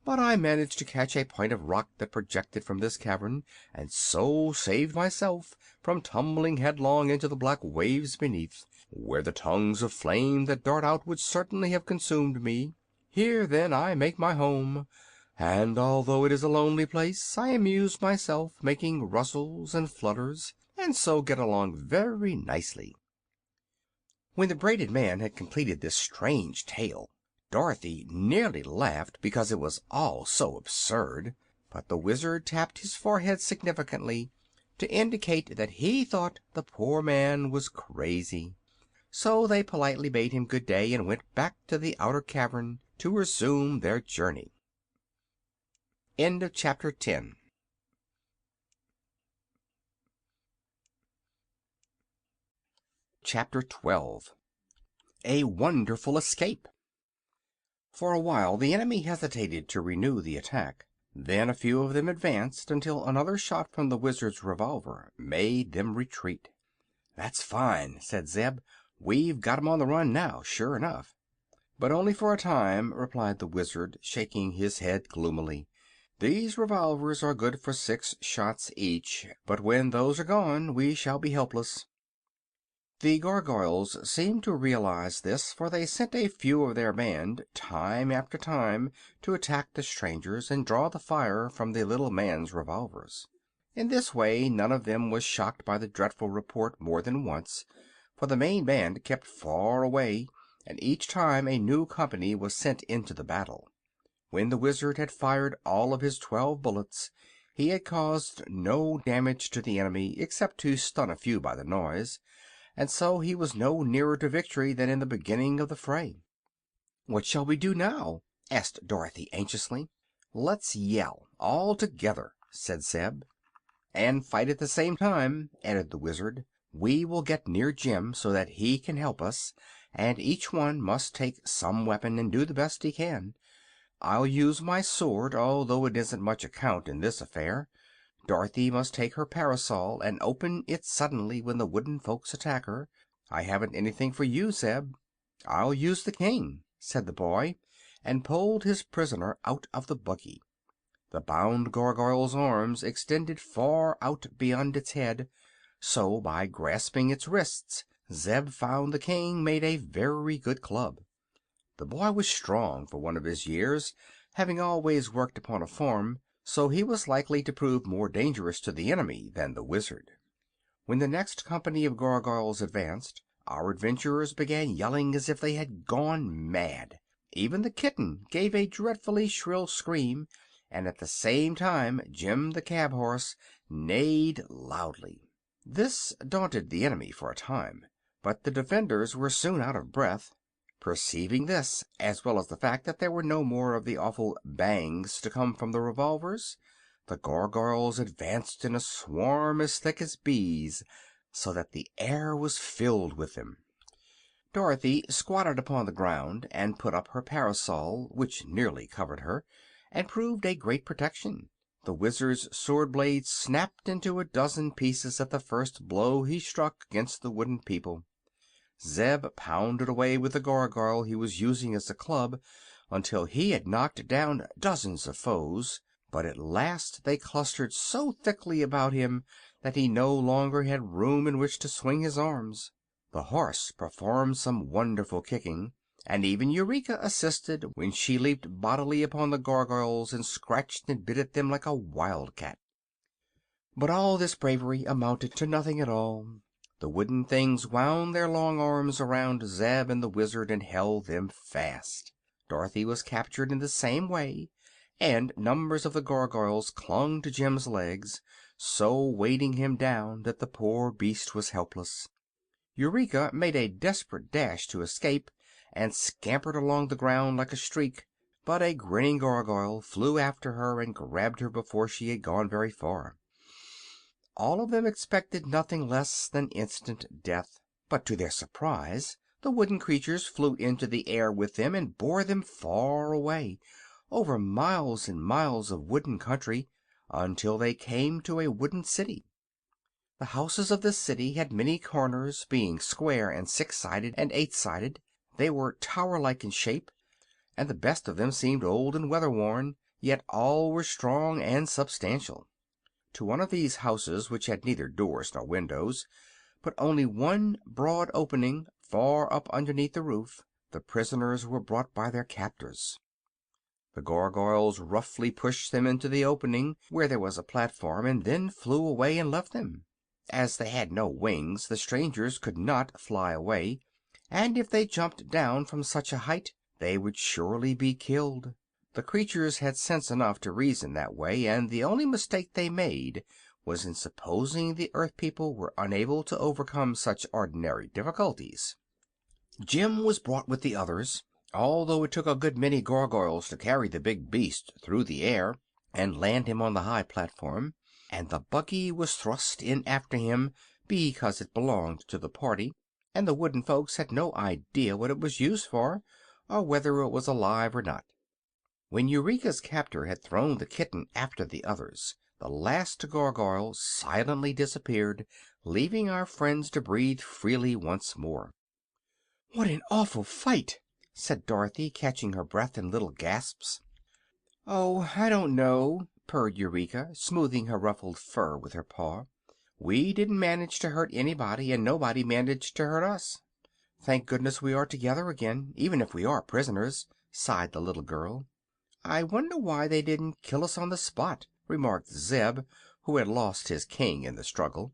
But I managed to catch a point of rock that projected from this cavern, and so saved myself from tumbling headlong into the black waves beneath, where the tongues of flame that dart out would certainly have consumed me. Here, then, I make my home, and although it is a lonely place, I amuse myself making rustles and flutters, and so get along very nicely." When the braided man had completed this strange tale, Dorothy nearly laughed because it was all so absurd, but the Wizard tapped his forehead significantly to indicate that he thought the poor man was crazy. So they politely bade him good day and went back to the outer cavern to resume their journey. End of chapter 10. Chapter 12. A Wonderful Escape. For a while the enemy hesitated to renew the attack. Then a few of them advanced until another shot from the Wizard's revolver made them retreat. "That's fine," said Zeb. "We've got 'em on the run now, sure enough." "But only for a time," replied the Wizard, shaking his head gloomily. "These revolvers are good for 6 shots each, but when those are gone we shall be helpless." The Gargoyles seemed to realize this, for they sent a few of their band, time after time, to attack the strangers and draw the fire from the little man's revolvers. In this way none of them was shocked by the dreadful report more than once, for the main band kept far away, and each time a new company was sent into the battle. When the Wizard had fired all of his 12 bullets, he had caused no damage to the enemy except to stun a few by the noise, and so he was no nearer to victory than in the beginning of the fray. "What shall we do now?" asked Dorothy anxiously. "Let's yell, all together," said Zeb. "And fight at the same time," added the Wizard. "We will get near Jim, so that he can help us, and each one must take some weapon and do the best he can. I'll use my sword, although it isn't much account in this affair. Dorothy must take her parasol and open it suddenly when the wooden folks attack her. I haven't anything for you, Zeb." "I'll use the king," said the boy, and pulled his prisoner out of the buggy. The bound Gargoyle's arms extended far out beyond its head, so by grasping its wrists Zeb found the king made a very good club. The boy was strong for one of his years, having always worked upon a farm, so he was likely to prove more dangerous to the enemy than the Wizard. When the next company of Gargoyles advanced, our adventurers began yelling as if they had gone mad. Even the kitten gave a dreadfully shrill scream, and at the same time Jim the cab horse neighed loudly. This daunted the enemy for a time, but the defenders were soon out of breath. Perceiving this, as well as the fact that there were no more of the awful bangs to come from the revolvers, the Gargoyles advanced in a swarm as thick as bees, so that the air was filled with them. Dorothy squatted upon the ground and put up her parasol, which nearly covered her, and proved a great protection. The Wizard's sword blade snapped into a dozen pieces at the first blow he struck against the wooden people. Zeb pounded away with the Gargoyle he was using as a club until he had knocked down dozens of foes, but at last they clustered so thickly about him that he no longer had room in which to swing his arms. The horse performed some wonderful kicking, and even Eureka assisted when she leaped bodily upon the Gargoyles and scratched and bit at them like a wildcat. But all this bravery amounted to nothing at all. The wooden things wound their long arms around Zeb and the Wizard and held them fast. Dorothy was captured in the same way, and numbers of the gargoyles clung to Jim's legs, so weighting him down that the poor beast was helpless. Eureka made a desperate dash to escape, and scampered along the ground like a streak, but a grinning gargoyle flew after her and grabbed her before she had gone very far. All of them expected nothing less than instant death, but to their surprise the wooden creatures flew into the air with them and bore them far away, over miles and miles of wooden country, until they came to a wooden city. The houses of this city had many corners, being square and six-sided and eight-sided. They were tower-like in shape, and the best of them seemed old and weather-worn, yet all were strong and substantial. To one of these houses, which had neither doors nor windows, but only one broad opening far up underneath the roof, the prisoners were brought by their captors. The gargoyles roughly pushed them into the opening, where there was a platform, and then flew away and left them. As they had no wings, the strangers could not fly away, and if they jumped down from such a height they would surely be killed. The creatures had sense enough to reason that way, and the only mistake they made was in supposing the earth people were unable to overcome such ordinary difficulties. Jim was brought with the others, although it took a good many gargoyles to carry the big beast through the air and land him on the high platform, and the buggy was thrust in after him because it belonged to the party, and the wooden folks had no idea what it was used for, or whether it was alive or not. When Eureka's captor had thrown the kitten after the others, the last gargoyle silently disappeared, leaving our friends to breathe freely once more. "What an awful fight!" said Dorothy, catching her breath in little gasps. "Oh, I don't know," purred Eureka, smoothing her ruffled fur with her paw. "We didn't manage to hurt anybody, and nobody managed to hurt us." "Thank goodness we are together again, even if we are prisoners," sighed the little girl. "I wonder why they didn't kill us on the spot," remarked Zeb, who had lost his king in the struggle.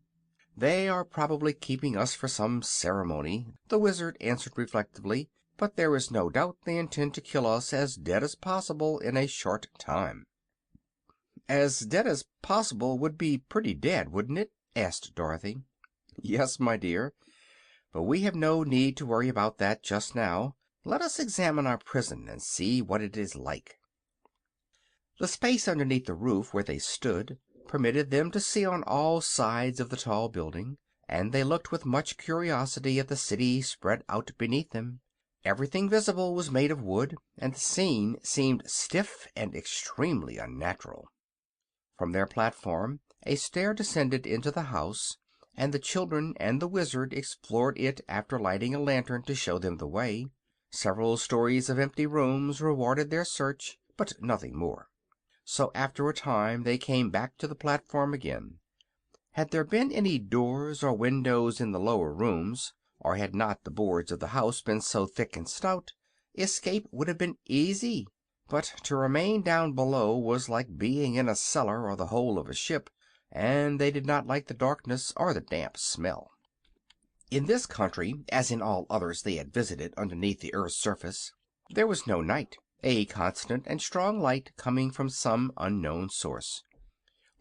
"They are probably keeping us for some ceremony," the Wizard answered reflectively, "but there is no doubt they intend to kill us as dead as possible in a short time." "As dead as possible would be pretty dead, wouldn't it?" asked Dorothy. "Yes, my dear, but we have no need to worry about that just now. Let us examine our prison and see what it is like." The space underneath the roof where they stood permitted them to see on all sides of the tall building, and they looked with much curiosity at the city spread out beneath them. Everything visible was made of wood, and the scene seemed stiff and extremely unnatural. From their platform a stair descended into the house, and the children and the Wizard explored it after lighting a lantern to show them the way. Several stories of empty rooms rewarded their search, but nothing more. So after a time they came back to the platform again. Had there been any doors or windows in the lower rooms, or had not the boards of the house been so thick and stout, escape would have been easy. But to remain down below was like being in a cellar or the hold of a ship, and they did not like the darkness or the damp smell. In this country, as in all others they had visited underneath the earth's surface, there was no night, a constant and strong light coming from some unknown source.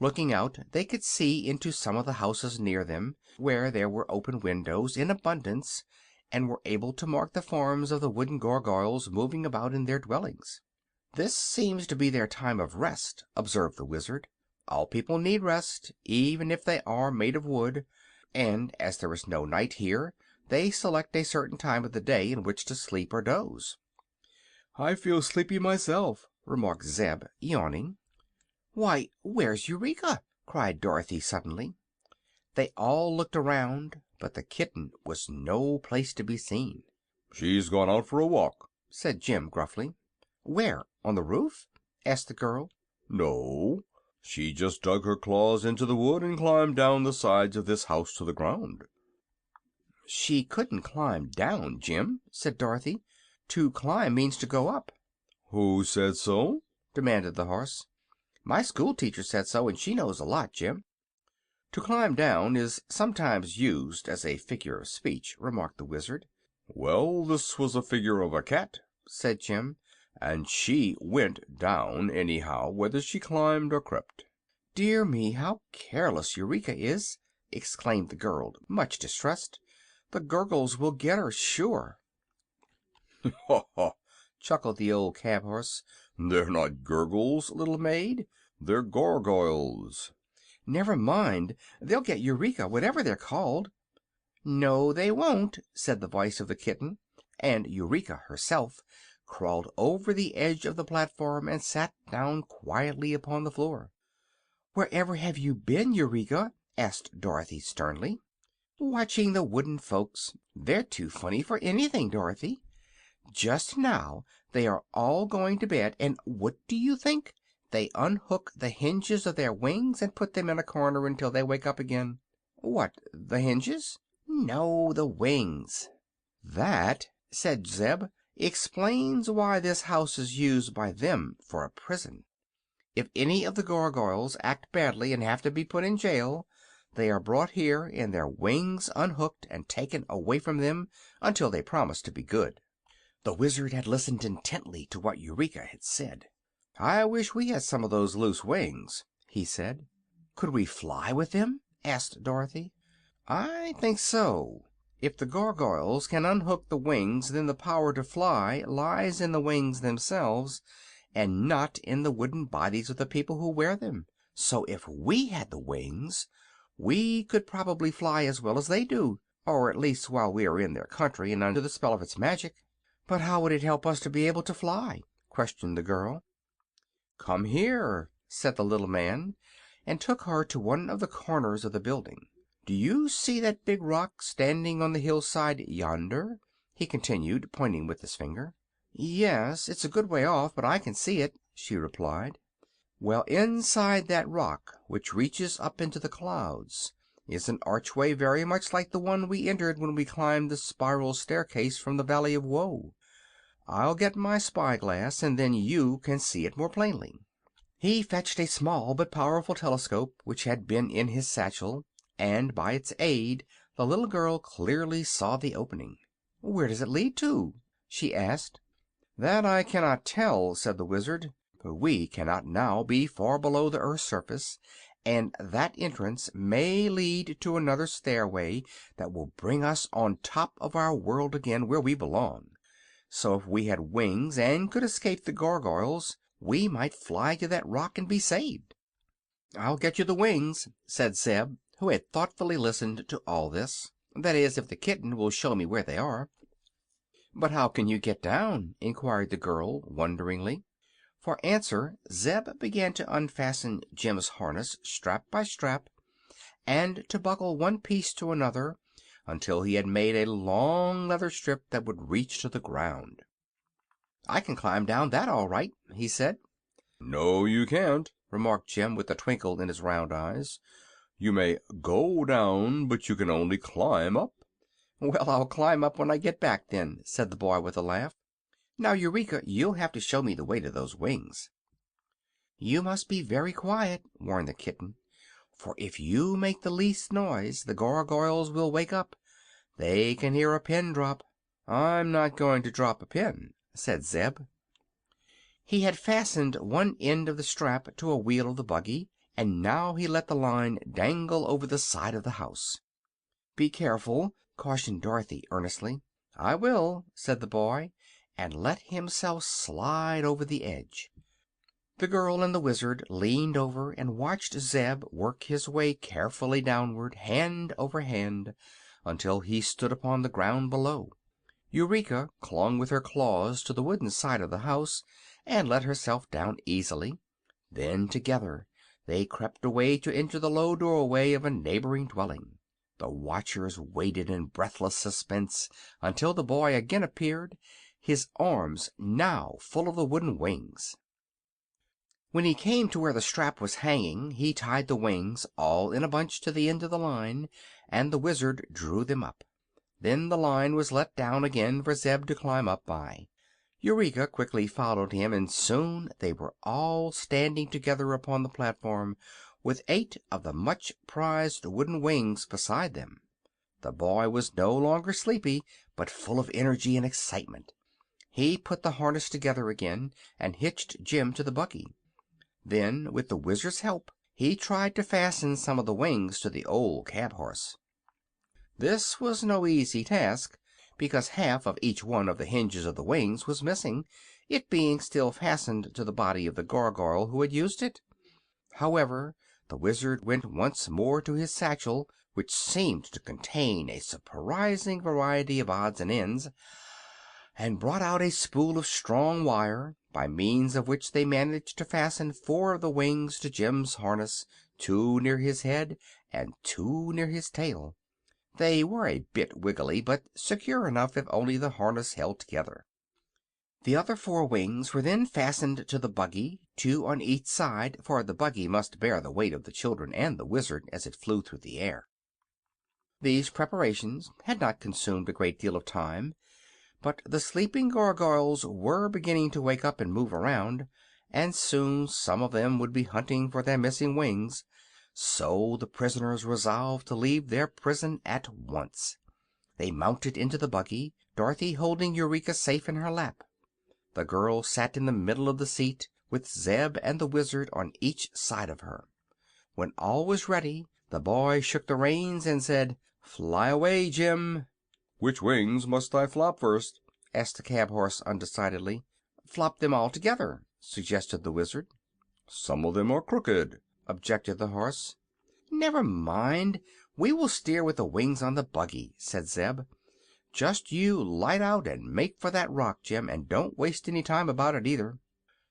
Looking out, they could see into some of the houses near them, where there were open windows in abundance, and were able to mark the forms of the wooden gargoyles moving about in their dwellings. "This seems to be their time of rest," observed the Wizard. "All people need rest, even if they are made of wood, and as there is no night here they select a certain time of the day in which to sleep or doze." I feel sleepy myself, remarked Zeb, yawning. "Why, where's Eureka?" cried Dorothy suddenly. They all looked around, but the kitten was no place to be seen. "She's gone out for a walk," said Jim gruffly. "Where? On the roof?" asked the girl. "No, she just dug her claws into the wood and climbed down the sides of this house to the ground." "She couldn't climb down, Jim," said Dorothy. "To climb means to go up." "Who said so?" demanded the horse. "My school teacher said so, and she knows a lot, Jim." "To climb down is sometimes used as a figure of speech," remarked the Wizard. "Well, this was a figure of a cat," said Jim. and she went down anyhow, whether she climbed or crept." "Dear me, how careless Eureka is!" exclaimed the girl, much distressed. "The Gurgles will get her, sure." "Ha ha!" chuckled the old cab horse. "They're not Gurgles, little maid. They're Gargoyles." "Never mind, they'll get Eureka, whatever they're called." "No, they won't," said the voice of the kitten, and Eureka herself crawled over the edge of the platform and sat down quietly upon the floor. "Wherever have you been, Eureka?" asked Dorothy sternly. "Watching the wooden folks. They're too funny for anything, Dorothy. Just now they are all going to bed, and what do you think? They unhook the hinges of their wings and put them in a corner until they wake up again." "What, the hinges?" "No, the wings." "That," said Zeb, "explains why this house is used by them for a prison. If any of the Gargoyles act badly and have to be put in jail, they are brought here and their wings unhooked and taken away from them until they promise to be good." The Wizard had listened intently to what Eureka had said. "I wish we had some of those loose wings," he said. "Could we fly with them?" asked Dorothy. "I think so. If the Gargoyles can unhook the wings, then the power to fly lies in the wings themselves, and not in the wooden bodies of the people who wear them. So if we had the wings, we could probably fly as well as they do, or at least while we are in their country and under the spell of its magic." "But how would it help us to be able to fly?" questioned the girl. "Come here," said the little man, and took her to one of the corners of the building. "Do you see that big rock standing on the hillside yonder?" he continued, pointing with his finger. "Yes, it's a good way off, but I can see it," she replied. "Well, inside that rock, which reaches up into the clouds, is an archway very much like the one we entered when we climbed the spiral staircase from the Valley of Woe. I'll get my spyglass, and then you can see it more plainly." He fetched a small but powerful telescope which had been in his satchel, and by its aid the little girl clearly saw the opening. "Where does it lead to?" she asked. "That I cannot tell," said the Wizard, "but we cannot now be far below the earth's surface, and that entrance may lead to another stairway that will bring us on top of our world again, where we belong. So if we had wings and could escape the Gargoyles, we might fly to that rock and be saved." "I'll get you the wings," said Zeb, who had thoughtfully listened to all this. "That is, if the kitten will show me where they are." "But how can you get down?" inquired the girl, wonderingly. For answer Zeb began to unfasten Jim's harness strap by strap, and to buckle one piece to another until he had made a long leather strip that would reach to the ground. "I can climb down that all right," he said. "No, you can't," remarked Jim, with a twinkle in his round eyes. "You may go down, but you can only climb up." "Well, I'll climb up when I get back, then," said the boy, with a laugh. "Now, Eureka, you'll have to show me the way to those wings." "You must be very quiet," warned the kitten, "for if you make the least noise the Gargoyles will wake up. They can hear a pin drop." "I'm not going to drop a pin," said Zeb. He had fastened one end of the strap to a wheel of the buggy, and now he let the line dangle over the side of the house. "Be careful," cautioned Dorothy earnestly. "I will," said the boy, and let himself slide over the edge. The girl and the Wizard leaned over and watched Zeb work his way carefully downward, hand over hand, until he stood upon the ground below. Eureka clung with her claws to the wooden side of the house and let herself down easily. Then together they crept away to enter the low doorway of a neighboring dwelling. The watchers waited in breathless suspense until the boy again appeared, his arms now full of the wooden wings. When he came to where the strap was hanging he tied the wings all in a bunch to the end of the line, and the Wizard drew them up. Then the line was let down again for Zeb to climb up by. Eureka quickly followed him, and soon they were all standing together upon the platform, with 8 of the much prized wooden wings beside them. The boy was no longer sleepy, but full of energy and excitement. He put the harness together again and hitched Jim to the buggy. Then, with the Wizard's help, he tried to fasten some of the wings to the old cab horse. This was no easy task, because half of each one of the hinges of the wings was missing, it being still fastened to the body of the gargoyle who had used it. However, the Wizard went once more to his satchel, which seemed to contain a surprising variety of odds and ends, and brought out a spool of strong wire, by means of which they managed to fasten 4 of the wings to Jim's harness, 2 near his head and 2 near his tail. They were a bit wiggly, but secure enough if only the harness held together. The other 4 wings were then fastened to the buggy, 2 on each side, for the buggy must bear the weight of the children and the Wizard as it flew through the air. These preparations had not consumed a great deal of time, but the sleeping gargoyles were beginning to wake up and move around, and soon some of them would be hunting for their missing wings, so the prisoners resolved to leave their prison at once. They mounted into the buggy, Dorothy holding Eureka safe in her lap. The girl sat in the middle of the seat, with Zeb and the Wizard on each side of her. When all was ready, the boy shook the reins and said, "Fly away, Jim." "Which wings must I flop first?" asked the cab horse undecidedly. "Flop them all together," suggested the Wizard. "Some of them are crooked," objected the horse. "Never mind, we will steer with the wings on the buggy," said Zeb. "Just you light out and make for that rock, Jim, and don't waste any time about it either."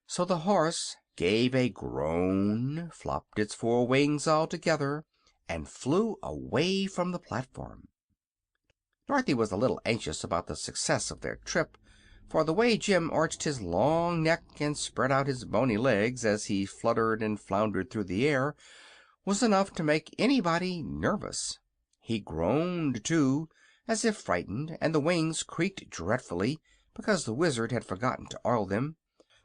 So the horse gave a groan, flopped its 4 wings all together, and flew away from the platform. Dorothy was a little anxious about the success of their trip, for the way Jim arched his long neck and spread out his bony legs as he fluttered and floundered through the air was enough to make anybody nervous. He groaned, too, as if frightened, and the wings creaked dreadfully, because the Wizard had forgotten to oil them,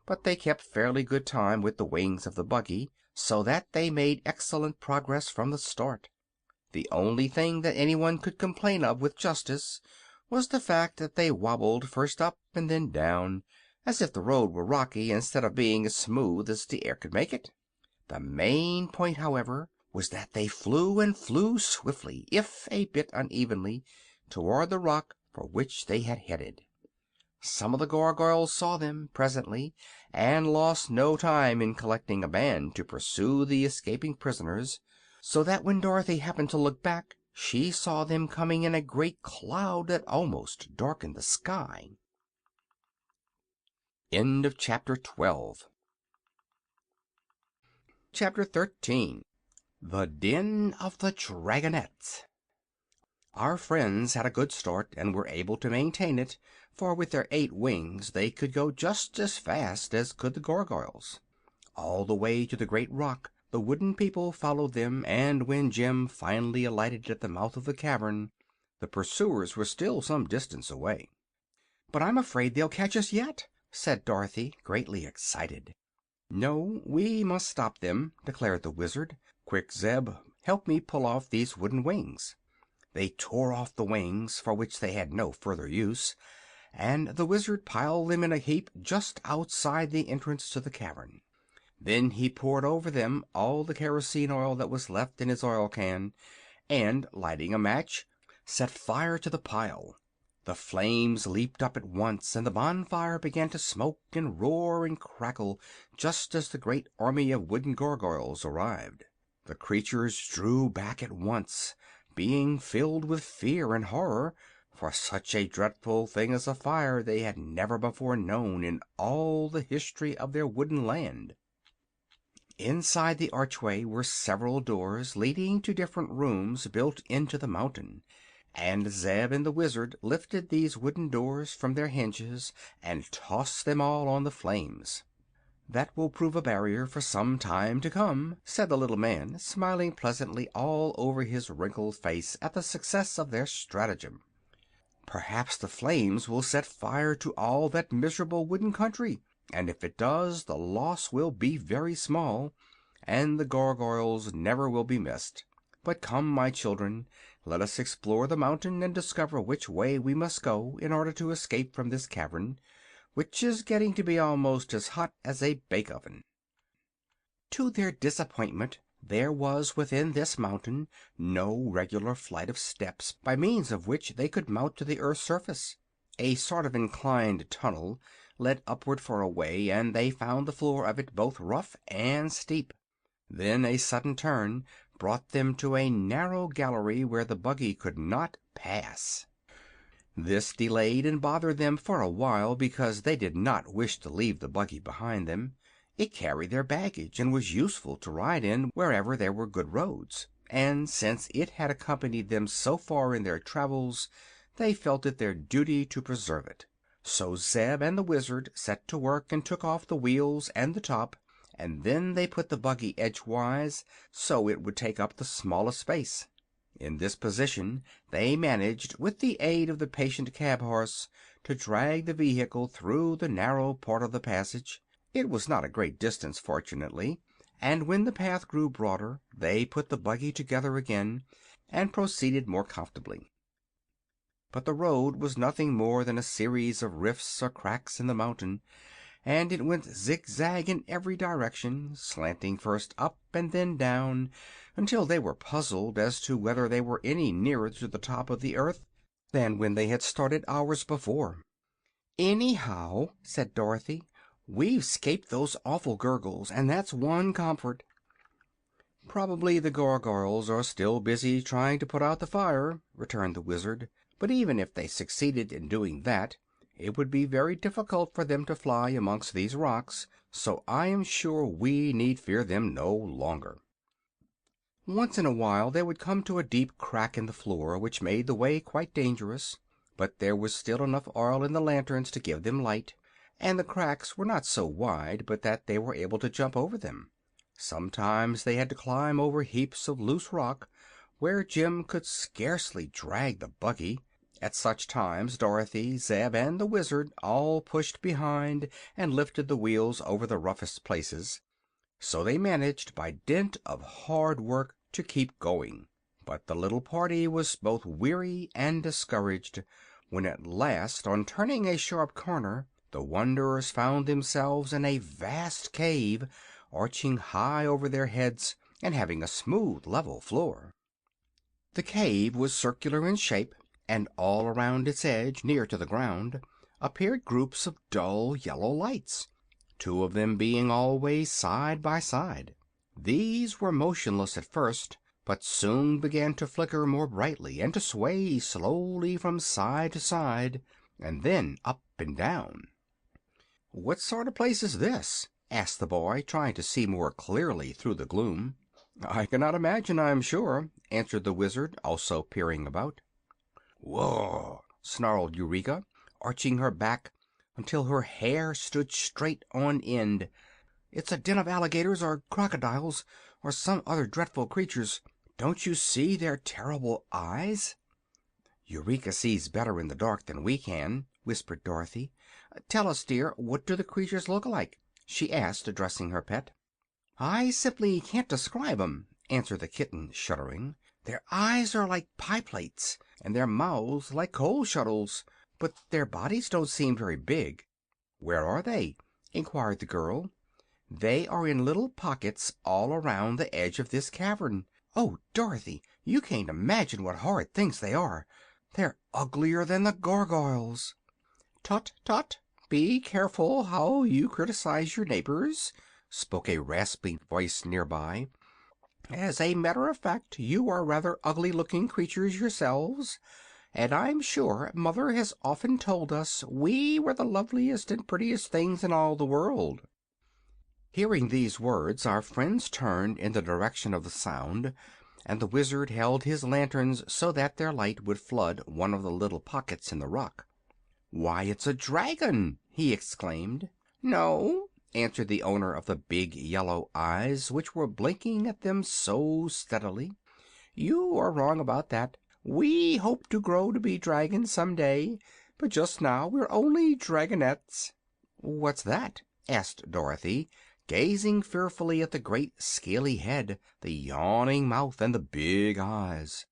but they kept fairly good time with the wings of the buggy, so that they made excellent progress from the start. The only thing that anyone could complain of with justice was the fact that they wobbled first up and then down, as if the road were rocky instead of being as smooth as the air could make it. The main point, however, was that they flew, and flew swiftly, if a bit unevenly, toward the rock for which they had headed. Some of the gargoyles saw them, presently, and lost no time in collecting a band to pursue the escaping prisoners, so that when Dorothy happened to look back she saw them coming in a great cloud that almost darkened the sky. End of chapter 12. Chapter 13. The Den of the Dragonettes. Our friends had a good start and were able to maintain it, for with their 8 wings they could go just as fast as could the gargoyles. All the way to the great rock the wooden people followed them, and when Jim finally alighted at the mouth of the cavern the pursuers were still some distance away. "But I'm afraid they'll catch us yet," said Dorothy, greatly excited. "No, we must stop them," declared the Wizard. "Quick, Zeb, help me pull off these wooden wings." They tore off the wings, for which they had no further use, and the Wizard piled them in a heap just outside the entrance to the cavern. Then he poured over them all the kerosene oil that was left in his oil can, and, lighting a match, set fire to the pile. The flames leaped up at once, and the bonfire began to smoke and roar and crackle just as the great army of wooden gargoyles arrived. The creatures drew back at once, being filled with fear and horror, for such a dreadful thing as a fire they had never before known in all the history of their wooden land. Inside the archway were several doors leading to different rooms built into the mountain, and Zeb and the Wizard lifted these wooden doors from their hinges and tossed them all on the flames. "That will prove a barrier for some time to come," said the little man, smiling pleasantly all over his wrinkled face at the success of their stratagem. "Perhaps the flames will set fire to all that miserable wooden country, and if it does the loss will be very small, and the gargoyles never will be missed. But come, my children, let us explore the mountain and discover which way we must go in order to escape from this cavern, which is getting to be almost as hot as a bake-oven. To their disappointment, there was within this mountain no regular flight of steps by means of which they could mount to the earth's surface. A sort of inclined tunnel led upward for a way, and they found the floor of it both rough and steep. Then a sudden turn brought them to a narrow gallery where the buggy could not pass. This delayed and bothered them for a while, because they did not wish to leave the buggy behind them. It carried their baggage and was useful to ride in wherever there were good roads, and since it had accompanied them so far in their travels, they felt it their duty to preserve it. So Zeb and the Wizard set to work and took off the wheels and the top, and then they put the buggy edgewise so it would take up the smallest space. In this position they managed, with the aid of the patient cab-horse, to drag the vehicle through the narrow part of the passage. It was not a great distance, fortunately, and when the path grew broader they put the buggy together again and proceeded more comfortably. But the road was nothing more than a series of rifts or cracks in the mountain, and it went zigzag in every direction, slanting first up and then down, until they were puzzled as to whether they were any nearer to the top of the earth than when they had started hours before. "Anyhow," said Dorothy, "we've 'scaped those awful Gurgles, and that's one comfort." "Probably the Gargoyles are still busy trying to put out the fire," returned the Wizard. "But even if they succeeded in doing that, it would be very difficult for them to fly amongst these rocks, so I am sure we need fear them no longer." Once in a while they would come to a deep crack in the floor, which made the way quite dangerous, but there was still enough oil in the lanterns to give them light, and the cracks were not so wide but that they were able to jump over them. Sometimes they had to climb over heaps of loose rock, where Jim could scarcely drag the buggy. At such times Dorothy, Zeb, and the Wizard all pushed behind and lifted the wheels over the roughest places. So they managed, by dint of hard work, to keep going. But the little party was both weary and discouraged when at last, on turning a sharp corner, the wanderers found themselves in a vast cave, arching high over their heads and having a smooth, level floor. The cave was circular in shape, and all around its edge, near to the ground, appeared groups of dull yellow lights, two of them being always side by side. These were motionless at first, but soon began to flicker more brightly and to sway slowly from side to side, and then up and down. "What sort of place is this?" asked the boy, trying to see more clearly through the gloom. "I cannot imagine, I'm sure," answered the Wizard, also peering about. "Whoa!" snarled Eureka, arching her back until her hair stood straight on end. "It's a den of alligators or crocodiles or some other dreadful creatures. Don't you see their terrible eyes?" "Eureka sees better in the dark than we can," whispered Dorothy. "Tell us, dear, what do the creatures look like?" she asked, addressing her pet. "I simply can't describe 'em," answered the kitten, shuddering. "Their eyes are like pie plates, and their mouths like coal scuttles, but their bodies don't seem very big." "Where are they?" inquired the girl. "They are in little pockets all around the edge of this cavern. Oh, Dorothy, you can't imagine what horrid things they are. They're uglier than the gargoyles." "Tut, tut! Be careful how you criticize your neighbors," spoke a rasping voice near by. "As a matter of fact, you are rather ugly-looking creatures yourselves, and I'm sure Mother has often told us we were the loveliest and prettiest things in all the world." Hearing these words, our friends turned in the direction of the sound, and the Wizard held his lanterns so that their light would flood one of the little pockets in the rock. "Why, it's a dragon!" he exclaimed. "No," answered the owner of the big yellow eyes, which were blinking at them so steadily. "You are wrong about that. We hope to grow to be dragons some day, but just now we're only dragonettes." "What's that?" asked Dorothy, gazing fearfully at the great scaly head, the yawning mouth, and the big eyes.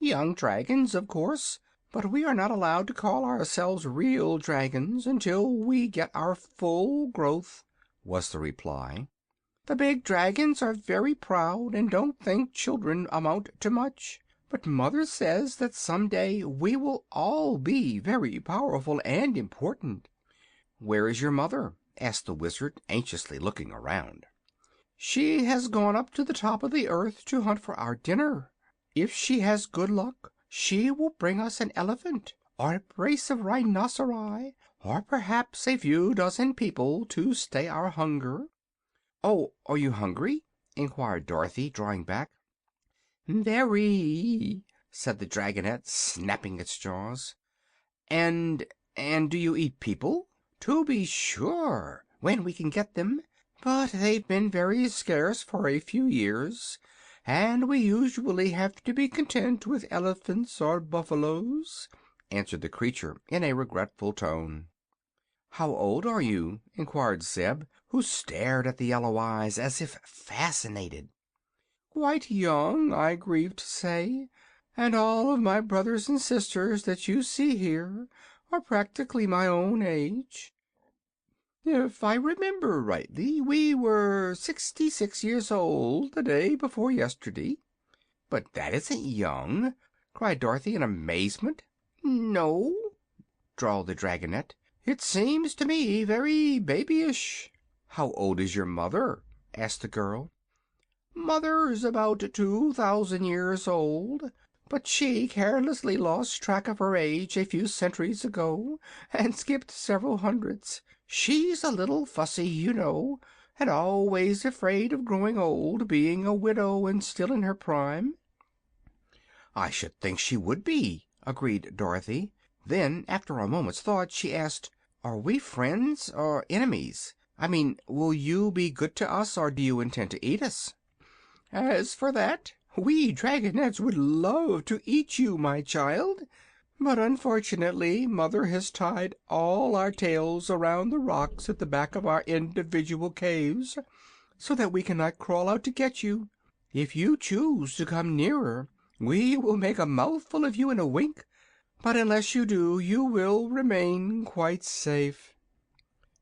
"Young dragons, of course. but we are not allowed to call ourselves real dragons until we get our full growth," was the reply. "The big dragons are very proud and don't think children amount to much. But Mother says that some day we will all be very powerful and important." "Where is your mother?" asked the Wizard, anxiously looking around. "She has gone up to the top of the earth to hunt for our dinner. If she has good luck, she will bring us an elephant, or a brace of rhinoceri, or perhaps a few dozen people to stay our hunger." "Oh, are you hungry?" inquired Dorothy, drawing back. "Very," said the dragonette, snapping its jaws. "And do you eat people?" "To be sure, when we can get them. But they've been very scarce for a few years, and we usually have to be content with elephants or buffaloes," answered the creature in a regretful tone. "How old are you?" inquired Zeb, who stared at the yellow eyes as if fascinated. "Quite young, I grieve to say, and all of my brothers and sisters that you see here are practically my own age. If I remember rightly, we were 66 years old the day before yesterday." "But that isn't young!" cried Dorothy in amazement. "No," drawled the dragonette, "it seems to me very babyish." "How old is your mother?" asked the girl. "Mother's about 2,000 years old, but she carelessly lost track of her age a few centuries ago and skipped several hundreds. She's a little fussy, you know, and always afraid of growing old, being a widow and still in her prime." "I should think she would be," agreed Dorothy. Then, after a moment's thought, she asked, "Are we friends or enemies? I mean, will you be good to us, or do you intend to eat us?" "As for that, we dragonettes would love to eat you, my child. But unfortunately Mother has tied all our tails around the rocks at the back of our individual caves, so that we cannot crawl out to get you. If you choose to come nearer, we will make a mouthful of you in a wink, but unless you do you will remain quite safe."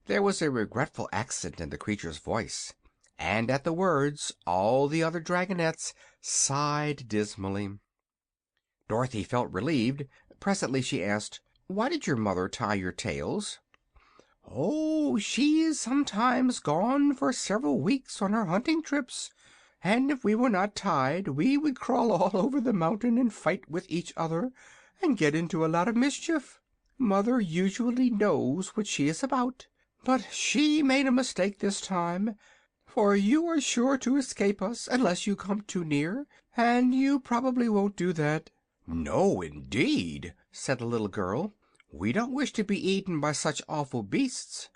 There was a regretful accent in the creature's voice, and at the words all the other dragonettes sighed dismally. Dorothy felt relieved. Presently she asked, "Why did your mother tie your tails?" "Oh, she is sometimes gone for several weeks on her hunting trips, and if we were not tied we would crawl all over the mountain and fight with each other and get into a lot of mischief. Mother usually knows what she is about, but she made a mistake this time, for you are sure to escape us unless you come too near, and you probably won't do that." "No, indeed," said the little girl. "We don't wish to be eaten by such awful beasts."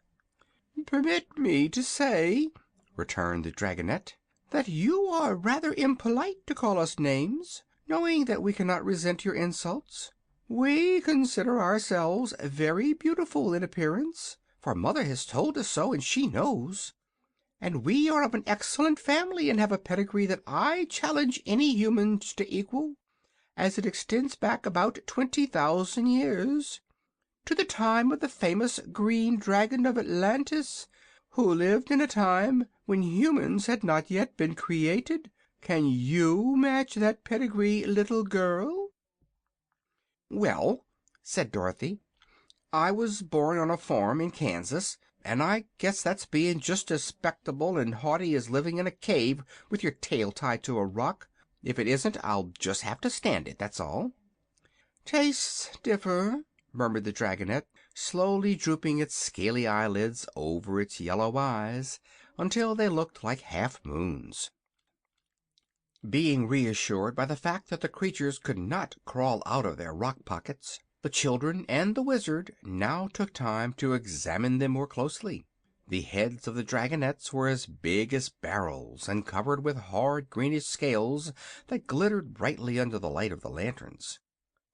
"Permit me to say," returned the dragonette, "that you are rather impolite to call us names, knowing that we cannot resent your insults. We consider ourselves very beautiful in appearance, for Mother has told us so, and she knows. And we are of an excellent family and have a pedigree that I challenge any humans to equal, as it extends back about 20,000 years, to the time of the famous Green Dragon of Atlantis, who lived in a time when humans had not yet been created. Can you match that pedigree, little girl?" "Well," said Dorothy, "I was born on a farm in Kansas, and I guess that's being just as 'spectable and haughty as living in a cave with your tail tied to a rock. If it isn't, I'll just have to stand it, that's all." "Tastes differ," murmured the dragonette, slowly drooping its scaly eyelids over its yellow eyes until they looked like half moons. Being reassured by the fact that the creatures could not crawl out of their rock pockets, the children and the Wizard now took time to examine them more closely. The heads of the dragonettes were as big as barrels and covered with hard greenish scales that glittered brightly under the light of the lanterns.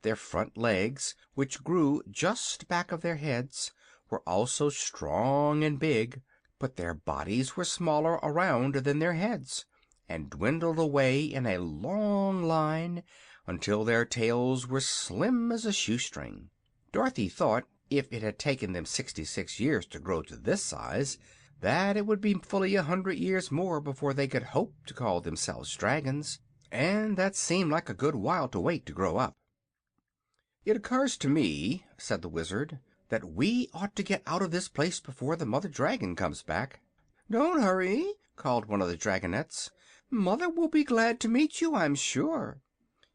Their front legs, which grew just back of their heads, were also strong and big, but their bodies were smaller around than their heads, and dwindled away in a long line until their tails were slim as a shoestring. Dorothy thought if it had taken them 66 years to grow to this size, that it would be fully 100 years more before they could hope to call themselves dragons, and that seemed like a good while to wait to grow up. "It occurs to me," said the Wizard, "that we ought to get out of this place before the mother dragon comes back." "Don't hurry," called one of the dragonettes. "Mother will be glad to meet you, I'm sure."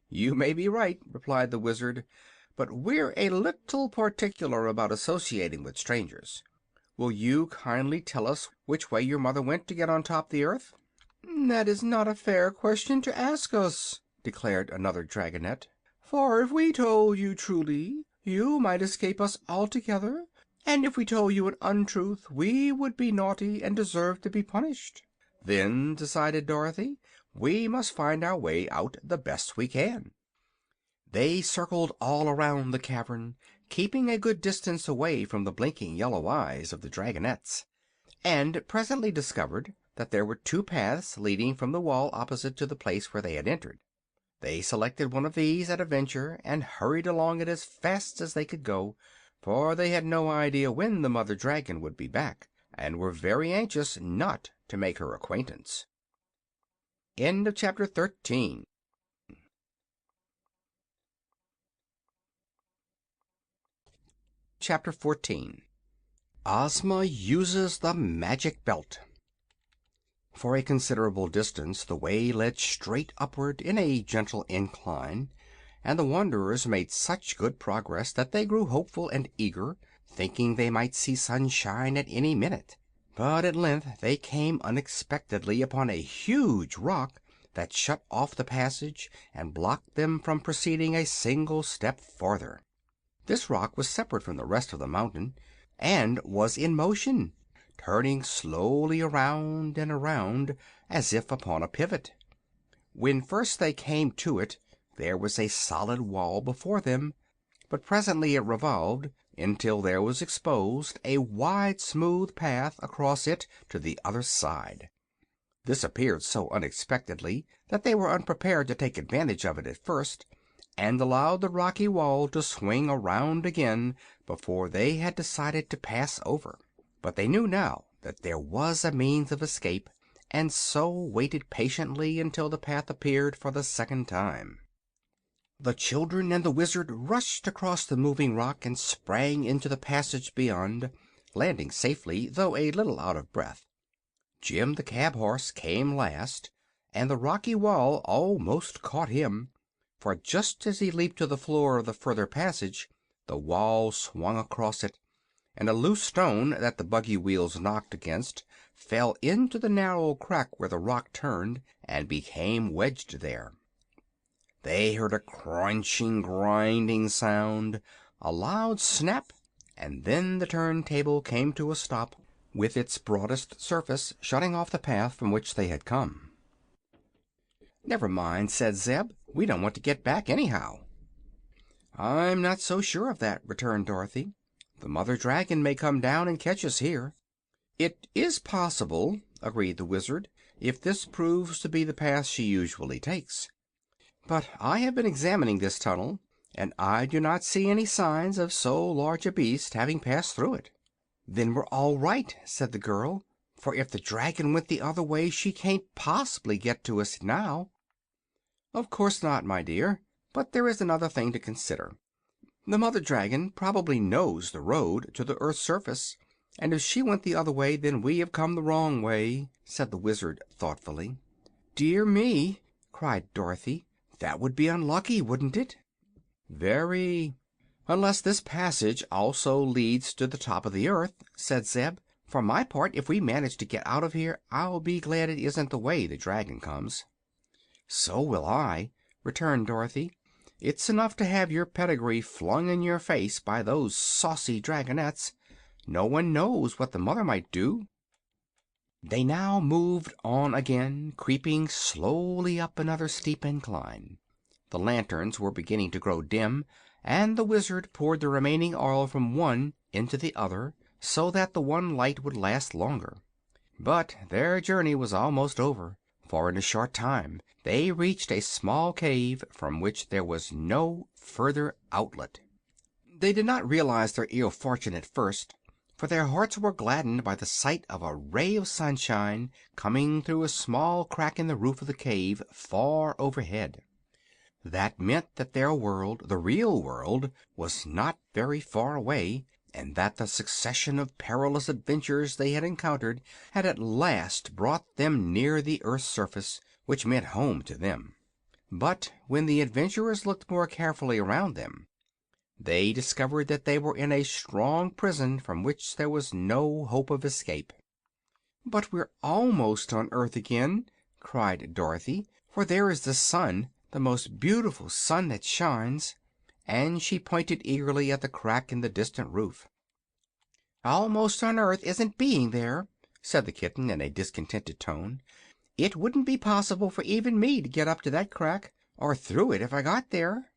"You may be right," replied the Wizard, "but we're a little particular about associating with strangers. Will you kindly tell us which way your mother went to get on top the earth?" "That is not a fair question to ask us," declared another dragonette. "For if we told you truly, you might escape us altogether, and if we told you an untruth we would be naughty and deserve to be punished." "Then," decided Dorothy, "we must find our way out the best we can." They circled all around the cavern, keeping a good distance away from the blinking yellow eyes of the dragonettes, and presently discovered that there were two paths leading from the wall opposite to the place where they had entered. They selected one of these at a venture and hurried along it as fast as they could go, for they had no idea when the mother dragon would be back, and were very anxious not to make her acquaintance. End of chapter 13. Chapter 14. Ozma uses the magic belt. For a considerable distance the way led straight upward in a gentle incline, and the wanderers made such good progress that they grew hopeful and eager, thinking they might see sunshine at any minute. But at length they came unexpectedly upon a huge rock that shut off the passage and blocked them from proceeding a single step farther. This rock was separate from the rest of the mountain, and was in motion, turning slowly around and around, as if upon a pivot. When first they came to it, there was a solid wall before them, but presently it revolved until there was exposed a wide, smooth path across it to the other side. This appeared so unexpectedly that they were unprepared to take advantage of it at first, and allowed the rocky wall to swing around again before they had decided to pass over. But they knew now that there was a means of escape, and so waited patiently until the path appeared for the second time. The children and the Wizard rushed across the moving rock and sprang into the passage beyond, landing safely, though a little out of breath. Jim the cab horse came last, and the rocky wall almost caught him, for just as he leaped to the floor of the further passage the wall swung across it, and a loose stone that the buggy wheels knocked against fell into the narrow crack where the rock turned, and became wedged there. They heard a crunching, grinding sound, a loud snap, and then the turntable came to a stop, with its broadest surface shutting off the path from which they had come. "Never mind," said Zeb. "We don't want to get back, anyhow." "I'm not so sure of that," returned Dorothy. "The mother dragon may come down and catch us here." "It is possible," agreed the Wizard, "if this proves to be the path she usually takes. But I have been examining this tunnel, and I do not see any signs of so large a beast having passed through it." "Then we're all right," said the girl, "for if the dragon went the other way she can't possibly get to us now." "Of course not, my dear. But there is another thing to consider. The mother dragon probably knows the road to the earth's surface, and if she went the other way then we have come the wrong way," said the Wizard, thoughtfully. "Dear me!" cried Dorothy. "That would be unlucky, wouldn't it?" "Very. Unless this passage also leads to the top of the earth," said Zeb. "For my part, if we manage to get out of here I'll be glad it isn't the way the dragon comes." "So will I," returned Dorothy. "It's enough to have your pedigree flung in your face by those saucy dragonettes. No one knows what the mother might do." They now moved on again, creeping slowly up another steep incline. The lanterns were beginning to grow dim, and the Wizard poured the remaining oil from one into the other, so that the one light would last longer. But their journey was almost over, for in a short time they reached a small cave from which there was no further outlet. They did not realize their ill fortune at first, for their hearts were gladdened by the sight of a ray of sunshine coming through a small crack in the roof of the cave far overhead. That meant that their world, the real world, was not very far away, and that the succession of perilous adventures they had encountered had at last brought them near the earth's surface, which meant home to them. But when the adventurers looked more carefully around them, they discovered that they were in a strong prison from which there was no hope of escape. "But we're almost on earth again," cried Dorothy, "for there is the sun, the most beautiful sun that shines," and she pointed eagerly at the crack in the distant roof. "Almost on earth isn't being there," said the kitten in a discontented tone. "It wouldn't be possible for even me to get up to that crack, or through it if I got there."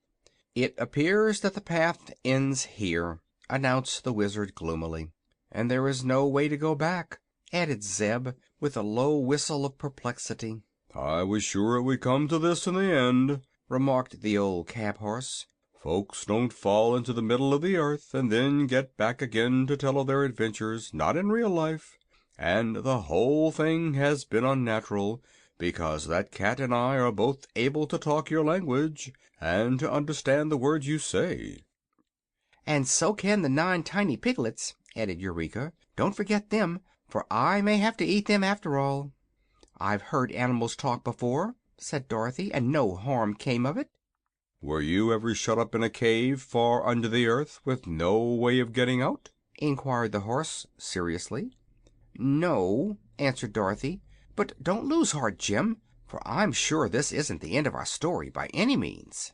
"It appears that the path ends here," announced the Wizard gloomily. "And there is no way to go back," added Zeb, with a low whistle of perplexity. "I was sure it would come to this in the end," remarked the old cab horse. "Folks don't fall into the middle of the earth and then get back again to tell of their adventures, not in real life. And the whole thing has been unnatural, because that cat and I are both able to talk your language and to understand the words you say." "And so can the 9 tiny piglets," added Eureka. "Don't forget them, for I may have to eat them after all." "I've heard animals talk before," said Dorothy, "and no harm came of it." "Were you ever shut up in a cave far under the earth with no way of getting out?" inquired the horse, seriously. "No," answered Dorothy. "But don't lose heart, Jim, for I'm sure this isn't the end of our story, by any means."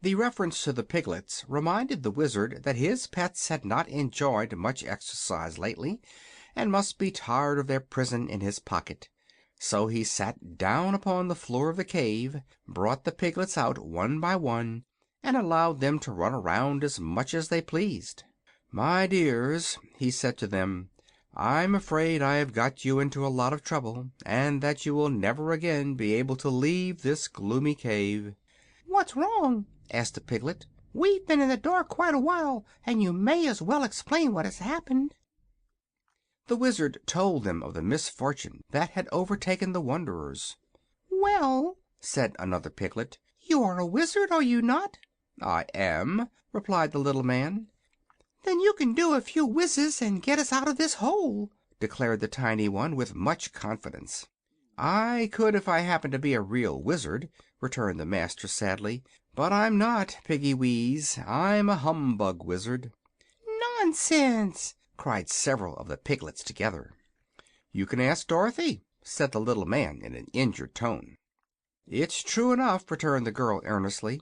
The reference to the piglets reminded the Wizard that his pets had not enjoyed much exercise lately, and must be tired of their prison in his pocket. So he sat down upon the floor of the cave, brought the piglets out one by one, and allowed them to run around as much as they pleased. "My dears," he said to them, "I'm afraid I have got you into a lot of trouble, and that you will never again be able to leave this gloomy cave." "What's wrong?" asked the piglet. "We've been in the dark quite a while, and you may as well explain what has happened." The Wizard told them of the misfortune that had overtaken the wanderers. "Well," said another piglet, "you are a wizard, are you not?" "I am," replied the little man. "Then you can do a few whizzes and get us out of this hole," declared the tiny one, with much confidence. "I could if I happened to be a real wizard," returned the master sadly; "but I'm not, Piggy Weeze. I'm a humbug wizard." "Nonsense!" cried several of the piglets together. "You can ask Dorothy," said the little man in an injured tone. "It's true enough," returned the girl earnestly.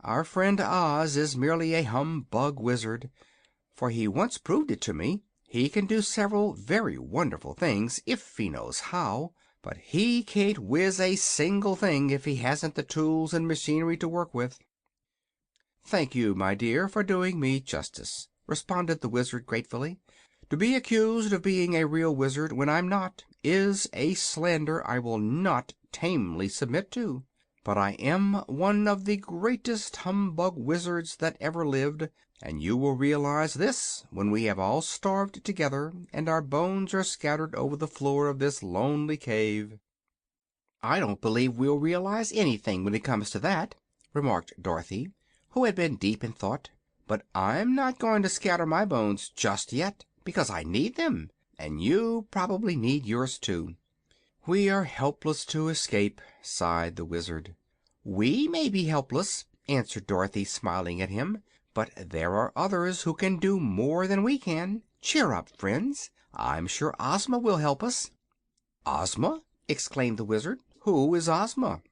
"Our friend Oz is merely a humbug wizard, for he once proved it to me. He can do several very wonderful things if he knows how, but he can't whiz a single thing if he hasn't the tools and machinery to work with." "Thank you, my dear, for doing me justice," responded the Wizard gratefully. "To be accused of being a real wizard when I'm not is a slander I will not tamely submit to. But I am one of the greatest humbug wizards that ever lived, and you will realize this when we have all starved together and our bones are scattered over the floor of this lonely cave." "I don't believe we'll realize anything when it comes to that," remarked Dorothy, who had been deep in thought. "But I'm not going to scatter my bones just yet, because I need them, and you probably need yours too." "We are helpless to escape," sighed the Wizard. "We may be helpless," answered Dorothy, smiling at him, "but there are others who can do more than we can. Cheer up, friends. I'm sure Ozma will help us." "Ozma!" exclaimed the Wizard. "Who is Ozma?"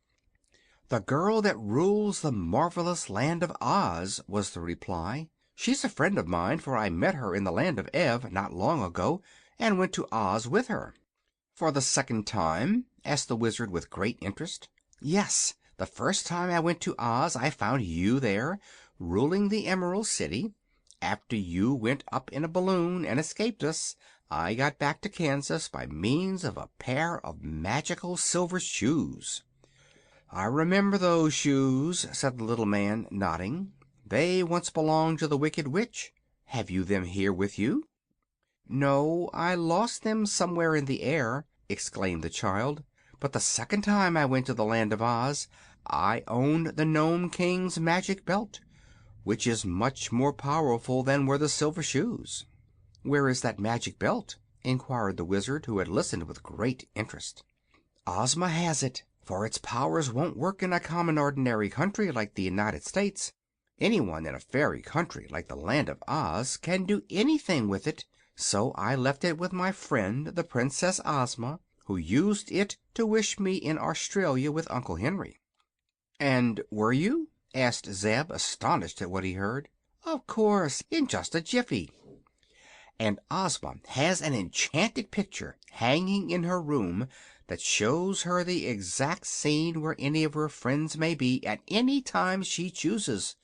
"The girl that rules the marvelous Land of Oz," was the reply. "She's a friend of mine, for I met her in the Land of Ev not long ago, and went to Oz with her." "For the second time?" asked the Wizard, with great interest. "Yes. The first time I went to Oz I found you there, ruling the Emerald City. After you went up in a balloon and escaped us, I got back to Kansas by means of a pair of magical silver shoes." "I remember those shoes," said the little man, nodding. "They once belonged to the Wicked Witch. Have you them here with you?" "No, I lost them somewhere in the air," exclaimed the child. "But the second time I went to the Land of Oz I owned the Nome King's magic belt, which is much more powerful than were the silver shoes." "Where is that magic belt?" inquired the Wizard, who had listened with great interest. "Ozma has it, for its powers won't work in a common ordinary country like the United States. Anyone in a fairy country like the Land of Oz can do anything with it, so I left it with my friend, the Princess Ozma, who used it to wish me in Australia with Uncle Henry." "And were you?" asked Zeb, astonished at what he heard. "Of course, in just a jiffy. And Ozma has an enchanted picture hanging in her room that shows her the exact scene where any of her friends may be at any time she chooses.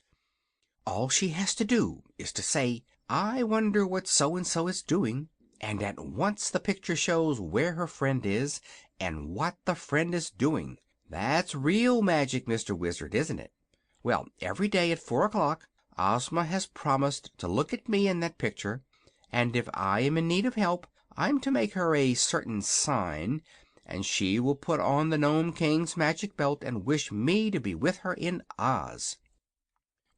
All she has to do is to say, 'I wonder what so and so is doing,' and at once the picture shows where her friend is and what the friend is doing. That's real magic, Mr. Wizard, isn't it? Well, every day at 4 o'clock Ozma has promised to look at me in that picture, and if I am in need of help I'm to make her a certain sign, and she will put on the Nome King's magic belt and wish me to be with her in Oz."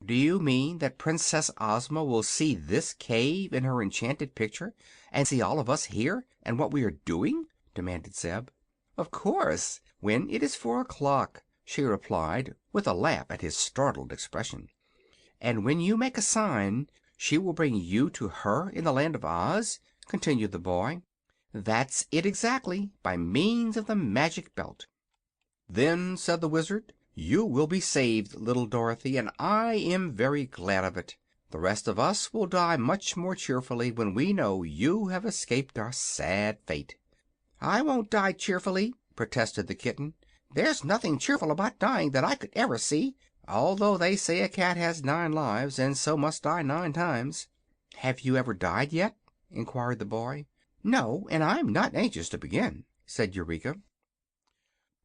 "Do you mean that Princess Ozma will see this cave in her enchanted picture, and see all of us here, and what we are doing?" demanded Zeb. "Of course, when it is 4 o'clock," she replied, with a laugh at his startled expression. "And when you make a sign she will bring you to her in the Land of Oz," continued the boy. "That's it exactly, by means of the magic belt." "Then," said the Wizard, "you will be saved, little Dorothy, and I am very glad of it. The rest of us will die much more cheerfully when we know you have escaped our sad fate." "I won't die cheerfully," protested the kitten. "There's nothing cheerful about dying that I could ever see, although they say a cat has 9 lives and so must die 9 times." "Have you ever died yet?" inquired the boy. "No, and I'm not anxious to begin," said Eureka.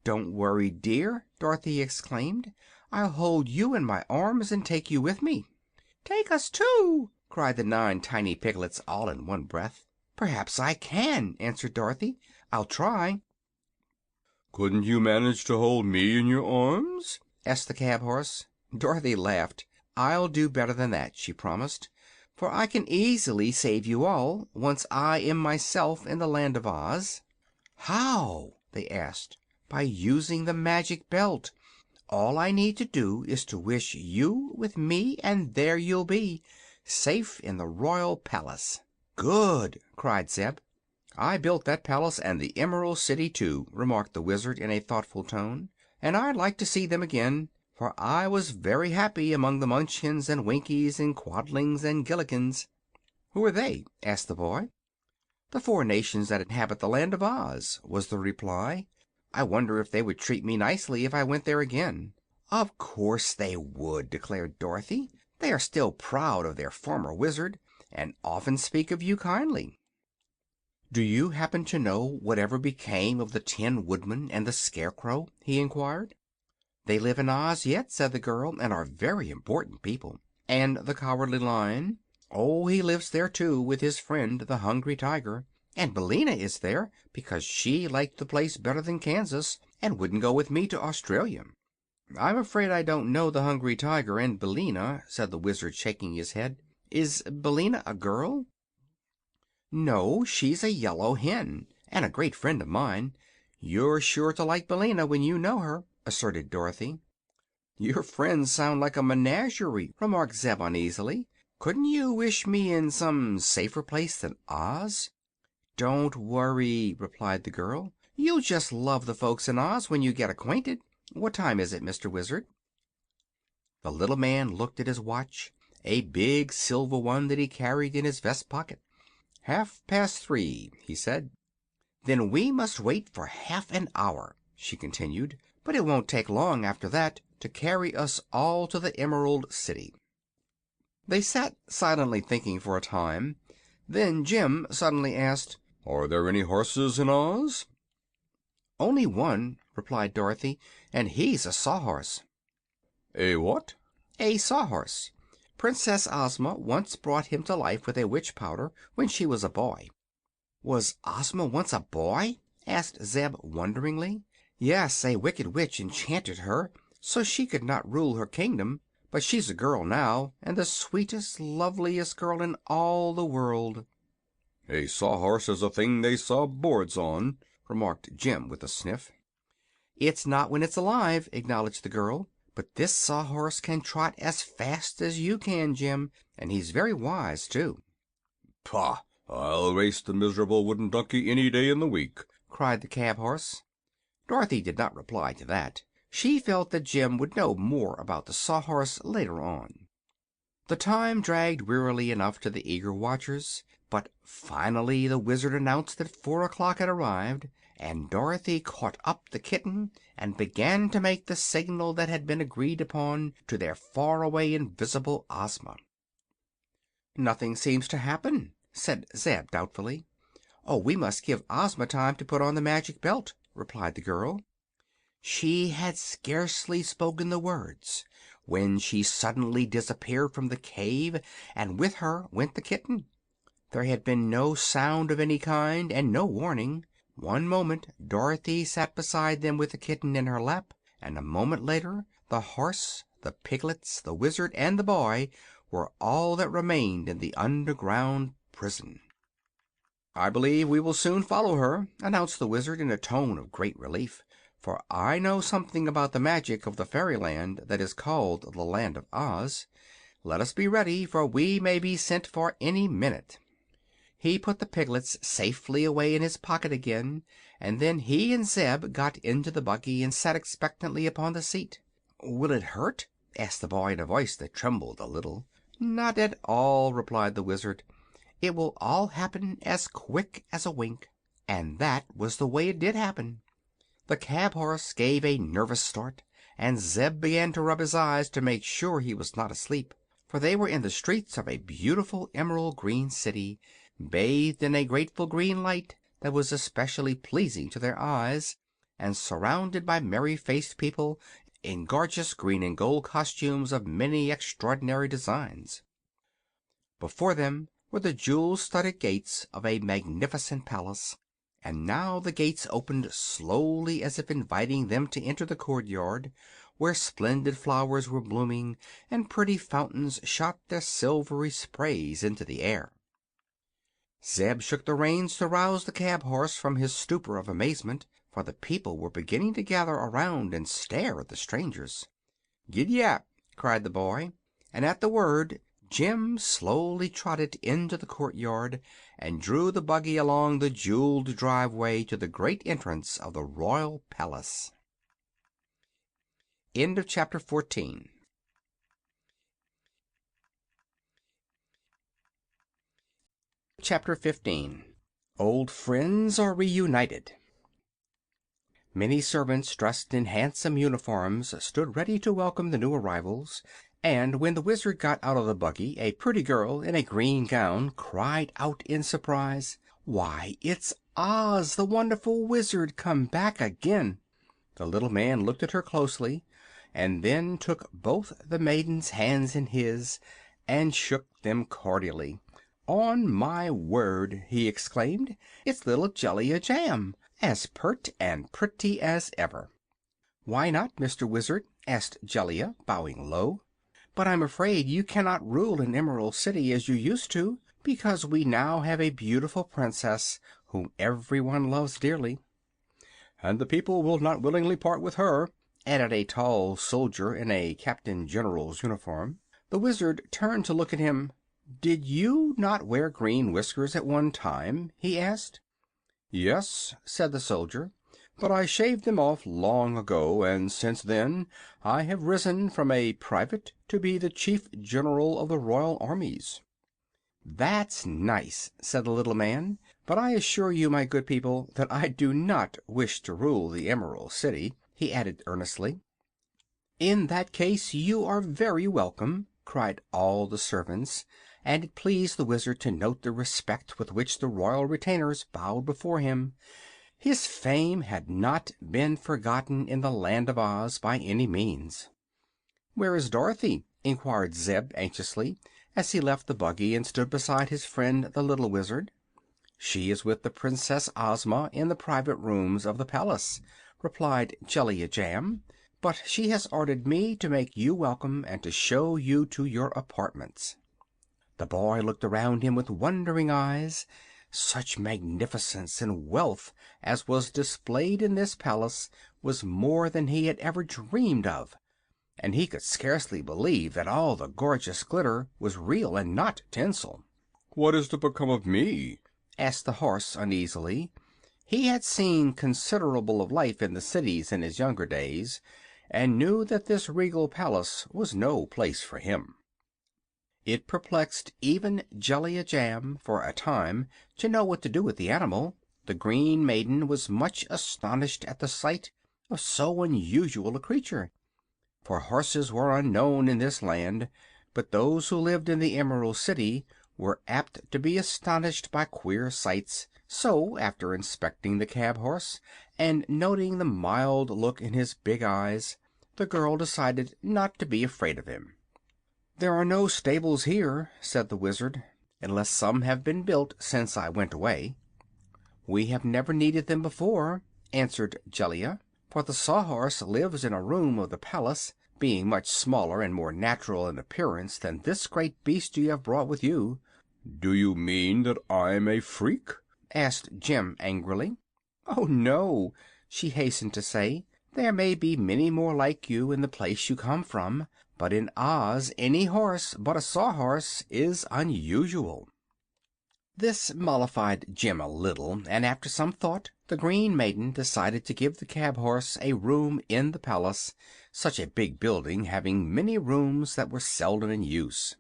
"Don't worry, dear!" Dorothy exclaimed. "I'll hold you in my arms and take you with me." "Take us, too!" cried the 9 tiny piglets, all in one breath. "Perhaps I can," answered Dorothy. "I'll try." "Couldn't you manage to hold me in your arms?" asked the cab horse. Dorothy laughed. "I'll do better than that," she promised, "for I can easily save you all, once I am myself in the Land of Oz." "How?" they asked. "By using the magic belt. All I need to do is to wish you with me, and there you'll be, safe in the royal palace." "Good!" cried Zeb. "I built that palace and the Emerald City, too," remarked the Wizard, in a thoughtful tone, "and I'd like to see them again, for I was very happy among the Munchkins and Winkies and Quadlings and Gillikins." "Who are they?" asked the boy. "The 4 nations that inhabit the Land of Oz," was the reply. "I wonder if they would treat me nicely if I went there again." "Of course they would," declared Dorothy. "They are still proud of their former Wizard, and often speak of you kindly." "Do you happen to know whatever became of the Tin Woodman and the Scarecrow?" he inquired. "They live in Oz yet," said the girl, "and are very important people." "And the Cowardly Lion?" "Oh, he lives there, too, with his friend the Hungry Tiger. And Billina is there, because she liked the place better than Kansas, and wouldn't go with me to Australia." "I'm afraid I don't know the Hungry Tiger and Billina," said the Wizard, shaking his head. "Is Billina a girl?" "No, she's a yellow hen, and a great friend of mine. You're sure to like Billina when you know her," asserted Dorothy. "Your friends sound like a menagerie," remarked Zeb, uneasily. "Couldn't you wish me in some safer place than Oz?" "Don't worry," replied the girl. "You'll just love the folks in Oz when you get acquainted. What time is it, Mr. Wizard?" The little man looked at his watch, a big silver one that he carried in his vest pocket. "Half-past 3," he said. "Then we must wait for half an hour," she continued. "But it won't take long after that to carry us all to the Emerald City." They sat silently thinking for a time. Then Jim suddenly asked, "Are there any horses in Oz?" "Only one," replied Dorothy, "and he's a sawhorse." "A what?" "A sawhorse. Princess Ozma once brought him to life with a witch powder when she was a boy." "Was Ozma once a boy?" asked Zeb wonderingly. "Yes, a wicked witch enchanted her so she could not rule her kingdom. But she's a girl now, and the sweetest, loveliest girl in all the world." "A sawhorse is a thing they saw boards on," remarked Jim with a sniff. "It's not when it's alive," acknowledged the girl. "But this sawhorse can trot as fast as you can, Jim, and he's very wise, too." "Pah! I'll race the miserable wooden donkey any day in the week," cried the cab horse. Dorothy did not reply to that. She felt that Jim would know more about the sawhorse later on. The time dragged wearily enough to the eager watchers, but finally the Wizard announced that 4 o'clock had arrived, and Dorothy caught up the kitten and began to make the signal that had been agreed upon to their faraway invisible Ozma. "Nothing seems to happen," said Zeb doubtfully. "Oh, we must give Ozma time to put on the magic belt," replied the girl. She had scarcely spoken the words when she suddenly disappeared from the cave, and with her went the kitten. There had been no sound of any kind, and no warning. One moment Dorothy sat beside them with the kitten in her lap, and a moment later the horse, the piglets, the Wizard, and the boy were all that remained in the underground prison. "I believe we will soon follow her," announced the Wizard in a tone of great relief, "for I know something about the magic of the fairyland that is called the Land of Oz. Let us be ready, for we may be sent for any minute." He put the piglets safely away in his pocket again, and then he and Zeb got into the buggy and sat expectantly upon the seat. "Will it hurt?" asked the boy in a voice that trembled a little. "Not at all," replied the Wizard. "It will all happen as quick as a wink." And that was the way it did happen. The cab horse gave a nervous start, and Zeb began to rub his eyes to make sure he was not asleep, for they were in the streets of a beautiful emerald green city, bathed in a grateful green light that was especially pleasing to their eyes, and surrounded by merry-faced people in gorgeous green and gold costumes of many extraordinary designs. Before them were the jewel-studded gates of a magnificent palace, and now the gates opened slowly as if inviting them to enter the courtyard, where splendid flowers were blooming and pretty fountains shot their silvery sprays into the air. Zeb shook the reins to rouse the cab horse from his stupor of amazement, for the people were beginning to gather around and stare at the strangers. "Gid-dap!" cried the boy, and at the word Jim slowly trotted into the courtyard and drew the buggy along the jeweled driveway to the great entrance of the royal palace. End of chapter 14. Chapter 15. Old Friends Are Reunited. Many servants dressed in handsome uniforms stood ready to welcome the new arrivals, and when the Wizard got out of the buggy a pretty girl in a green gown cried out in surprise: "Why, it's Oz, the wonderful Wizard, come back again!" The little man looked at her closely, and then took both the maiden's hands in his and shook them cordially. "On my word," he exclaimed, "it's little Jellia Jamb, as pert and pretty as ever!" "Why not, Mr. Wizard?" asked Jellia, bowing low. "But I'm afraid you cannot rule an Emerald City as you used to, because we now have a beautiful princess whom everyone loves dearly." "And the people will not willingly part with her," added a tall soldier in a captain general's uniform. The Wizard turned to look at him. "Did you not wear green whiskers at one time?" he asked. "Yes," said the soldier, "but I shaved them off long ago, and since then I have risen from a private to be the chief general of the royal armies." "That's nice," said the little man; "but I assure you, my good people, that I do not wish to rule the Emerald City," he added earnestly. "In that case you are very welcome," cried all the servants, and it pleased the Wizard to note the respect with which the royal retainers bowed before him. His fame had not been forgotten in the Land of Oz by any means. "Where is Dorothy?" inquired Zeb anxiously, as he left the buggy and stood beside his friend the little Wizard. "She is with the Princess Ozma in the private rooms of the palace," replied Jellia Jamb. "But she has ordered me to make you welcome and to show you to your apartments." The boy looked around him with wondering eyes. Such magnificence and wealth as was displayed in this palace was more than he had ever dreamed of, and he could scarcely believe that all the gorgeous glitter was real and not tinsel. "What is to become of me?" asked the horse uneasily. He had seen considerable of life in the cities in his younger days, and knew that this regal palace was no place for him. It perplexed even Jellia Jamb for a time to know what to do with the animal. The Green Maiden was much astonished at the sight of so unusual a creature, for horses were unknown in this land, but those who lived in the Emerald City were apt to be astonished by queer sights. So, after inspecting the cab horse and noting the mild look in his big eyes, the girl decided not to be afraid of him. "There are no stables here," said the Wizard, "unless some have been built since I went away." "We have never needed them before," answered Jellia, "for the Sawhorse lives in a room of the palace, being much smaller and more natural in appearance than this great beast you have brought with you." "Do you mean that I'm a freak?" asked Jim angrily. "Oh, no," she hastened to say. "There may be many more like you in the place you come from, but in Oz any horse but a Sawhorse is unusual." This mollified Jim a little, and after some thought the Green Maiden decided to give the cab horse a room in the palace, such a big building having many rooms that were seldom in use.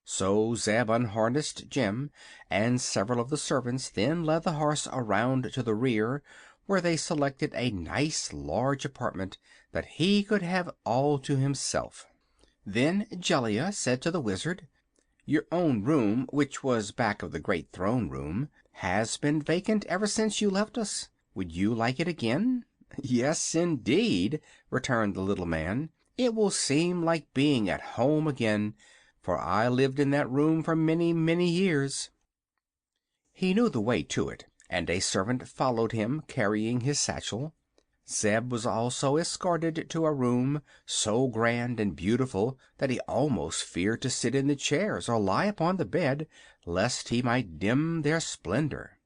So Zeb unharnessed Jim, and several of the servants then led the horse around to the rear, where they selected a nice large apartment that he could have all to himself. Then Jellia said to the Wizard: "Your own room, which was back of the great throne room, has been vacant ever since you left us. Would you like it again?" "Yes, indeed," returned the little man. "It will seem like being at home again, for I lived in that room for many, many years." He knew the way to it, and a servant followed him, carrying his satchel. Zeb was also escorted to a room so grand and beautiful that he almost feared to sit in the chairs or lie upon the bed, lest he might dim their splendor.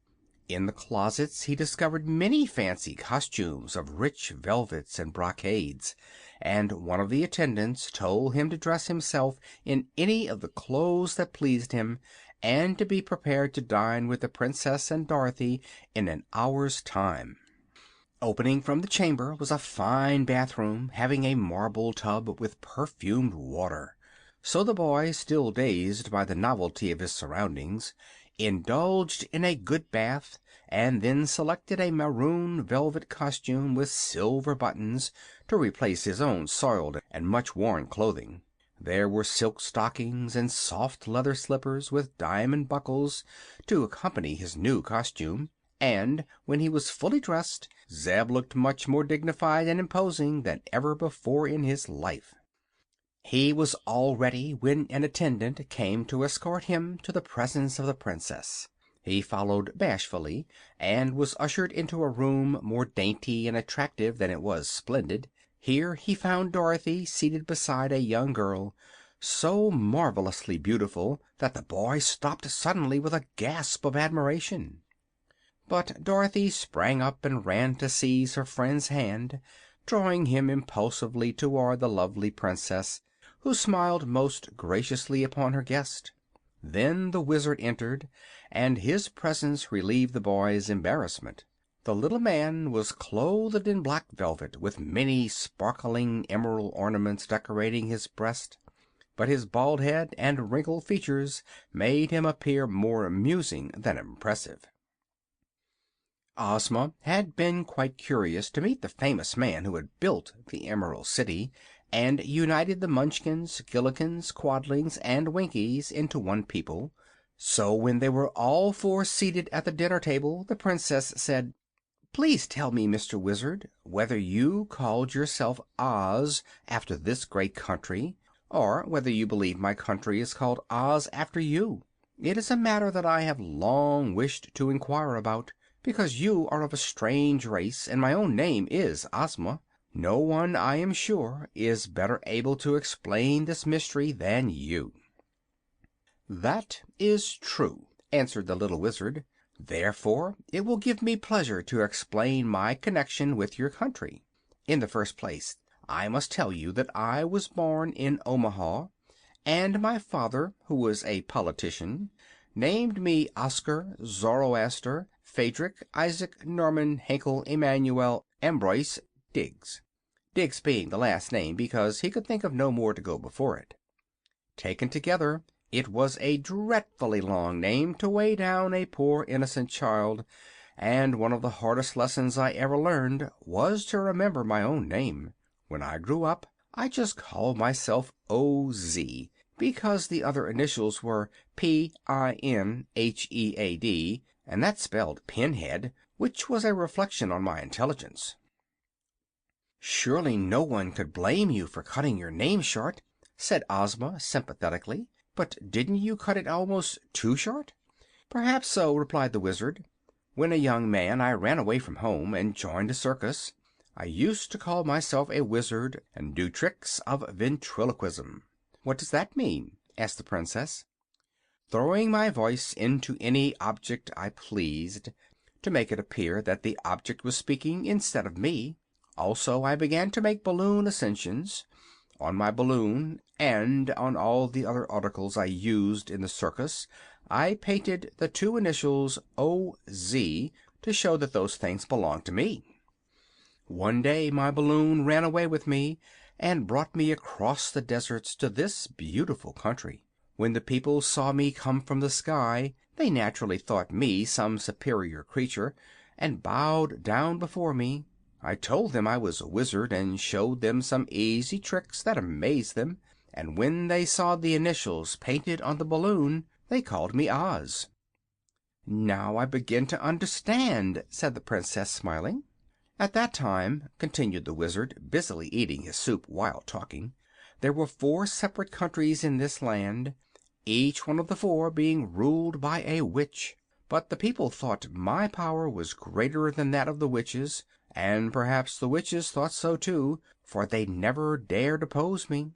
In the closets he discovered many fancy costumes of rich velvets and brocades, and one of the attendants told him to dress himself in any of the clothes that pleased him, and to be prepared to dine with the Princess and Dorothy in an hour's time. Opening from the chamber was a fine bathroom, having a marble tub with perfumed water. So the boy, still dazed by the novelty of his surroundings, indulged in a good bath, and then selected a maroon velvet costume with silver buttons to replace his own soiled and much worn clothing. There were silk stockings and soft leather slippers with diamond buckles to accompany his new costume, and when he was fully dressed Zeb looked much more dignified and imposing than ever before in his life. He was all ready when an attendant came to escort him to the presence of the Princess. He followed bashfully and was ushered into a room more dainty and attractive than it was splendid. Here he found Dorothy seated beside a young girl, so marvelously beautiful that the boy stopped suddenly with a gasp of admiration. But Dorothy sprang up and ran to seize her friend's hand, drawing him impulsively toward the lovely Princess, who smiled most graciously upon her guest. Then the Wizard entered, and his presence relieved the boy's embarrassment. The little man was clothed in black velvet, with many sparkling emerald ornaments decorating his breast, but his bald head and wrinkled features made him appear more amusing than impressive. Ozma had been quite curious to meet the famous man who had built the Emerald City, and united the Munchkins, Gillikins, Quadlings, and Winkies into one people. So when they were all four seated at the dinner table, the Princess said, "Please tell me, Mr. Wizard, whether you called yourself Oz after this great country, or whether you believe my country is called Oz after you. It is a matter that I have long wished to inquire about, because you are of a strange race, and my own name is Ozma. No one, I am sure, is better able to explain this mystery than you." "That is true," answered the little Wizard. "Therefore it will give me pleasure to explain my connection with your country. In the first place, I must tell you that I was born in Omaha, and my father, who was a politician, named me Oscar Zoroaster Phadrig Isaac Norman Henkel Emmanuel Ambroise Diggs, Diggs being the last name because he could think of no more to go before it. Taken together, it was a dreadfully long name to weigh down a poor innocent child, and one of the hardest lessons I ever learned was to remember my own name. When I grew up, I just called myself O.Z., because the other initials were Pinhead, and that spelled pinhead, which was a reflection on my intelligence. "Surely no one could blame you for cutting your name short," said Ozma sympathetically. "But didn't you cut it almost too short?" "Perhaps so," replied the Wizard. "When a young man I ran away from home and joined a circus. I used to call myself a wizard and do tricks of ventriloquism." "What does that mean?" asked the Princess. "Throwing my voice into any object I pleased, to make it appear that the object was speaking instead of me. Also I began to make balloon ascensions. On my balloon, and on all the other articles I used in the circus, I painted the two initials O.Z. to show that those things belonged to me. One day my balloon ran away with me and brought me across the deserts to this beautiful country. When the people saw me come from the sky, they naturally thought me some superior creature, and bowed down before me. I told them I was a wizard, and showed them some easy tricks that amazed them, and when they saw the initials painted on the balloon they called me Oz." "Now I begin to understand," said the Princess, smiling. "At that time," continued the Wizard, busily eating his soup while talking, "there were 4 separate countries in this land, each one of the 4 being ruled by a witch. But the people thought my power was greater than that of the witches, and perhaps the witches thought so too, for they never dared oppose me.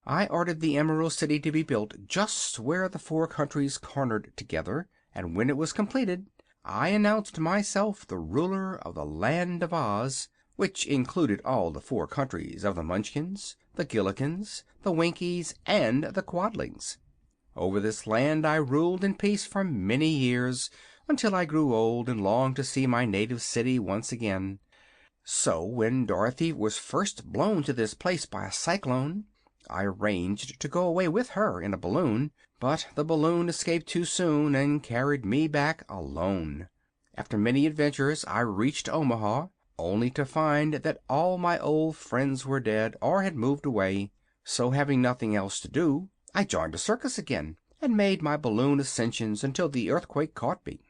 I ordered the Emerald City to be built just where the 4 countries cornered together, and when it was completed I announced myself the ruler of the Land of Oz, which included all the 4 countries of the Munchkins, the Gillikins, the Winkies, and the Quadlings. Over this land I ruled in peace for many years, until I grew old and longed to see my native city once again. So when Dorothy was first blown to this place by a cyclone, I arranged to go away with her in a balloon, but the balloon escaped too soon and carried me back alone. After many adventures I reached Omaha, only to find that all my old friends were dead or had moved away. So having nothing else to do, I joined a circus again and made my balloon ascensions until the earthquake caught me."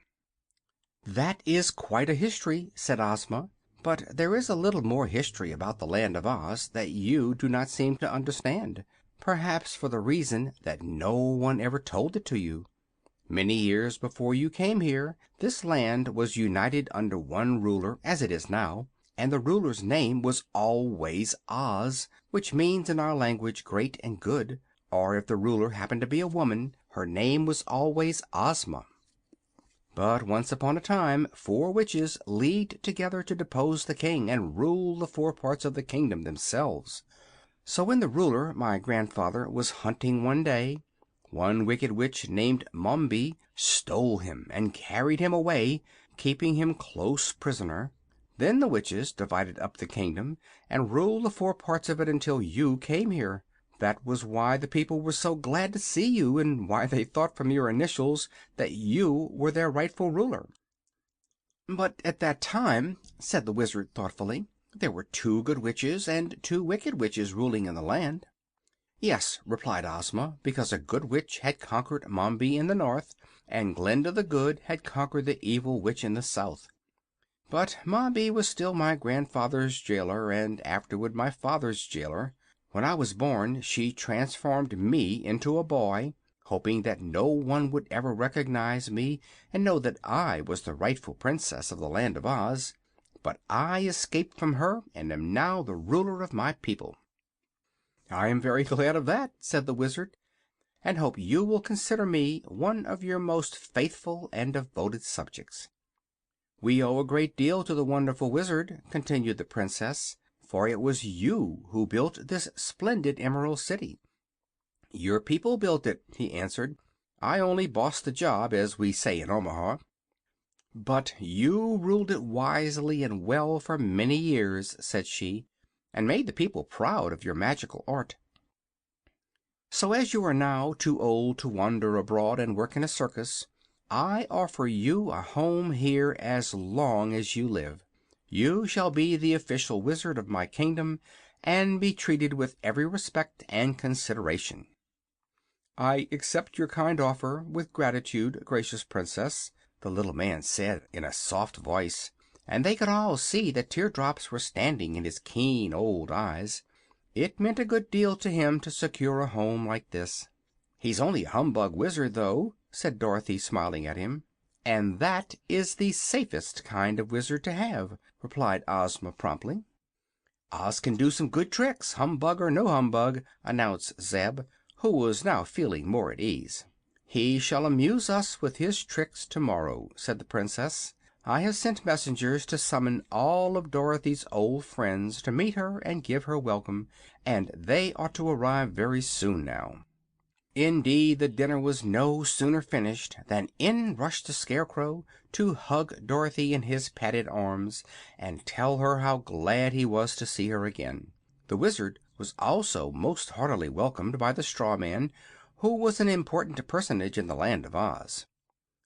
"That is quite a history," said Ozma. "But there is a little more history about the Land of Oz that you do not seem to understand, perhaps for the reason that no one ever told it to you. Many years before you came here this land was united under one ruler, as it is now, and the ruler's name was always Oz, which means in our language great and good. Or if the ruler happened to be a woman, her name was always Ozma. But once upon a time 4 witches leagued together to depose the king and rule the 4 parts of the kingdom themselves. So when the ruler, my grandfather, was hunting one day, one wicked witch named Mombi stole him and carried him away, keeping him close prisoner. Then the witches divided up the kingdom and ruled the 4 parts of it until you came here. That was why the people were so glad to see you, and why they thought from your initials that you were their rightful ruler." "But at that time," said the Wizard, thoughtfully, There were 2 good witches and 2 wicked witches ruling in the land. Yes, replied Ozma, because a good witch had conquered Mombi in the north, and Glinda the Good had conquered the evil witch in the south. But Mombi was still my grandfather's jailer, and afterward my father's jailer. When I was born she transformed me into a boy, hoping that no one would ever recognize me and know that I was the rightful Princess of the Land of Oz. But I escaped from her and am now the ruler of my people." "I am very glad of that," said the Wizard, "and hope you will consider me one of your most faithful and devoted subjects." "We owe a great deal to the wonderful Wizard," continued the Princess, "for it was you who built this splendid Emerald City." "Your people built it," he answered. "I only bossed the job, as we say in Omaha." "But you ruled it wisely and well for many years," said she, "and made the people proud of your magical art. So as you are now too old to wander abroad and work in a circus, I offer you a home here as long as you live. You shall be the official wizard of my kingdom and be treated with every respect and consideration." "I accept your kind offer with gratitude, gracious Princess," the little man said in a soft voice, and they could all see that teardrops were standing in his keen old eyes. It meant a good deal to him to secure a home like this. "He's only a humbug wizard, though," said Dorothy, smiling at him. "And that is the safest kind of wizard to have," replied Ozma promptly. "Oz can do some good tricks, humbug or no humbug," announced Zeb, who was now feeling more at ease. "He shall amuse us with his tricks tomorrow," said the Princess. "I have sent messengers to summon all of Dorothy's old friends to meet her and give her welcome, and they ought to arrive very soon now." Indeed, the dinner was no sooner finished than in rushed the Scarecrow to hug Dorothy in his padded arms and tell her how glad he was to see her again. The Wizard was also most heartily welcomed by the straw man, who was an important personage in the Land of Oz.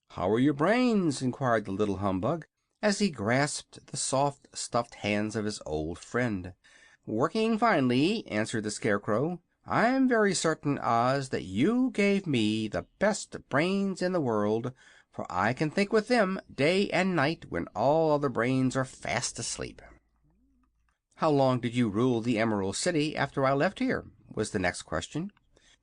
"How are your brains?" inquired the little humbug, as he grasped the soft, stuffed hands of his old friend. "Working finely," answered the Scarecrow. "I'm very certain, Oz, that you gave me the best brains in the world, for I can think with them day and night when all other brains are fast asleep." "How long did you rule the Emerald City after I left here?" was the next question.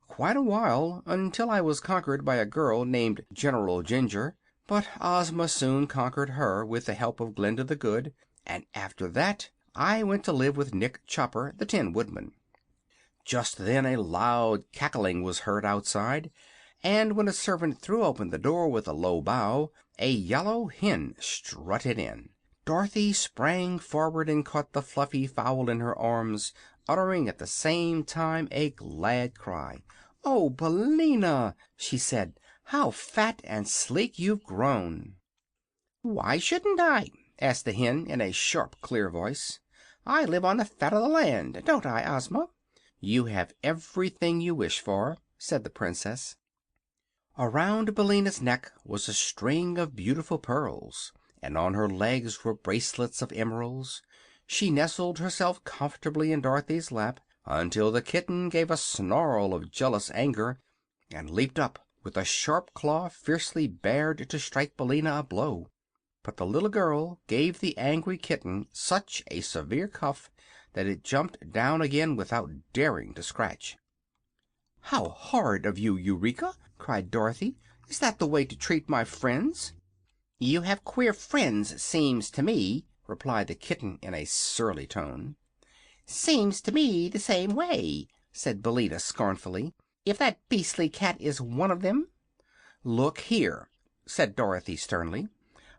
"Quite a while, until I was conquered by a girl named General Ginger. But Ozma soon conquered her with the help of Glinda the Good, and after that I went to live with Nick Chopper, the Tin Woodman." Just then a loud cackling was heard outside, and when a servant threw open the door with a low bow, a yellow hen strutted in. Dorothy sprang forward and caught the fluffy fowl in her arms, uttering at the same time a glad cry. "Oh, Billina!" she said, "how fat and sleek you've grown!" "Why shouldn't I?" asked the hen in a sharp, clear voice. "I live on the fat of the land, don't I, Ozma?" "You have everything you wish for," said the Princess. Around Billina's neck was a string of beautiful pearls, and on her legs were bracelets of emeralds. She nestled herself comfortably in Dorothy's lap until the kitten gave a snarl of jealous anger and leaped up with a sharp claw fiercely bared to strike Billina a blow. But the little girl gave the angry kitten such a severe cuff that it jumped down again without daring to scratch. "How horrid of you, Eureka!" cried Dorothy. "Is that the way to treat my friends?" "You have queer friends, seems to me," replied the kitten in a surly tone. "Seems to me the same way," said Billina scornfully, "if that beastly cat is one of them." "Look here," said Dorothy sternly,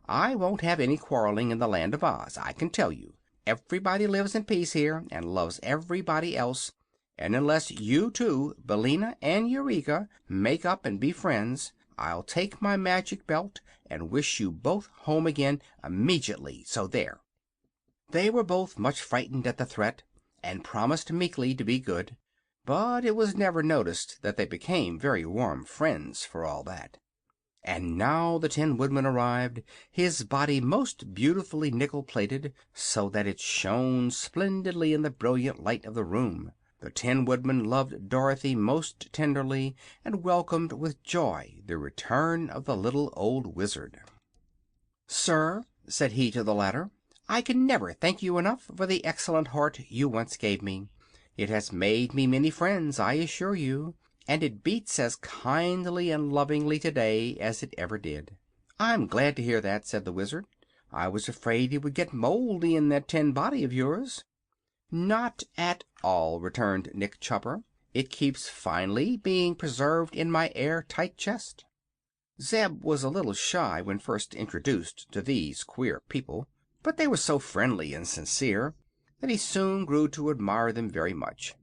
"I won't have any quarreling in the Land of Oz, I can tell you. Everybody lives in peace here, and loves everybody else, and unless you two, Billina and Eureka, make up and be friends, I'll take my magic belt and wish you both home again immediately. So there!" They were both much frightened at the threat, and promised meekly to be good, but it was never noticed that they became very warm friends for all that. And now the Tin Woodman arrived, his body most beautifully nickel-plated, so that it shone splendidly in the brilliant light of the room. The Tin Woodman loved Dorothy most tenderly, and welcomed with joy the return of the little old Wizard. "Sir," said he to the latter, "I can never thank you enough for the excellent heart you once gave me. It has made me many friends, I assure you, and it beats as kindly and lovingly today as it ever did." "I'm glad to hear that," said the Wizard. "I was afraid it would get moldy in that tin body of yours." "Not at all," returned Nick Chopper. "It keeps finely, being preserved in my air-tight chest." Zeb was a little shy when first introduced to these queer people, but they were so friendly and sincere that he soon grew to admire them very much,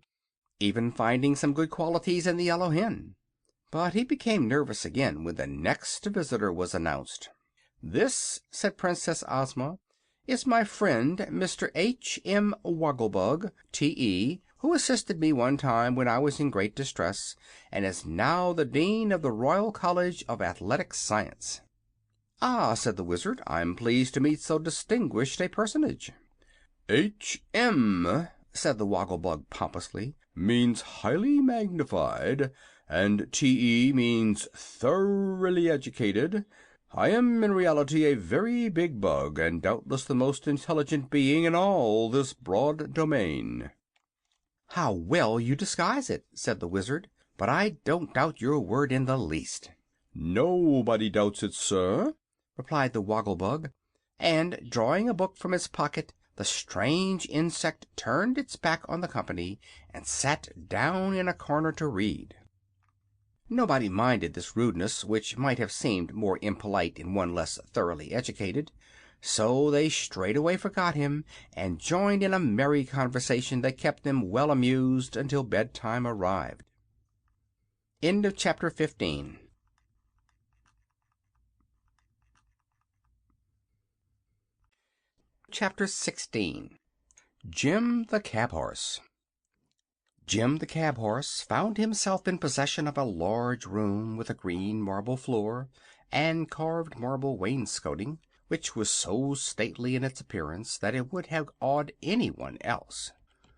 even finding some good qualities in the yellow hen. But he became nervous again when the next visitor was announced. "This," said Princess Ozma, "is my friend Mr. H.M. Wogglebug, T.E., who assisted me one time when I was in great distress, and is now the Dean of the Royal College of Athletic Science." "Ah," said the Wizard, "I'm pleased to meet so distinguished a personage." H.M., said the Woggle-Bug pompously, means highly magnified, and T.E. means thoroughly educated. I am in reality a very big bug, and doubtless the most intelligent being in all this broad domain. "How well you disguise it," said the Wizard, "but I don't doubt your word in the least." "Nobody doubts it, sir," replied the Woggle-Bug, and drawing a book from its pocket, the strange insect turned its back on the company and sat down in a corner to read. Nobody minded this rudeness, which might have seemed more impolite in one less thoroughly educated, so they straightway forgot him and joined in a merry conversation that kept them well amused until bedtime arrived. Chapter 16. Jim the Cab Horse. Jim the Cab Horse found himself in possession of a large room with a green marble floor and carved marble wainscoting, which was so stately in its appearance that it would have awed anyone else.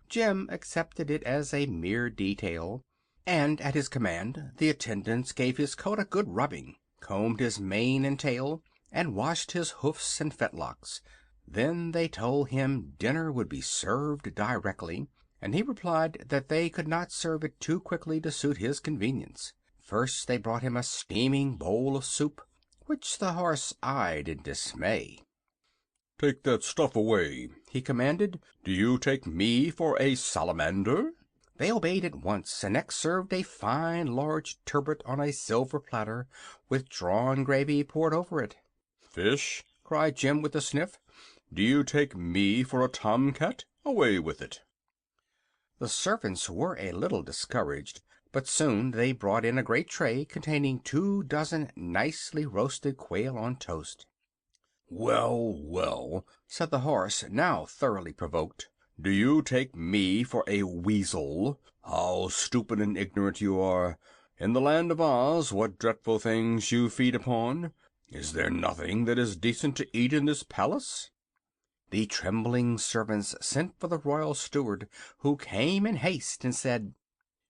Jim accepted it as a mere detail, and at his command the attendants gave his coat a good rubbing, combed his mane and tail, and washed his hoofs and fetlocks. Then they told him dinner would be served directly, and he replied that they could not serve it too quickly to suit his convenience. First they brought him a steaming bowl of soup, which the horse eyed in dismay. "Take that stuff away," he commanded. "Do you take me for a salamander?" They obeyed at once, and next served a fine large turbot on a silver platter, with drawn gravy poured over it. "Fish!" cried Jim with a sniff. "Do you take me for a tomcat? Away with it!" The servants were a little discouraged, but soon they brought in a great tray containing 24 nicely roasted quail on toast. "Well, well," said the horse, now thoroughly provoked. "Do you take me for a weasel? How stupid and ignorant you are! In the Land of Oz, what dreadful things you feed upon! Is there nothing that is decent to eat in this palace?" The trembling servants sent for the royal steward, who came in haste and said,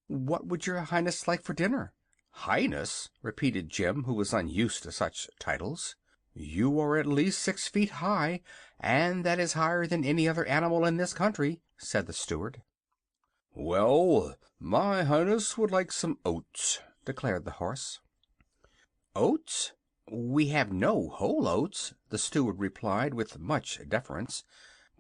"What would your Highness like for dinner?" "Highness!" repeated Jim, who was unused to such titles. "You are at least 6 feet high, and that is higher than any other animal in this country," said the steward. "Well, my Highness would like some oats," declared the horse. "Oats? We have no whole oats," the steward replied with much deference,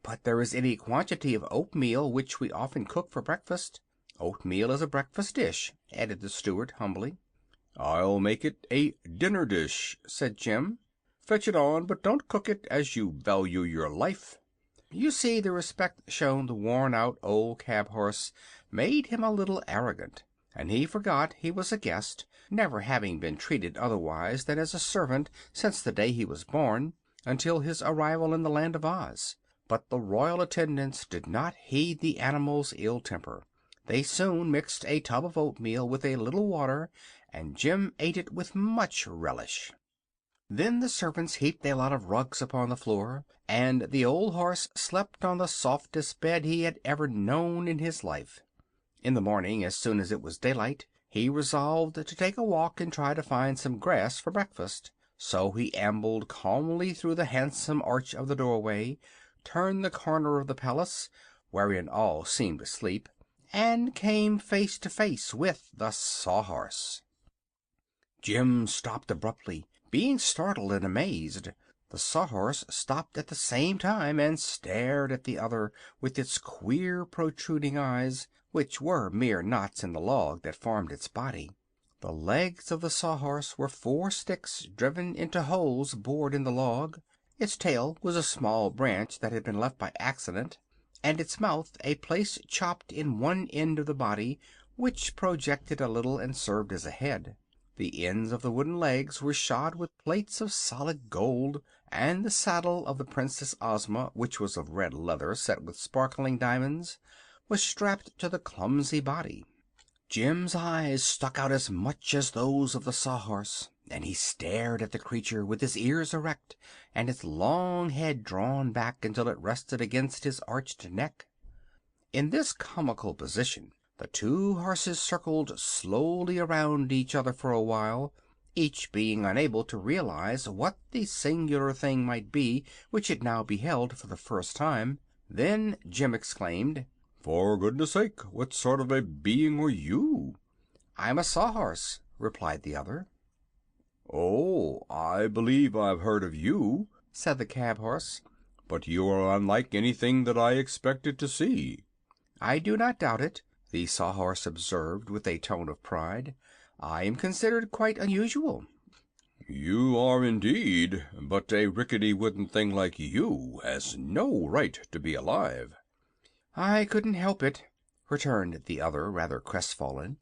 "but there is any quantity of oatmeal, which we often cook for breakfast. Oatmeal is a breakfast dish," added the steward humbly. "I'll make it a dinner dish," said Jim. "Fetch it on, but don't cook it, as you value your life." You see, the respect shown the worn-out old cab horse made him a little arrogant, and he forgot he was a guest, never having been treated otherwise than as a servant since the day he was born, until his arrival in the Land of Oz. But the royal attendants did not heed the animal's ill temper. They soon mixed a tub of oatmeal with a little water, and Jim ate it with much relish. Then the servants heaped a lot of rugs upon the floor, and the old horse slept on the softest bed he had ever known in his life. In the morning, as soon as it was daylight, he resolved to take a walk and try to find some grass for breakfast. So he ambled calmly through the handsome arch of the doorway, turned the corner of the palace, wherein all seemed asleep, and came face to face with the Sawhorse. Jim stopped abruptly, being startled and amazed. The Sawhorse stopped at the same time and stared at the other with its queer protruding eyes, which were mere knots in the log that formed its body. The legs of the Sawhorse were 4 sticks driven into holes bored in the log. Its tail was a small branch that had been left by accident, and its mouth a place chopped in one end of the body, which projected a little and served as a head. The ends of the wooden legs were shod with plates of solid gold, and the saddle of the Princess Ozma, which was of red leather set with sparkling diamonds, was strapped to the clumsy body. Jim's eyes stuck out as much as those of the Sawhorse, and he stared at the creature with his ears erect and its long head drawn back until it rested against his arched neck. In this comical position the 2 horses circled slowly around each other for a while, each being unable to realize what the singular thing might be which it now beheld for the first time. Then Jim exclaimed, "For goodness sake, what sort of a being are you?" "I'm a Sawhorse," replied the other. "Oh, I believe I've heard of you," said the cab horse, "but you are unlike anything that I expected to see." "I do not doubt it," the Sawhorse observed with a tone of pride. "I am considered quite unusual." "You are indeed, but a rickety wooden thing like you has no right to be alive." "I couldn't help it," returned the other, rather crestfallen.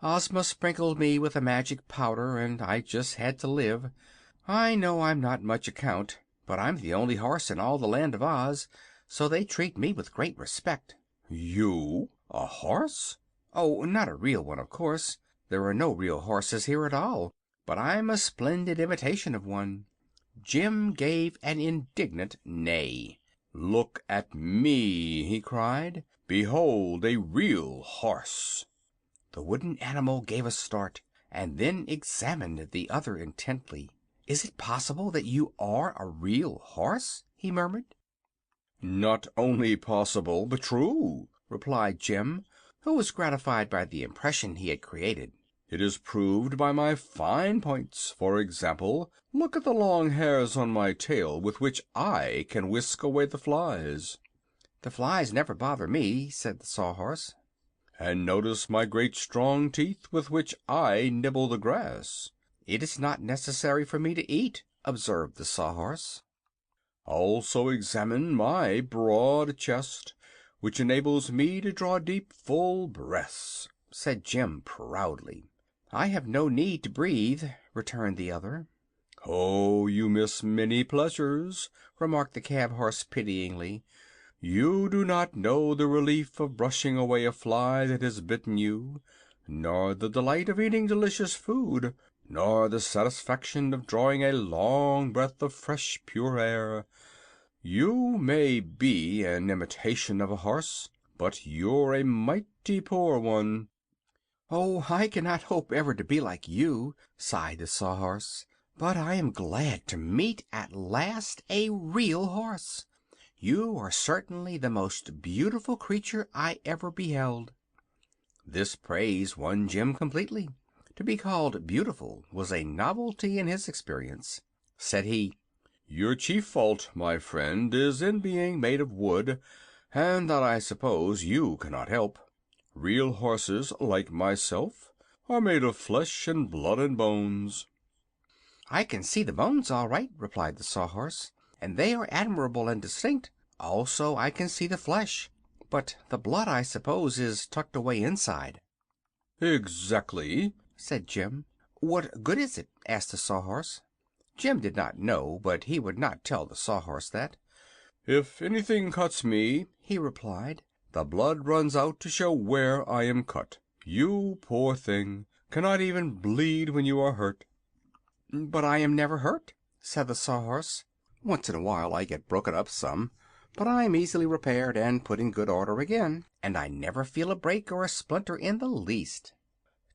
"Ozma sprinkled me with a magic powder, and I just had to live. I know I'm not much account, but I'm the only horse in all the Land of Oz, so they treat me with great respect." "You? A horse?" "Oh, not a real one, of course. There are no real horses here at all, but I'm a splendid imitation of one." Jim gave an indignant neigh. "Look at me!" he cried. "Behold a real horse!" The wooden animal gave a start, and then examined the other intently. "Is it possible that you are a real horse?" he murmured. "Not only possible, but true," replied Jim, who was gratified by the impression he had created. "It is proved by my fine points. For example, look at the long hairs on my tail with which I can whisk away the flies." "The flies never bother me," said the Sawhorse. "And notice my great strong teeth with which I nibble the grass." "It is not necessary for me to eat," observed the Sawhorse. "Also examine my broad chest, which enables me to draw deep, full breaths," said Jim proudly. "I have no need to breathe," returned the other. "Oh, you miss many pleasures," remarked the cab horse pityingly. "You do not know the relief of brushing away a fly that has bitten you, nor the delight of eating delicious food, nor the satisfaction of drawing a long breath of fresh, pure air. You may be an imitation of a horse, but you're a mighty poor one." "Oh, I cannot hope ever to be like you," sighed the Sawhorse. "But I am glad to meet at last a real horse. You are certainly the most beautiful creature I ever beheld." This praise won Jim completely. To be called beautiful was a novelty in his experience. Said he, "Your chief fault, my friend, is in being made of wood, and that I suppose you cannot help. Real horses, like myself, are made of flesh and blood and bones." "I can see the bones all right," replied the Sawhorse, "and they are admirable and distinct. Also I can see the flesh, but the blood, I suppose, is tucked away inside." "Exactly," said Jim. "What good is it?" asked the Sawhorse. Jim did not know, but he would not tell the Sawhorse that. "If anything cuts me," he replied, "the blood runs out to show where I am cut. You, poor thing, cannot even bleed when you are hurt." "But I am never hurt," said the Sawhorse. "Once in a while I get broken up some, but I'm easily repaired and put in good order again, and I never feel a break or a splinter in the least."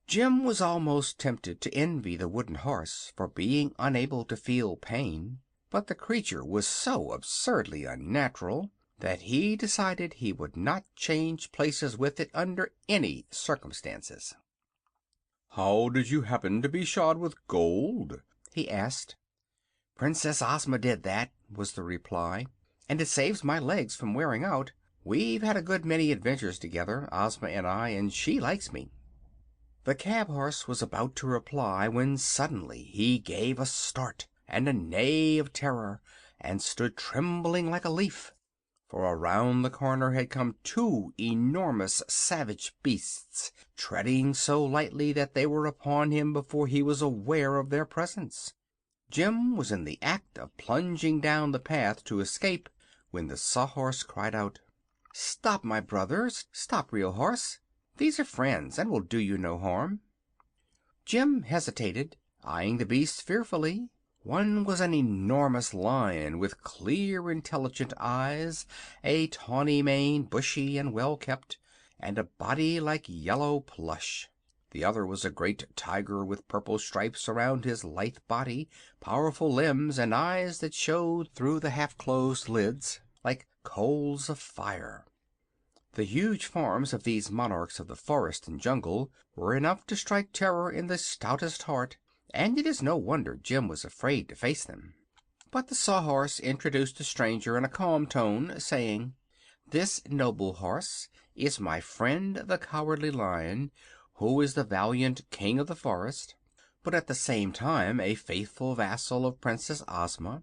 Jim was almost tempted to envy the wooden horse for being unable to feel pain, but the creature was so absurdly unnatural that he decided he would not change places with it under any circumstances. "How did you happen to be shod with gold?" he asked. "Princess Ozma did that," was the reply, "and it saves my legs from wearing out. We've had a good many adventures together, Ozma and I, and she likes me." The cab horse was about to reply when suddenly he gave a start and a neigh of terror, and stood trembling like a leaf, for around the corner had come two enormous savage beasts, treading so lightly that they were upon him before he was aware of their presence. Jim was in the act of plunging down the path to escape when the Sawhorse cried out, "Stop, my brothers! Stop, Real Horse! These are friends, and will do you no harm." Jim hesitated, eyeing the beasts fearfully. One was an enormous lion with clear, intelligent eyes, a tawny mane, bushy and well kept, and a body like yellow plush. The other was a great tiger with purple stripes around his lithe body, powerful limbs, and eyes that showed through the half-closed lids like coals of fire. The huge forms of these monarchs of the forest and jungle were enough to strike terror in the stoutest heart, and it is no wonder Jim was afraid to face them. But the Sawhorse introduced the stranger in a calm tone, saying, "This noble horse is my friend the Cowardly Lion, who is the valiant king of the forest, but at the same time a faithful vassal of Princess Ozma.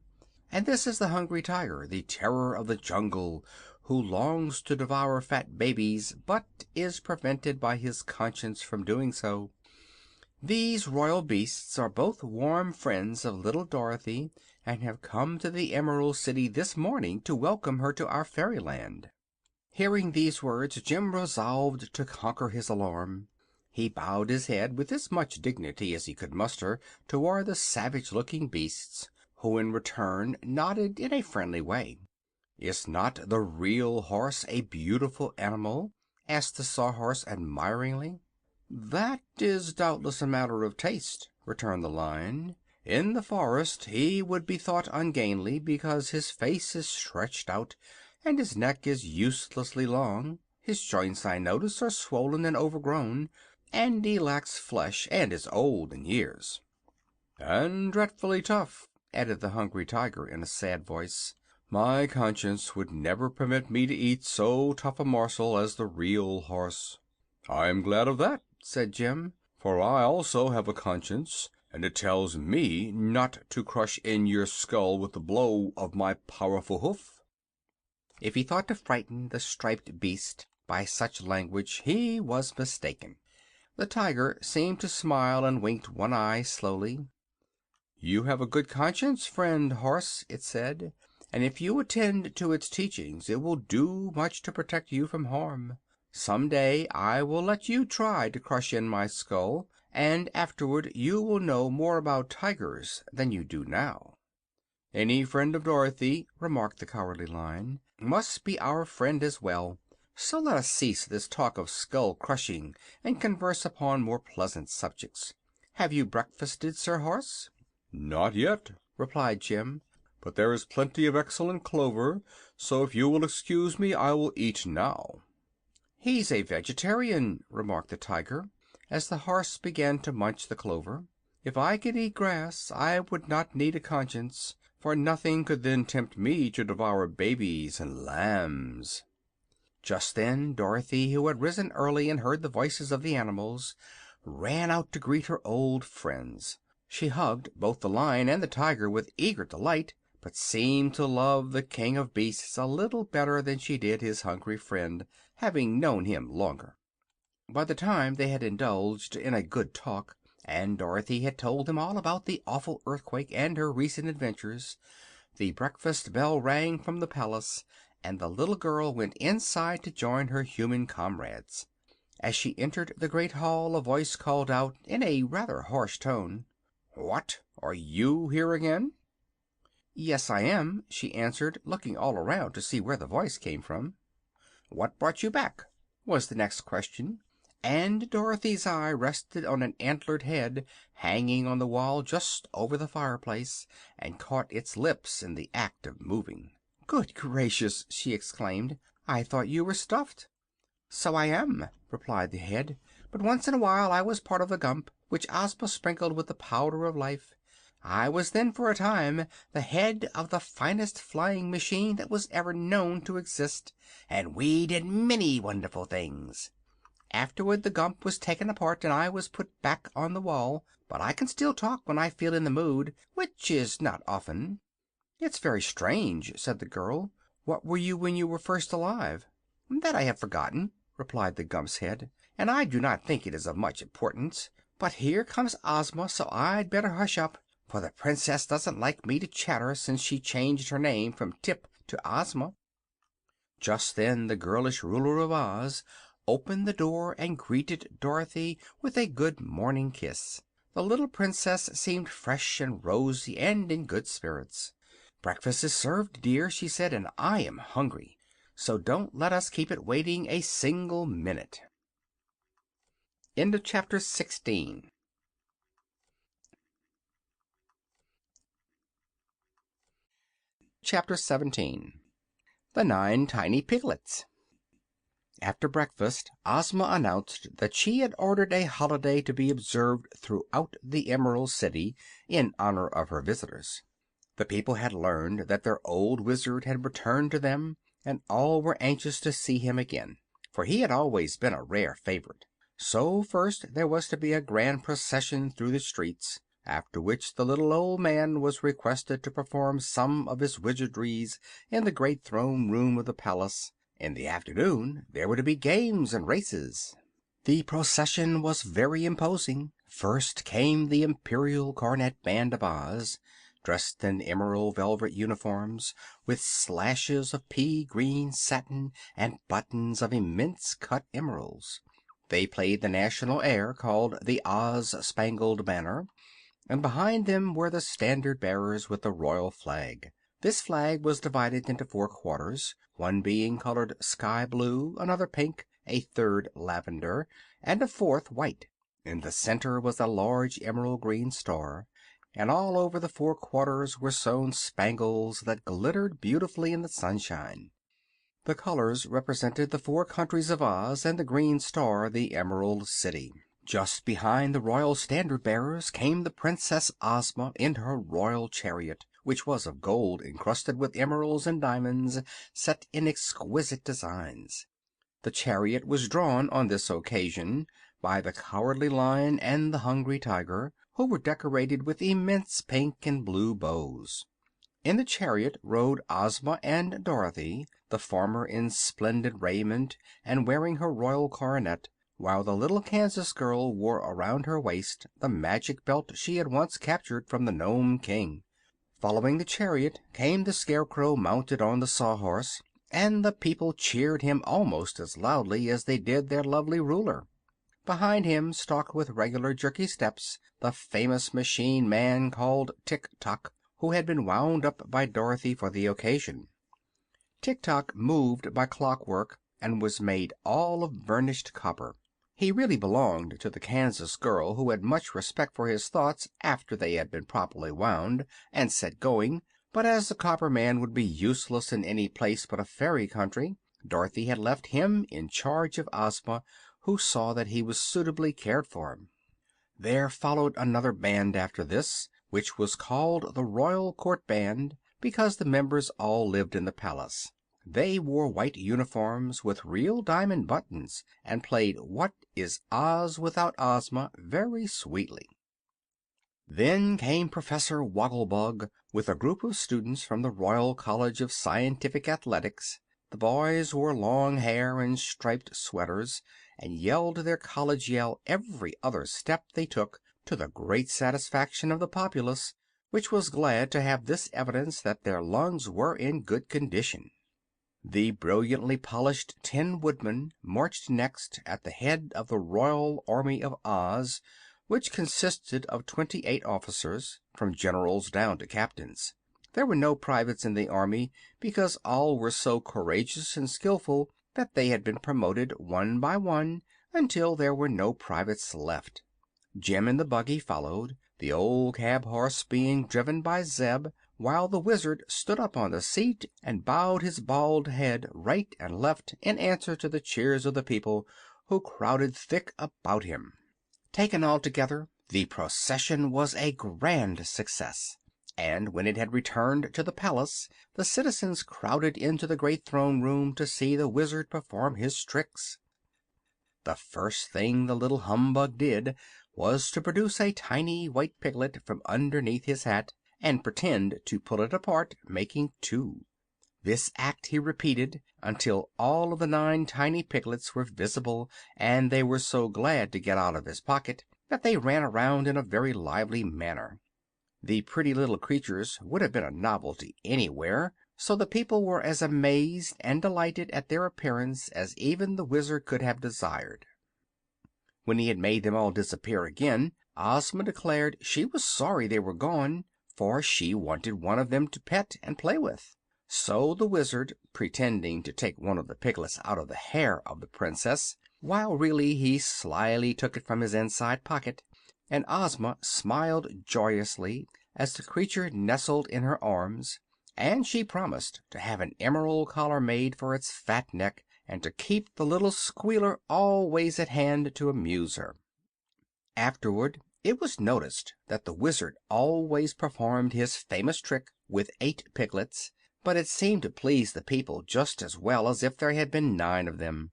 And this is the Hungry Tiger, the terror of the jungle, who longs to devour fat babies, but is prevented by his conscience from doing so. These royal beasts are both warm friends of little Dorothy, and have come to the Emerald City this morning to welcome her to our fairyland." Hearing these words, Jim resolved to conquer his alarm. He bowed his head with as much dignity as he could muster toward the savage-looking beasts, who in return nodded in a friendly way. "Is not the Real Horse a beautiful animal?" asked the Sawhorse admiringly. "That is doubtless a matter of taste," returned the Lion. "In the forest he would be thought ungainly because his face is stretched out and his neck is uselessly long. His joints, I notice, are swollen and overgrown, and he lacks flesh and is old in years." "And dreadfully tough," added the Hungry Tiger in a sad voice. "My conscience would never permit me to eat so tough a morsel as the Real Horse." "I'm glad of that," said Jim, "for I also have a conscience, and it tells me not to crush in your skull with the blow of my powerful hoof." If he thought to frighten the striped beast by such language, he was mistaken. The tiger seemed to smile and winked one eye slowly. "You have a good conscience, friend Horse," it said, "and if you attend to its teachings it will do much to protect you from harm. Some day I will let you try to crush in my skull, and afterward you will know more about tigers than you do now." "Any friend of Dorothy," remarked the Cowardly Lion, "must be our friend as well. So let us cease this talk of skull crushing and converse upon more pleasant subjects. Have you breakfasted, Sir Horse?" "Not yet," replied Jim, "but there is plenty of excellent clover, so if you will excuse me I will eat now." "He's a vegetarian," remarked the Tiger, as the horse began to munch the clover. "If I could eat grass I would not need a conscience, for nothing could then tempt me to devour babies and lambs." Just then Dorothy, who had risen early and heard the voices of the animals, ran out to greet her old friends. She hugged both the Lion and the Tiger with eager delight, but seemed to love the King of Beasts a little better than she did his hungry friend, having known him longer. By the time they had indulged in a good talk, and Dorothy had told them all about the awful earthquake and her recent adventures, the breakfast bell rang from the palace, and the little girl went inside to join her human comrades. As she entered the great hall a voice called out in a rather harsh tone, "What! Are you here again?" "Yes, I am," she answered, looking all around to see where the voice came from. "What brought you back?" was the next question, and Dorothy's eye rested on an antlered head hanging on the wall just over the fireplace, and caught its lips in the act of moving. "Good gracious!" she exclaimed, "I thought you were stuffed." "So I am," replied the head, "but once in a while I was part of the gump, which Ozma sprinkled with the powder of life. I was then for a time the head of the finest flying machine that was ever known to exist, and we did many wonderful things. Afterward the gump was taken apart and I was put back on the wall, but I can still talk when I feel in the mood, which is not often." "It's very strange," said the girl. "What were you when you were first alive?" "That I have forgotten," replied the gump's head, "and I do not think it is of much importance. But here comes Ozma, so I'd better hush up, for the Princess doesn't like me to chatter since she changed her name from Tip to Ozma." Just then the girlish ruler of Oz opened the door and greeted Dorothy with a good morning kiss. The little Princess seemed fresh and rosy and in good spirits. "Breakfast is served, dear," she said, "and I am hungry. So don't let us keep it waiting a single minute." End of chapter 16. Chapter 17. The 9 Tiny Piglets. After breakfast Ozma announced that she had ordered a holiday to be observed throughout the Emerald City in honor of her visitors. The people had learned that their old Wizard had returned to them, and all were anxious to see him again, for he had always been a rare favorite. So first there was to be a grand procession through the streets, after which the little old man was requested to perform some of his wizardries in the great throne room of the palace. In the afternoon there were to be games and races. The procession was very imposing. First came the Imperial Cornet Band of Oz, dressed in emerald velvet uniforms, with slashes of pea green satin and buttons of immense cut emeralds. They played the national air called the Oz Spangled Banner, and behind them were the standard bearers with the royal flag. This flag was divided into 4 quarters, one being colored sky blue, another pink, a third lavender, and a fourth white. In the center was a large emerald green star, and all over the 4 quarters were sewn spangles that glittered beautifully in the sunshine. The colors represented the 4 countries of Oz, and the green star the Emerald City. Just behind the royal standard bearers came the Princess Ozma in her royal chariot, which was of gold encrusted with emeralds and diamonds set in exquisite designs. The chariot was drawn on this occasion by the Cowardly Lion and the Hungry Tiger, who were decorated with immense pink and blue bows. In the chariot rode Ozma and Dorothy, the former in splendid raiment and wearing her royal coronet, while the little Kansas girl wore around her waist the magic belt she had once captured from the Nome King. Following the chariot came the Scarecrow mounted on the Sawhorse, and the people cheered him almost as loudly as they did their lovely ruler. Behind him stalked with regular jerky steps the famous machine man called Tik-Tok, who had been wound up by Dorothy for the occasion. Tik-Tok moved by clockwork and was made all of burnished copper. He really belonged to the Kansas girl, who had much respect for his thoughts after they had been properly wound and set going, but as the copper man would be useless in any place but a fairy country, Dorothy had left him in charge of Ozma, who saw that he was suitably cared for. There followed another band after this, which was called the Royal Court Band, because the members all lived in the palace. They wore white uniforms with real diamond buttons, and played "What is Oz Without Ozma" very sweetly. Then came Professor Wogglebug with a group of students from the Royal College of Scientific Athletics. The boys wore long hair and striped sweaters, and yelled their college yell every other step they took, to the great satisfaction of the populace, which was glad to have this evidence that their lungs were in good condition. The brilliantly polished Tin Woodman marched next at the head of the Royal Army of Oz, which consisted of 28 officers, from generals down to captains. There were no privates in the army, because all were so courageous and skillful that they had been promoted one by one until there were no privates left. Jim in the buggy followed, the old cab horse being driven by Zeb, while the Wizard stood up on the seat and bowed his bald head right and left in answer to the cheers of the people who crowded thick about him. Taken altogether, the procession was a grand success, and when it had returned to the palace the citizens crowded into the great throne room to see the Wizard perform his tricks. The first thing the little humbug did was to produce a tiny white piglet from underneath his hat and pretend to pull it apart, making two. This act he repeated until all of the 9 tiny piglets were visible, and they were so glad to get out of his pocket that they ran around in a very lively manner. The pretty little creatures would have been a novelty anywhere, so the people were as amazed and delighted at their appearance as even the Wizard could have desired. When he had made them all disappear again, Ozma declared she was sorry they were gone, for she wanted one of them to pet and play with. So the Wizard, pretending to take one of the piglets out of the hair of the Princess, while really he slyly took it from his inside pocket, and Ozma smiled joyously as the creature nestled in her arms, and she promised to have an emerald collar made for its fat neck, and to keep the little squealer always at hand to amuse her. Afterward it was noticed that the Wizard always performed his famous trick with 8 piglets, but it seemed to please the people just as well as if there had been 9 of them.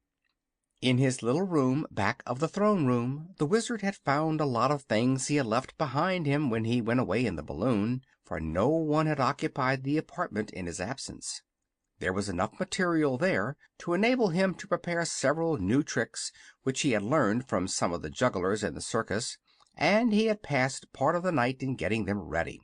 In his little room back of the throne room the Wizard had found a lot of things he had left behind him when he went away in the balloon, for no one had occupied the apartment in his absence. There was enough material there to enable him to prepare several new tricks which he had learned from some of the jugglers in the circus, and he had passed part of the night in getting them ready.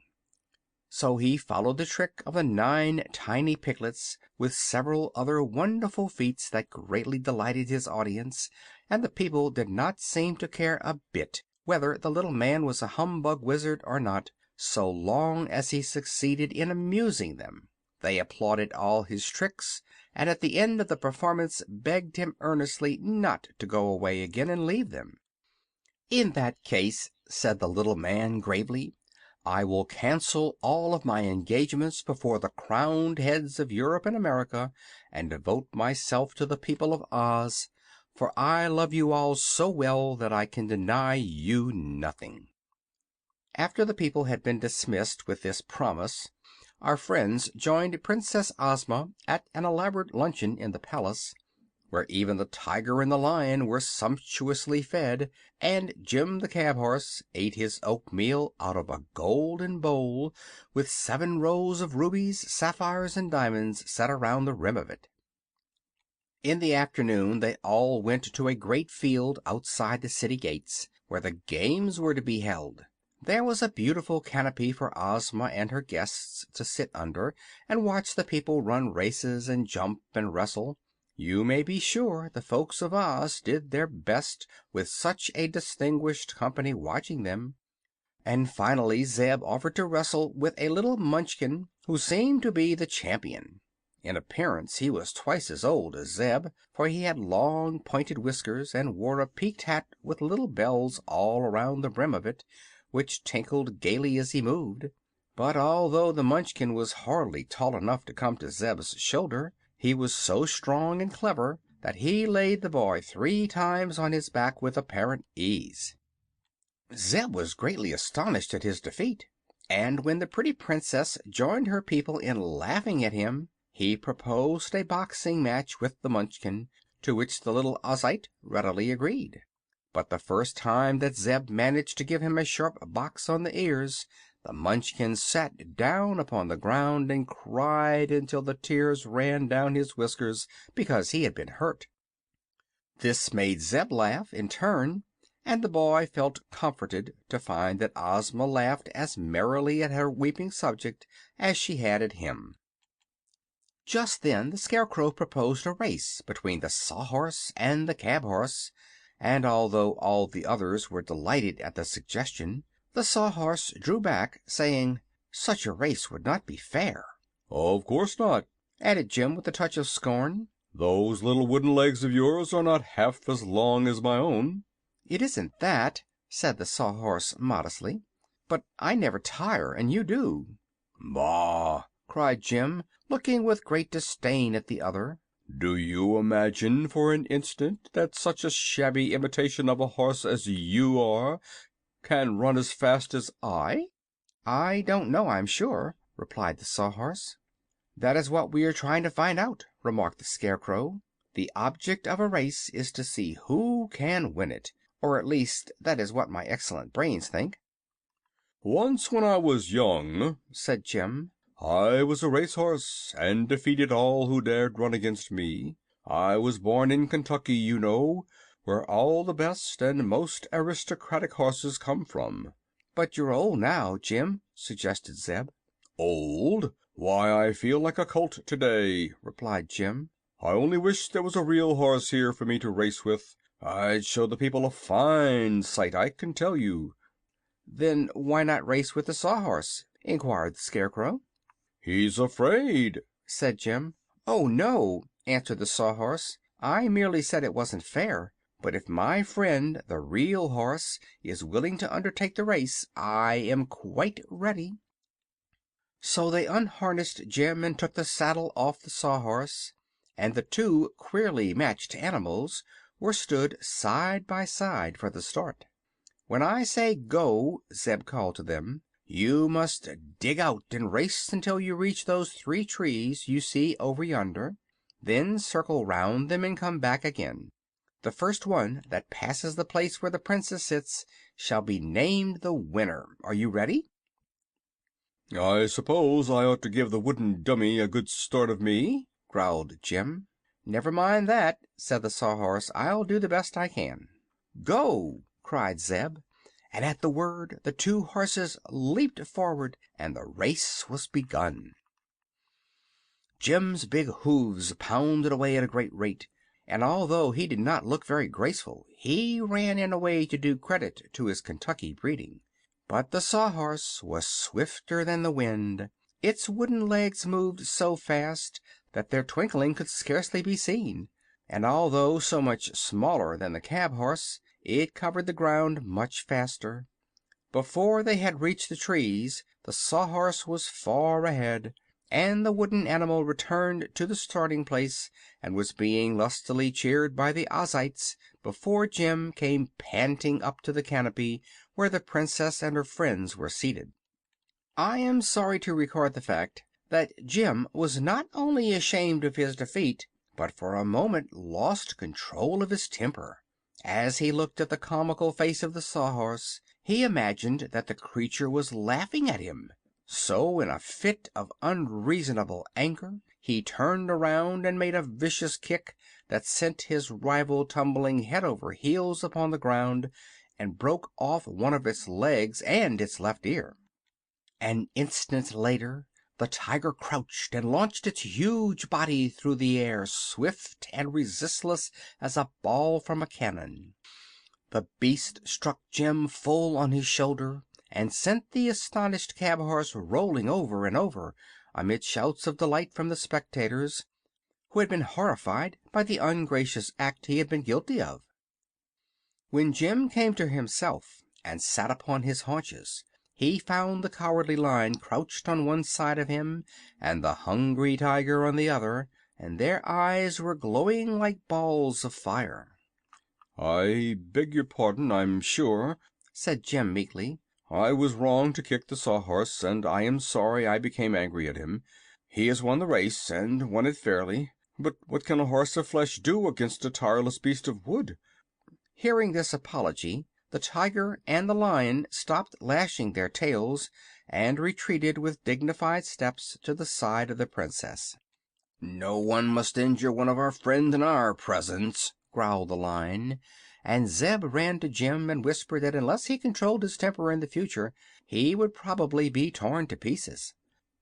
So he followed the trick of the 9 tiny piglets with several other wonderful feats that greatly delighted his audience, and the people did not seem to care a bit whether the little man was a humbug wizard or not, so long as he succeeded in amusing them. They applauded all his tricks, and at the end of the performance begged him earnestly not to go away again and leave them. "In that case," said the little man gravely, "I will cancel all of my engagements before the crowned heads of Europe and America, and devote myself to the people of Oz, for I love you all so well that I can deny you nothing." After the people had been dismissed with this promise, our friends joined Princess Ozma at an elaborate luncheon in the palace, where even the tiger and the lion were sumptuously fed, and Jim the cab horse ate his oatmeal out of a golden bowl with 7 rows of rubies, sapphires, and diamonds set around the rim of it. In the afternoon they all went to a great field outside the city gates, where the games were to be held. There was a beautiful canopy for Ozma and her guests to sit under and watch the people run races and jump and wrestle. You may be sure the folks of Oz did their best with such a distinguished company watching them. And finally Zeb offered to wrestle with a little Munchkin who seemed to be the champion. In appearance he was twice as old as Zeb, for he had long pointed whiskers and wore a peaked hat with little bells all around the brim of it, which tinkled gaily as he moved. But although the Munchkin was hardly tall enough to come to Zeb's shoulder, he was so strong and clever that he laid the boy 3 times on his back with apparent ease. Zeb was greatly astonished at his defeat, and when the pretty princess joined her people in laughing at him, he proposed a boxing match with the Munchkin, to which the little Ozite readily agreed. But the first time that Zeb managed to give him a sharp box on the ears, the Munchkin sat down upon the ground and cried until the tears ran down his whiskers because he had been hurt. This made Zeb laugh in turn, and the boy felt comforted to find that Ozma laughed as merrily at her weeping subject as she had at him. Just then the Scarecrow proposed a race between the Sawhorse and the Cab horse, and although all the others were delighted at the suggestion, the Sawhorse drew back, saying, "Such a race would not be fair." "Of course not," added Jim with a touch of scorn. "Those little wooden legs of yours are not half as long as my own." "It isn't that," said the Sawhorse modestly, "but I never tire, and you do." "Bah!" cried Jim, looking with great disdain at the other. "Do you imagine for an instant that such a shabby imitation of a horse as you are can run as fast as I?" "I don't know, I'm sure," replied the Sawhorse. "That is what we are trying to find out," remarked the Scarecrow. "The object of a race is to see who can win it, or at least that is what my excellent brains think." "Once when I was young," said Jim, "I was a racehorse, and defeated all who dared run against me. I was born in Kentucky, you know, where all the best and most aristocratic horses come from." "But you're old now, Jim," suggested Zeb. "Old? Why, I feel like a colt today," replied Jim. "I only wish there was a real horse here for me to race with. I'd show the people a fine sight, I can tell you." "Then why not race with the Sawhorse?" inquired the Scarecrow. "He's afraid," said Jim. "Oh, no," answered the Sawhorse. "I merely said it wasn't fair. But if my friend, the real horse, is willing to undertake the race, I am quite ready." So they unharnessed Jim and took the saddle off the Sawhorse, and the two queerly matched animals were stood side by side for the start. "When I say 'go,'" Zeb called to them, "you must dig out and race until you reach those 3 trees you see over yonder. Then circle round them and come back again. The first one that passes the place where the Princess sits shall be named the winner. Are you ready?" "I suppose I ought to give the wooden dummy a good start of me," growled Jim. "Never mind that," said the Sawhorse. "I'll do the best I can." "Go!" cried Zeb, and at the word the 2 horses leaped forward and the race was begun. Jim's big hoofs pounded away at a great rate, and although he did not look very graceful, he ran in a way to do credit to his Kentucky breeding. But the Sawhorse was swifter than the wind. Its wooden legs moved so fast that their twinkling could scarcely be seen, and although so much smaller than the cab horse, it covered the ground much faster. Before they had reached the trees the Sawhorse was far ahead, and the wooden animal returned to the starting place and was being lustily cheered by the Ozites before Jim came panting up to the canopy where the Princess and her friends were seated. I am sorry to record the fact that Jim was not only ashamed of his defeat, but for a moment lost control of his temper. As he looked at the comical face of the Sawhorse, he imagined that the creature was laughing at him. So, in a fit of unreasonable anger, he turned around and made a vicious kick that sent his rival tumbling head over heels upon the ground and broke off one of its legs and its left ear. An instant later the tiger crouched and launched its huge body through the air, swift and resistless as a ball from a cannon. The beast struck Jim full on his shoulder and sent the astonished cab horse rolling over and over, amid shouts of delight from the spectators, who had been horrified by the ungracious act he had been guilty of. When Jim came to himself and sat upon his haunches, he found the Cowardly Lion crouched on one side of him and the Hungry Tiger on the other, and their eyes were glowing like balls of fire. "I beg your pardon, I'm sure," said Jim meekly. "I was wrong to kick the Sawhorse, and I am sorry I became angry at him. He has won the race, and won it fairly. But what can a horse of flesh do against a tireless beast of wood?" Hearing this apology, the Tiger and the Lion stopped lashing their tails and retreated with dignified steps to the side of the Princess. "No one must injure one of our friends in our presence," growled the Lion, and Zeb ran to Jim and whispered that unless he controlled his temper in the future he would probably be torn to pieces.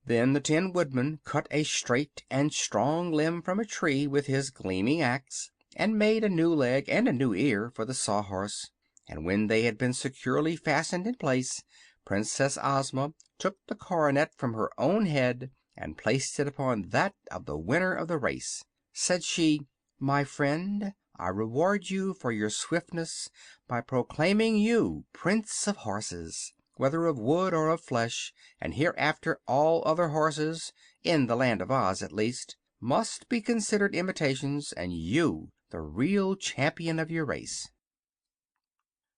Then the Tin Woodman cut a straight and strong limb from a tree with his gleaming axe, and made a new leg and a new ear for the Sawhorse, and when they had been securely fastened in place, Princess Ozma took the coronet from her own head and placed it upon that of the winner of the race. Said she, "My friend, I reward you for your swiftness by proclaiming you Prince of Horses, whether of wood or of flesh, and hereafter all other horses, in the Land of Oz at least, must be considered imitations, and you the real champion of your race."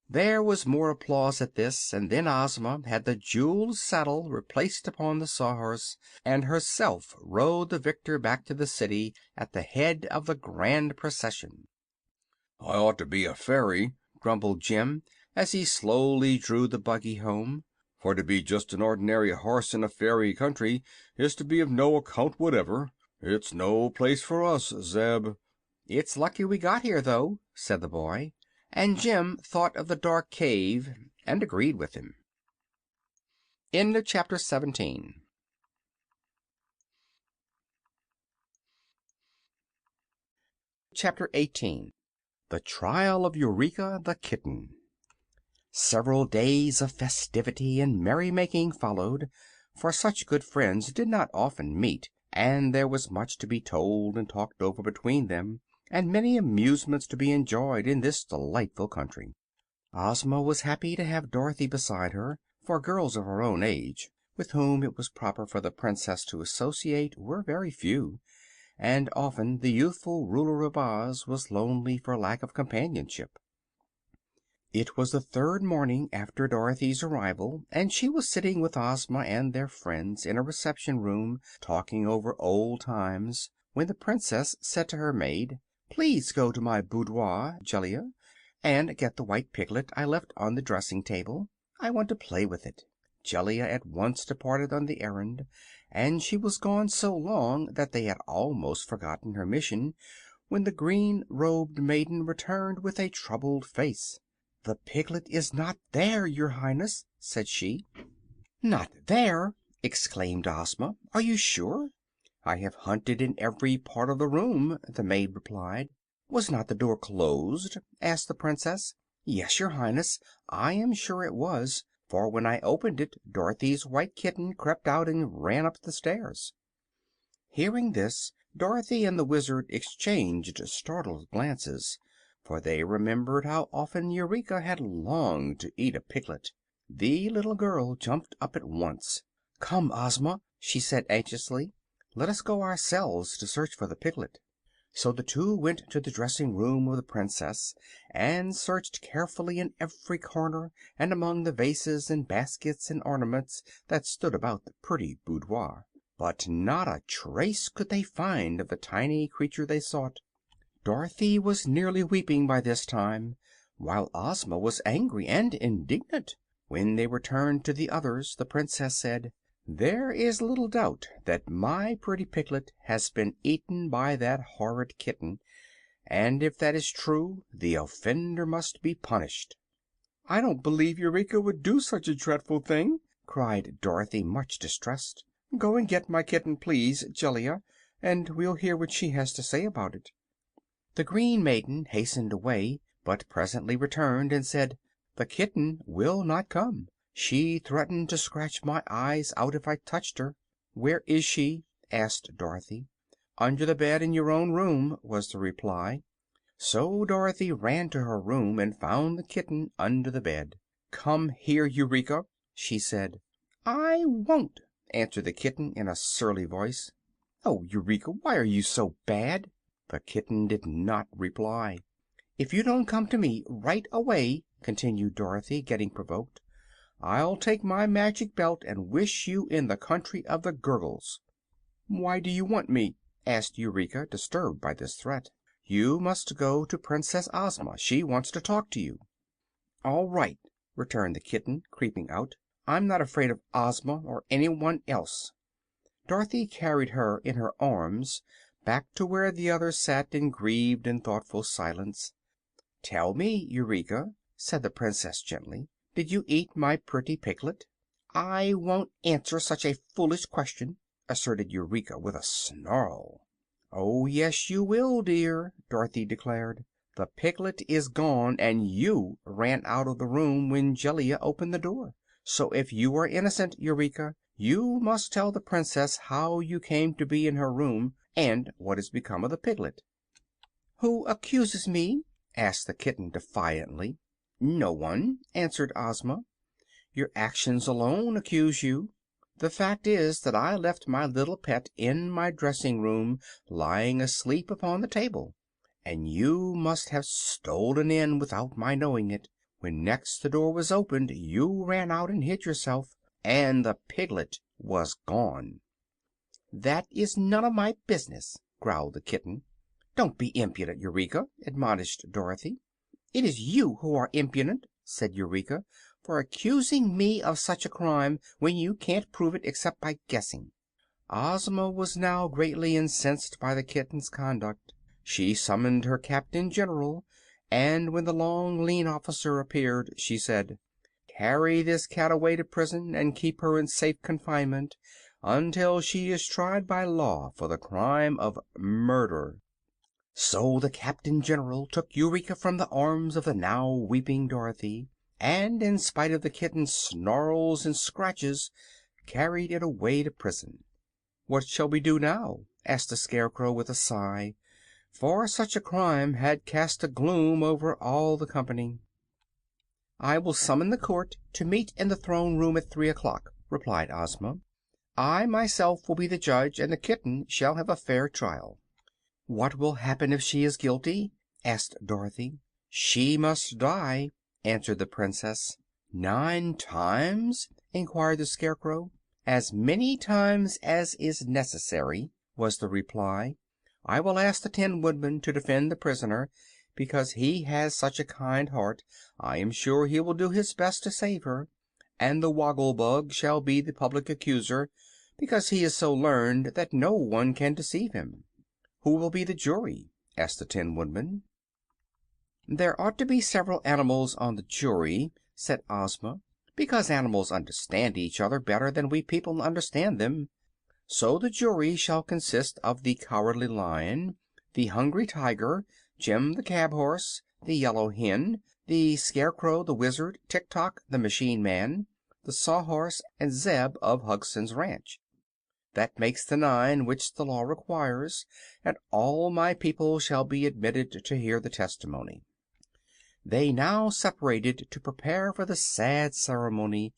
There was more applause at this, and then Ozma had the jeweled saddle replaced upon the Sawhorse, and herself rode the victor back to the city at the head of the grand procession. "I ought to be a fairy," grumbled Jim, as he slowly drew the buggy home, "for to be just an ordinary horse in a fairy country is to be of no account whatever. It's no place for us, Zeb." "It's lucky we got here, though," said the boy, and Jim thought of the dark cave and agreed with him. Chapter 18. The Trial of Eureka the Kitten. Several days of festivity and merrymaking followed, for such good friends did not often meet, and there was much to be told and talked over between them, and many amusements to be enjoyed in this delightful country. Ozma was happy to have Dorothy beside her, for girls of her own age, with whom it was proper for the Princess to associate, were very few, and often the youthful ruler of Oz was lonely for lack of companionship. It was the third morning after Dorothy's arrival, and she was sitting with Ozma and their friends in a reception room talking over old times, when the Princess said to her maid, "Please go to my boudoir, Jellia, and get the white piglet I left on the dressing table. I want to play with it." Jellia at once departed on the errand, and she was gone so long that they had almost forgotten her mission when the green-robed maiden returned with a troubled face. "The piglet is not there, your Highness," said she. "Not there!" exclaimed Ozma. "Are you sure?" "I have hunted in every part of the room," the maid replied. "Was not the door closed?" asked the Princess. "Yes, your Highness, I am sure it was, for when I opened it Dorothy's white kitten crept out and ran up the stairs." Hearing this, Dorothy and the Wizard exchanged startled glances, for they remembered how often Eureka had longed to eat a piglet. The little girl jumped up at once. "Come, Ozma," she said anxiously, "let us go ourselves to search for the piglet." So the two went to the dressing room of the Princess and searched carefully in every corner and among the vases and baskets and ornaments that stood about the pretty boudoir. But not a trace could they find of the tiny creature they sought. Dorothy was nearly weeping by this time, while Ozma was angry and indignant. When they returned to the others the Princess said, "There is little doubt that my pretty piglet has been eaten by that horrid kitten, and if that is true the offender must be punished." "I don't believe Eureka would do such a dreadful thing!" cried Dorothy, much distressed. "Go and get my kitten, please, Jellia, and we'll hear what she has to say about it." The green maiden hastened away, but presently returned and said, "The kitten will not come. She threatened to scratch my eyes out if I touched her." "Where is she?" asked Dorothy. "Under the bed in your own room," was the reply. So Dorothy ran to her room and found the kitten under the bed. "Come here, Eureka," she said. "I won't," answered the kitten in a surly voice. "Oh, Eureka, why are you so bad?" The kitten did not reply. "If you don't come to me right away," continued Dorothy, getting provoked, "I'll take my magic belt and wish you in the country of the Gurgles." "Why do you want me?" asked Eureka, disturbed by this threat. "You must go to Princess Ozma. She wants to talk to you." "All right," returned the kitten, creeping out. "I'm not afraid of Ozma or anyone else." Dorothy carried her in her arms back to where the others sat in grieved and thoughtful silence. "Tell me, Eureka," said the Princess gently, "did you eat my pretty piglet?" "I won't answer such a foolish question," asserted Eureka, with a snarl. "Oh, yes, you will, dear," Dorothy declared. "The piglet is gone, and you ran out of the room when Jellia opened the door. So if you are innocent, Eureka, you must tell the Princess how you came to be in her room, and what has become of the piglet." "Who accuses me?" asked the kitten, defiantly. "No one," answered Ozma. "Your actions alone accuse you. The fact is that I left my little pet in my dressing room, lying asleep upon the table, and you must have stolen in without my knowing it. When next the door was opened you ran out and hid yourself, and the piglet was gone." "That is none of my business," growled the kitten. "Don't be impudent, Eureka," admonished Dorothy. "It is you who are impudent," said Eureka, "for accusing me of such a crime when you can't prove it except by guessing." Ozma was now greatly incensed by the kitten's conduct. She summoned her Captain General, and when the long, lean officer appeared she said: "Carry this cat away to prison and keep her in safe confinement until she is tried by law for the crime of murder." So the Captain General took Eureka from the arms of the now weeping Dorothy, and in spite of the kitten's snarls and scratches carried it away to prison. "What shall we do now?" asked the Scarecrow, with a sigh, for such a crime had cast a gloom over all the company. "I will summon the court to meet in the throne room at 3 o'clock," replied Ozma. "I myself will be the judge, and the kitten shall have a fair trial." "What will happen if she is guilty?" asked Dorothy. "She must die," answered the Princess. "9 times?" inquired the Scarecrow. "As many times as is necessary," was the reply. "I will ask the Tin Woodman to defend the prisoner. Because he has such a kind heart I am sure he will do his best to save her. And the Woggle Bug shall be the public accuser, because he is so learned that no one can deceive him." "Who will be the jury?" asked the Tin Woodman. "There ought to be several animals on the jury," said Ozma, "because animals understand each other better than we people understand them. So the jury shall consist of the Cowardly Lion, the Hungry Tiger, Jim the Cab horse, the Yellow Hen, the Scarecrow, the Wizard, Tik-Tok the Machine Man, the Sawhorse, and Zeb of Hugson's Ranch. That makes the 9 which the law requires, and all my people shall be admitted to hear the testimony." They now separated to prepare for the sad ceremony,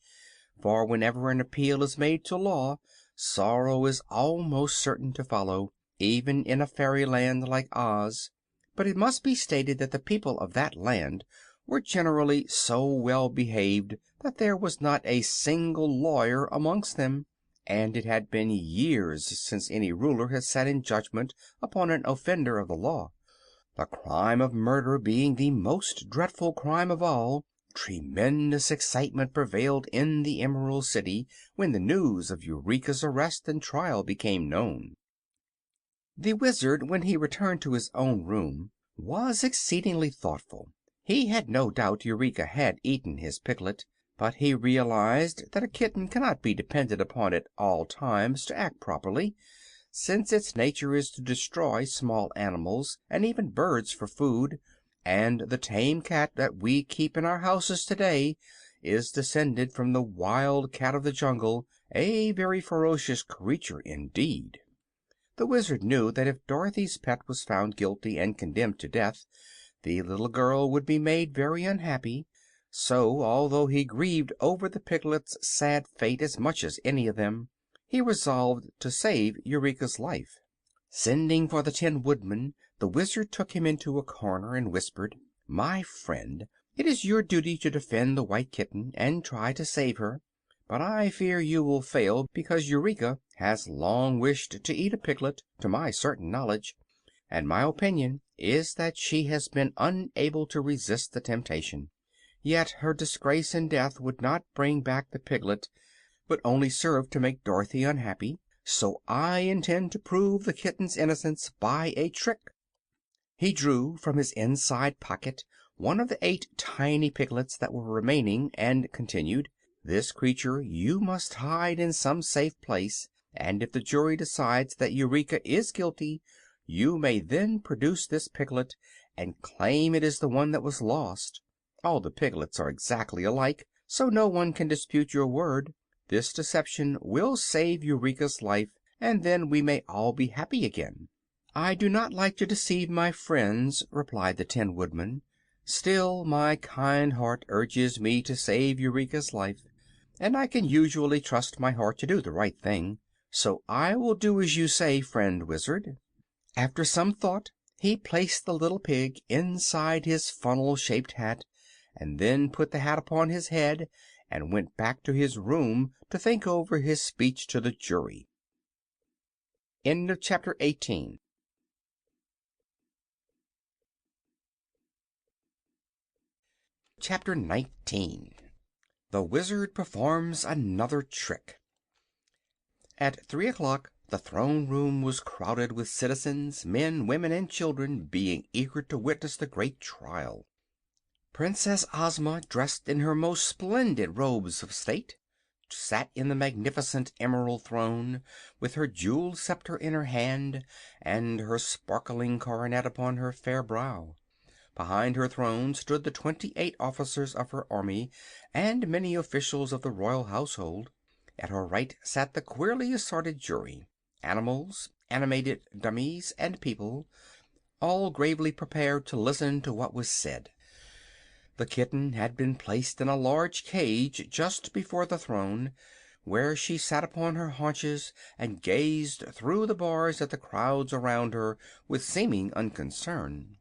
for whenever an appeal is made to law, sorrow is almost certain to follow, even in a fairyland like Oz. But it must be stated that the people of that land were generally so well behaved that there was not a single lawyer amongst them, and it had been years since any ruler had sat in judgment upon an offender of the law. The crime of murder being the most dreadful crime of all, tremendous excitement prevailed in the Emerald City when the news of Eureka's arrest and trial became known. The Wizard, when he returned to his own room, was exceedingly thoughtful. He had no doubt Eureka had eaten his piglet, but he realized that a kitten cannot be depended upon at all times to act properly, since its nature is to destroy small animals and even birds for food, and the tame cat that we keep in our houses today is descended from the wild cat of the jungle, a very ferocious creature indeed. The Wizard knew that if Dorothy's pet was found guilty and condemned to death, the little girl would be made very unhappy. So, although he grieved over the piglet's sad fate as much as any of them, he resolved to save Eureka's life. Sending for the Tin Woodman, the Wizard took him into a corner and whispered: "My friend, it is your duty to defend the white kitten and try to save her. But I fear you will fail, because Eureka has long wished to eat a piglet, to my certain knowledge, and my opinion is that she has been unable to resist the temptation. Yet her disgrace and death would not bring back the piglet, but only serve to make Dorothy unhappy. So I intend to prove the kitten's innocence by a trick." He drew from his inside pocket one of the 8 tiny piglets that were remaining and continued: "This creature you must hide in some safe place, and if the jury decides that Eureka is guilty, You may then produce this piglet and claim it is the one that was lost. All the piglets are exactly alike, so no one can dispute your word. This deception will save Eureka's life, and then we may all be happy again." "I do not like to deceive my friends," replied the Tin Woodman. "Still, my kind heart urges me to save Eureka's life, and I can usually trust my heart to do the right thing. So I will do as you say, friend Wizard." After some thought he placed the little pig inside his funnel-shaped hat, and then put the hat upon his head and went back to his room to think over his speech to the jury. End of chapter 18. Chapter 19. The Wizard performs another trick. At 3 o'clock the throne room was crowded with citizens, men, women, and children, being eager to witness the great trial. Princess Ozma, dressed in her most splendid robes of state, sat in the magnificent emerald throne, with her jeweled scepter in her hand and her sparkling coronet upon her fair brow. Behind her throne stood the 28 officers of her army and many officials of the royal household. At her right sat the queerly assorted jury, animals, animated dummies, and people, all gravely prepared to listen to what was said. The kitten had been placed in a large cage just before the throne, where she sat upon her haunches and gazed through the bars at the crowds around her with seeming unconcern.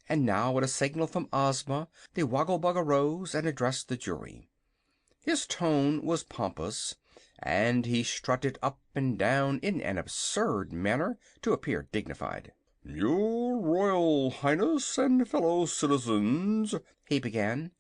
And now, at a signal from Ozma, the Woggle-Bug arose and addressed the jury. His tone was pompous, and he strutted up and down in an absurd manner to appear dignified. "Your Royal Highness and fellow citizens," he began,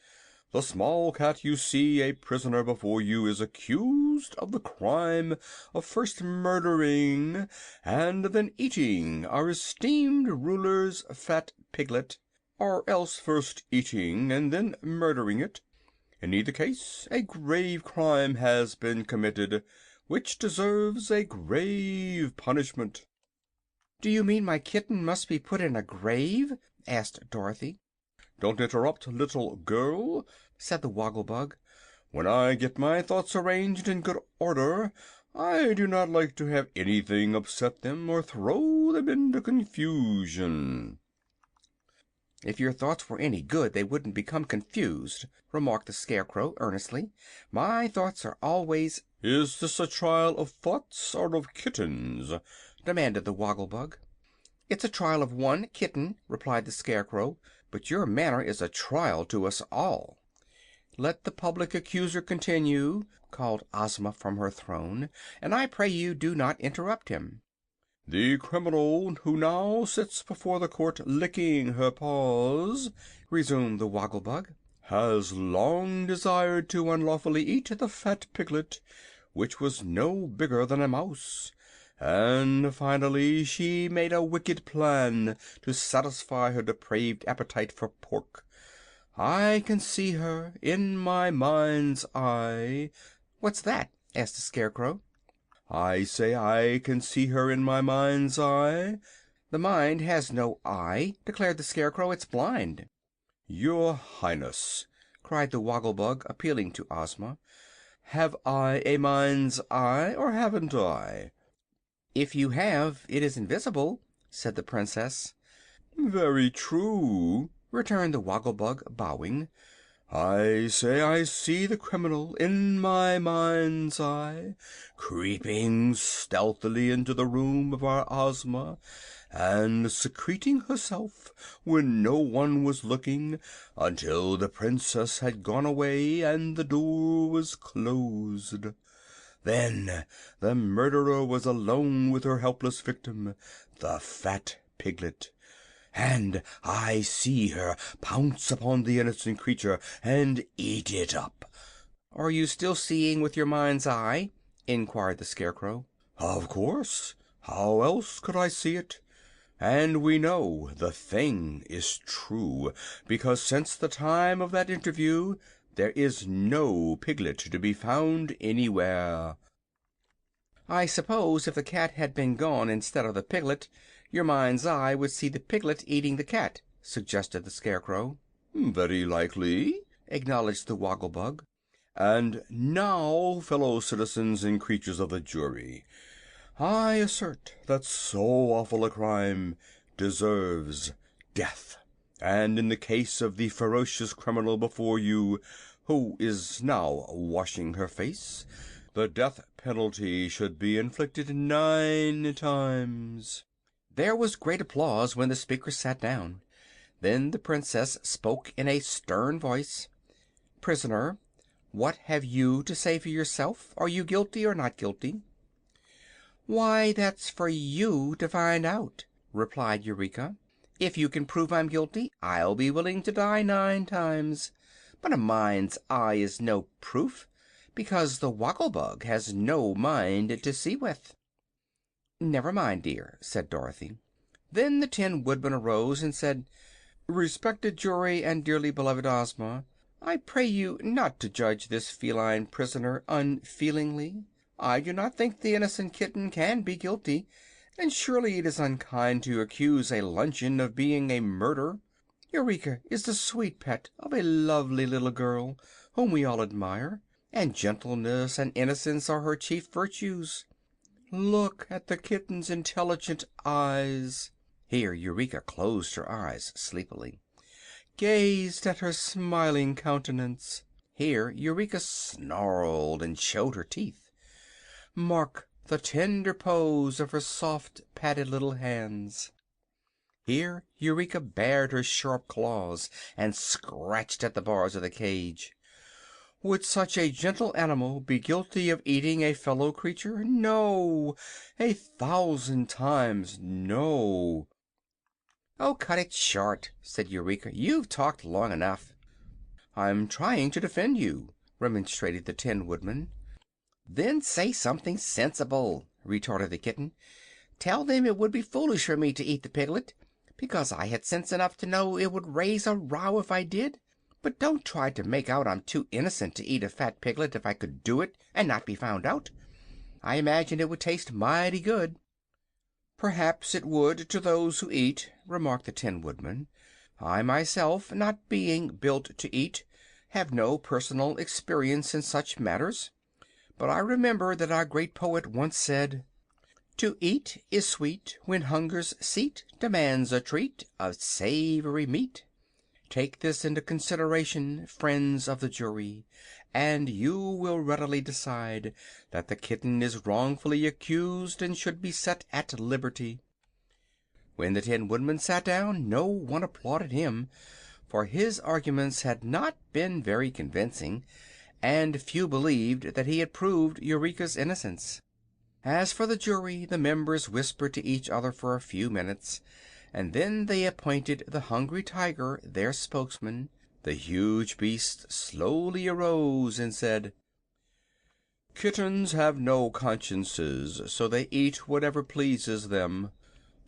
"the small cat you see a prisoner before you is accused of the crime of first murdering and then eating our esteemed ruler's fat piglet, or else first eating and then murdering it. In either case, a grave crime has been committed, which deserves a grave punishment." "Do you mean my kitten must be put in a grave?" asked Dorothy. "Don't interrupt, little girl," said the Woggle-Bug. "When I get my thoughts arranged in good order, I do not like to have anything upset them or throw them into confusion." "If your thoughts were any good they wouldn't become confused," remarked the Scarecrow, earnestly. "My thoughts are always—" "Is this a trial of thoughts or of kittens?" demanded the Woggle-Bug. "It's a trial of one kitten," replied the Scarecrow, "but your manner is a trial to us all." "Let the public accuser continue," called Ozma from her throne, "and I pray you do not interrupt him." "The criminal who now sits before the court licking her paws," resumed the Woggle-Bug, "has long desired to unlawfully eat the fat piglet, which was no bigger than a mouse, and finally she made a wicked plan to satisfy her depraved appetite for pork. I can see her in my mind's eye." "What's that?" asked the Scarecrow. "I say I can see her in my mind's eye." "The mind has no eye," declared the Scarecrow. "It's blind." "Your Highness," cried the Woggle-Bug, appealing to Ozma, "have I a mind's eye, or haven't I?" "If you have, it is invisible," said the Princess. "Very true," returned the Woggle-Bug, bowing. "I say I see the criminal in my mind's eye, creeping stealthily into the room of our Ozma and secreting herself when no one was looking, until the Princess had gone away and the door was closed. Then the murderer was alone with her helpless victim, the fat piglet, and I see her pounce upon the innocent creature and eat it up." "Are you still seeing with your mind's eye?" inquired the Scarecrow. "Of course. How else could I see it? And we know the thing is true, because since the time of that interview there is no piglet to be found anywhere." "I suppose if the cat had been gone instead of the piglet, Your mind's eye would see the piglet eating the cat," suggested the Scarecrow. "Very likely," acknowledged the Woggle-Bug. "And now, fellow citizens and creatures of the jury, I assert that so awful a crime deserves death. And in the case of the ferocious criminal before you, who is now washing her face, the death penalty should be inflicted 9 times." There was great applause when the speaker sat down. Then the Princess spoke in a stern voice. "Prisoner, what have you to say for yourself? Are you guilty or not guilty?" "Why, that's for you to find out," replied Eureka. "If you can prove I'm guilty, I'll be willing to die 9 times. But a mind's eye is no proof, because the Woggle-Bug has no mind to see with." "Never mind, dear," said Dorothy. Then the Tin Woodman arose and said, "Respected jury and dearly beloved Ozma, I pray you not to judge this feline prisoner unfeelingly. I do not think the innocent kitten can be guilty, and surely it is unkind to accuse a luncheon of being a murder. Eureka is the sweet pet of a lovely little girl whom we all admire, and gentleness and innocence are her chief virtues. Look at the kitten's intelligent eyes." Here Eureka closed her eyes sleepily. "Gazed at her smiling countenance." Here Eureka snarled and showed her teeth. "Mark the tender pose of her soft, padded little hands." Here Eureka bared her sharp claws and scratched at the bars of the cage. "Would such a gentle animal be guilty of eating a fellow creature? No, 1,000 times no." "Oh, cut it short," said Eureka. "You've talked long enough." "I'm trying to defend you," remonstrated the Tin Woodman. "Then say something sensible," retorted the kitten. "Tell them it would be foolish for me to eat the piglet, because I had sense enough to know it would raise a row if I did. But don't try to make out I'm too innocent to eat a fat piglet if I could do it and not be found out. I imagine it would taste mighty good." "Perhaps it would to those who eat," remarked the Tin Woodman. "I myself, not being built to eat, have no personal experience in such matters. But I remember that our great poet once said: 'To eat is sweet when hunger's seat demands a treat of savory meat.' Take this into consideration, friends of the jury, and you will readily decide that the kitten is wrongfully accused and should be set at liberty." When the Tin Woodman sat down, no one applauded him, for his arguments had not been very convincing, and few believed that he had proved Eureka's innocence. As for the jury, the members whispered to each other for a few minutes, and then they appointed the Hungry Tiger their spokesman. The huge beast slowly arose and said: "Kittens have no consciences, so they eat whatever pleases them.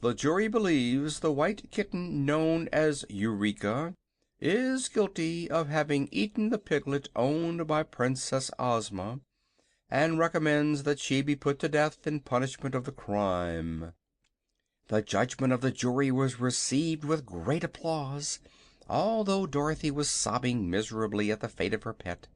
The jury believes the white kitten known as Eureka is guilty of having eaten the piglet owned by Princess Ozma, and recommends that she be put to death in punishment of the crime." The judgment of the jury was received with great applause, although Dorothy was sobbing miserably at the fate of her pet.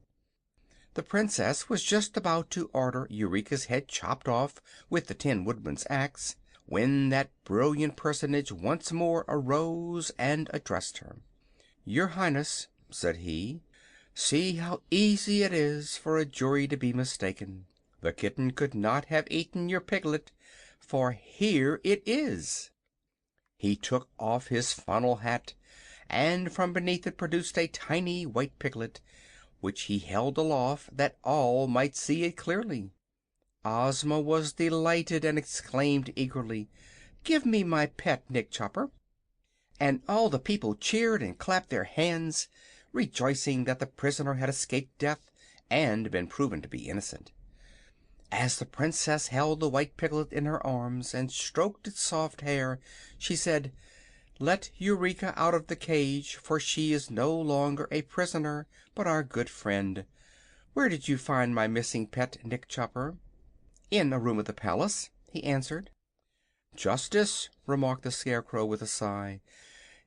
The Princess was just about to order Eureka's head chopped off with the Tin Woodman's axe, when that brilliant personage once more arose and addressed her. "Your Highness," said he, "see how easy it is for a jury to be mistaken. The kitten could not have eaten your piglet, for here it is." He took off his funnel hat, and from beneath it produced a tiny white piglet, which he held aloft that all might see it clearly. Ozma was delighted and exclaimed eagerly: "Give me my pet, Nick Chopper!" And all the people cheered and clapped their hands, rejoicing that the prisoner had escaped death and been proven to be innocent. As the Princess held the white piglet in her arms and stroked its soft hair, she said: "Let Eureka out of the cage, for she is no longer a prisoner, but our good friend. Where did you find my missing pet, Nick Chopper?" "In a room of the palace," he answered. "Justice," remarked the Scarecrow with a sigh,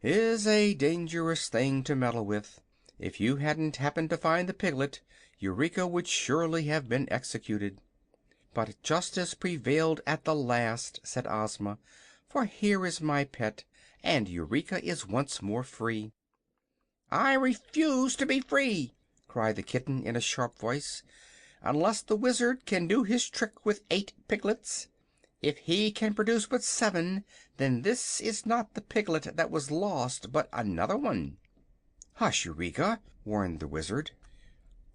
"is a dangerous thing to meddle with. If you hadn't happened to find the piglet, Eureka would surely have been executed." "But justice prevailed at the last," said Ozma, "for here is my pet, and Eureka is once more free." "I refuse to be free!" cried the kitten in a sharp voice, "unless the Wizard can do his trick with 8 piglets. If he can produce but 7, then this is not the piglet that was lost, but another one." "Hush, Eureka!" warned the Wizard.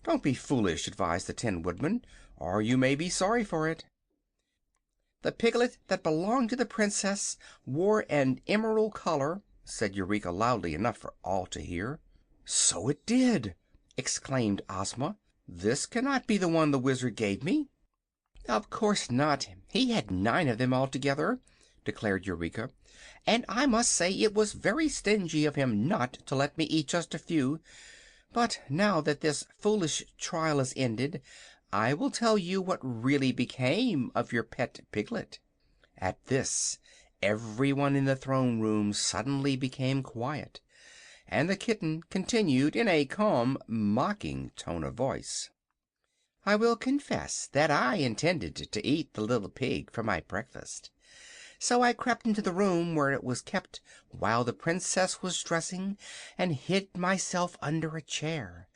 "Don't be foolish," advised the Tin Woodman, "or you may be sorry for it." "The piglet that belonged to the Princess wore an emerald collar," said Eureka loudly enough for all to hear. "So it did!" exclaimed Ozma. "This cannot be the one the Wizard gave me." "Of course not. He had 9 of them altogether," declared Eureka, "and I must say it was very stingy of him not to let me eat just a few. But now that this foolish trial is ended, I will tell you what really became of your pet piglet." At this everyone in the throne room suddenly became quiet, and the kitten continued in a calm, mocking tone of voice: "I will confess that I intended to eat the little pig for my breakfast. So I crept into the room where it was kept while the Princess was dressing and hid myself under a chair.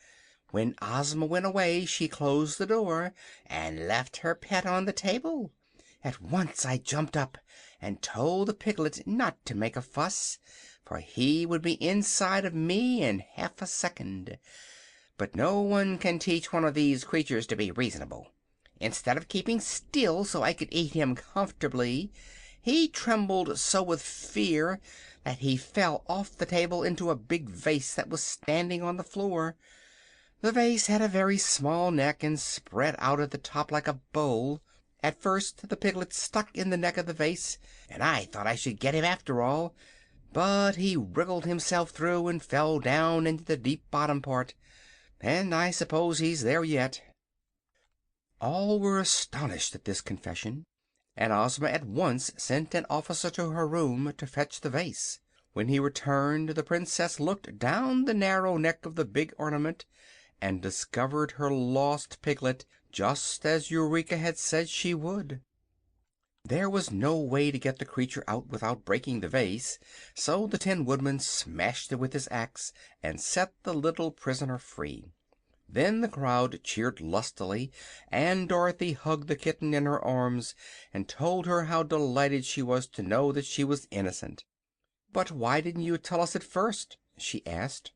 When Ozma went away she closed the door and left her pet on the table. At once I jumped up and told the piglet not to make a fuss, for he would be inside of me in half a second. But no one can teach one of these creatures to be reasonable. Instead of keeping still so I could eat him comfortably, he trembled so with fear that he fell off the table into a big vase that was standing on the floor. The vase had a very small neck and spread out at the top like a bowl. At first the piglet stuck in the neck of the vase, and I thought I should get him after all, but he wriggled himself through and fell down into the deep bottom part, and I suppose he's there yet." All were astonished at this confession, and Ozma at once sent an officer to her room to fetch the vase. When he returned the Princess looked down the narrow neck of the big ornament and discovered her lost piglet, just as Eureka had said she would. There was no way to get the creature out without breaking the vase, so the Tin Woodman smashed it with his axe and set the little prisoner free. Then the crowd cheered lustily, and Dorothy hugged the kitten in her arms and told her how delighted she was to know that she was innocent. "But why didn't you tell us at first?" she asked.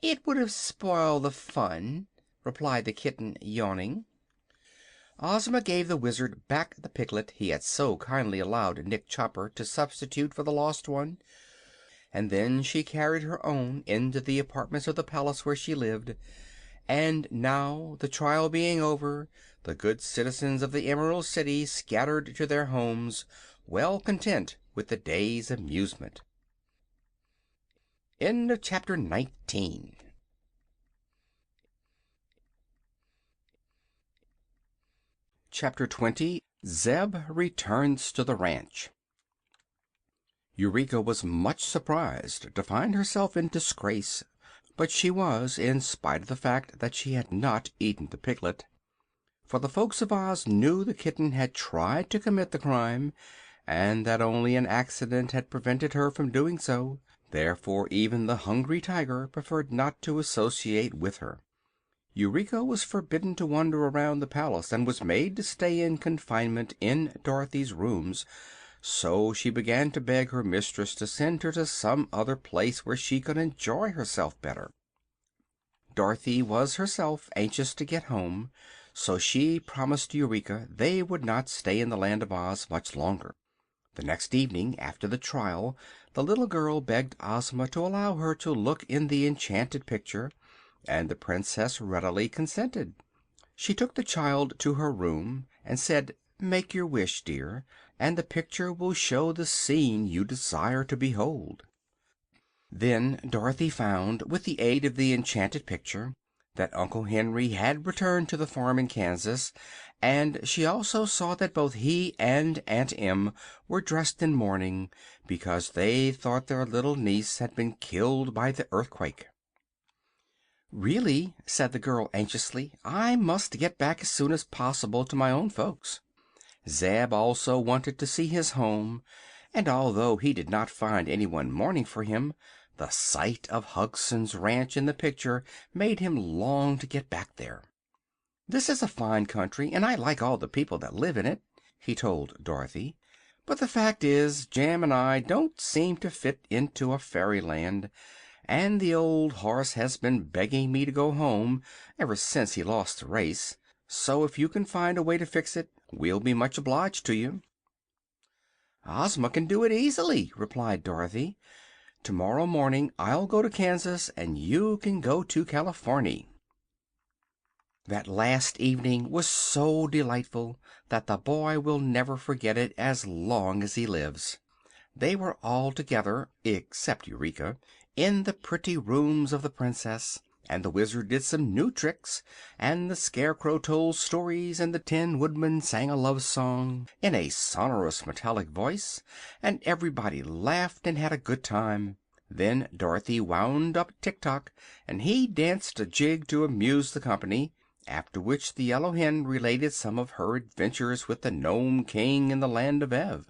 "It would have spoiled the fun," replied the kitten, yawning. Ozma gave the Wizard back the piglet he had so kindly allowed Nick Chopper to substitute for the lost one, and then she carried her own into the apartments of the palace where she lived. And now, the trial being over, the good citizens of the Emerald City scattered to their homes, well content with the day's amusement. End of chapter 19. Chapter 20. Zeb returns to the ranch. Eureka was much surprised to find herself in disgrace, but she was, in spite of the fact that she had not eaten the piglet. For the folks of Oz knew the kitten had tried to commit the crime, and that only an accident had prevented her from doing so. Therefore even the Hungry Tiger preferred not to associate with her. Eureka was forbidden to wander around the palace and was made to stay in confinement in Dorothy's rooms, so she began to beg her mistress to send her to some other place where she could enjoy herself better. Dorothy was herself anxious to get home, so she promised Eureka they would not stay in the Land of Oz much longer. The next evening, after the trial, the little girl begged Ozma to allow her to look in the enchanted picture, and the Princess readily consented. She took the child to her room and said, "Make your wish, dear, and the picture will show the scene you desire to behold." Then Dorothy found, with the aid of the enchanted picture, that Uncle Henry had returned to the farm in Kansas, and she also saw that both he and Aunt Em were dressed in mourning, because they thought their little niece had been killed by the earthquake. "Really," said the girl anxiously, "I must get back as soon as possible to my own folks." Zeb also wanted to see his home, and although he did not find anyone mourning for him, the sight of Hugson's ranch in the picture made him long to get back there. "This is a fine country, and I like all the people that live in it," he told Dorothy. "But the fact is, Jim and I don't seem to fit into a fairyland, and the old horse has been begging me to go home ever since he lost the race. So if you can find a way to fix it, we'll be much obliged to you." "Ozma can do it easily," replied Dorothy. "Tomorrow morning I'll go to Kansas and you can go to Californy." That last evening was so delightful that the boy will never forget it as long as he lives. They were all together, except Eureka, in the pretty rooms of the Princess, and the Wizard did some new tricks, and the Scarecrow told stories, and the Tin Woodman sang a love song in a sonorous metallic voice, and everybody laughed and had a good time. Then Dorothy wound up Tik Tok, and he danced a jig to amuse the company, after which the Yellow Hen related some of her adventures with the Nome King in the Land of Ev.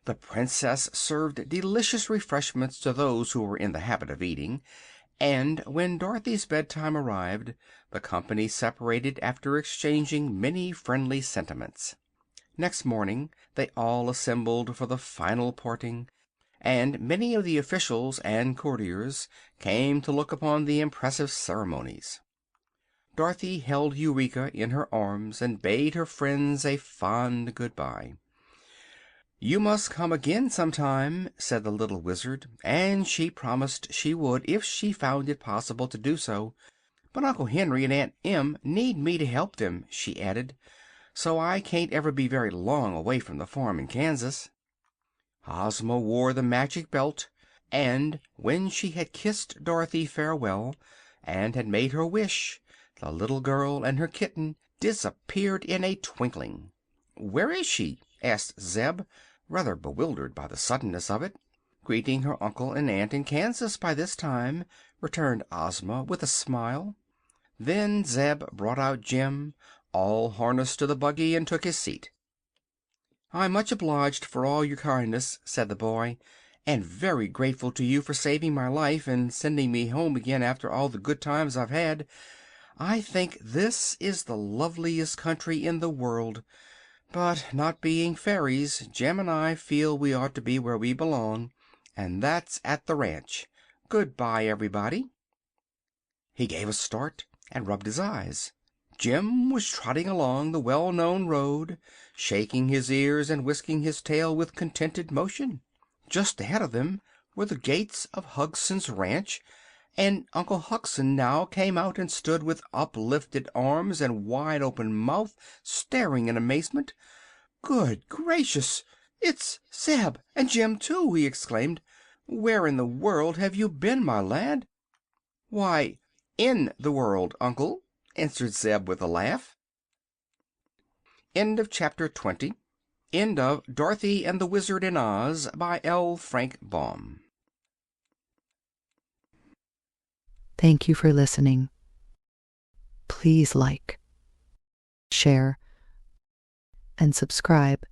The Princess served delicious refreshments to those who were in the habit of eating, and when Dorothy's bedtime arrived the company separated after exchanging many friendly sentiments. Next morning they all assembled for the final parting, and many of the officials and courtiers came to look upon the impressive ceremonies. Dorothy held Eureka in her arms and bade her friends a fond good-bye. "You must come again sometime," said the little Wizard, and she promised she would if she found it possible to do so. "But Uncle Henry and Aunt Em need me to help them," she added, "so I can't ever be very long away from the farm in Kansas." Ozma wore the magic belt, and when she had kissed Dorothy farewell and had made her wish, the little girl and her kitten disappeared in a twinkling. "Where is she?" asked Zeb, rather bewildered by the suddenness of it. "Greeting her uncle and aunt in Kansas by this time," returned Ozma with a smile. Then Zeb brought out Jim, all harnessed to the buggy, and took his seat. "I'm much obliged for all your kindness," said the boy, "and very grateful to you for saving my life and sending me home again after all the good times I've had. I think this is the loveliest country in the world. But not being fairies, Jem and I feel we ought to be where we belong, and that's at the ranch. Good-bye, everybody." He gave a start and rubbed his eyes. Jim was trotting along the well-known road, shaking his ears and whisking his tail with contented motion. Just ahead of them were the gates of Hugson's ranch, and Uncle Hugson now came out and stood with uplifted arms and wide-open mouth, staring in amazement. "Good gracious! It's Zeb, and Jim, too!" he exclaimed. "Where in the world have you been, my lad?" "Why, in the world, Uncle," answered Zeb with a laugh. End of Chapter 20. End of Dorothy and the Wizard in Oz, by L. Frank Baum. Thank you for listening. Please like, share, and subscribe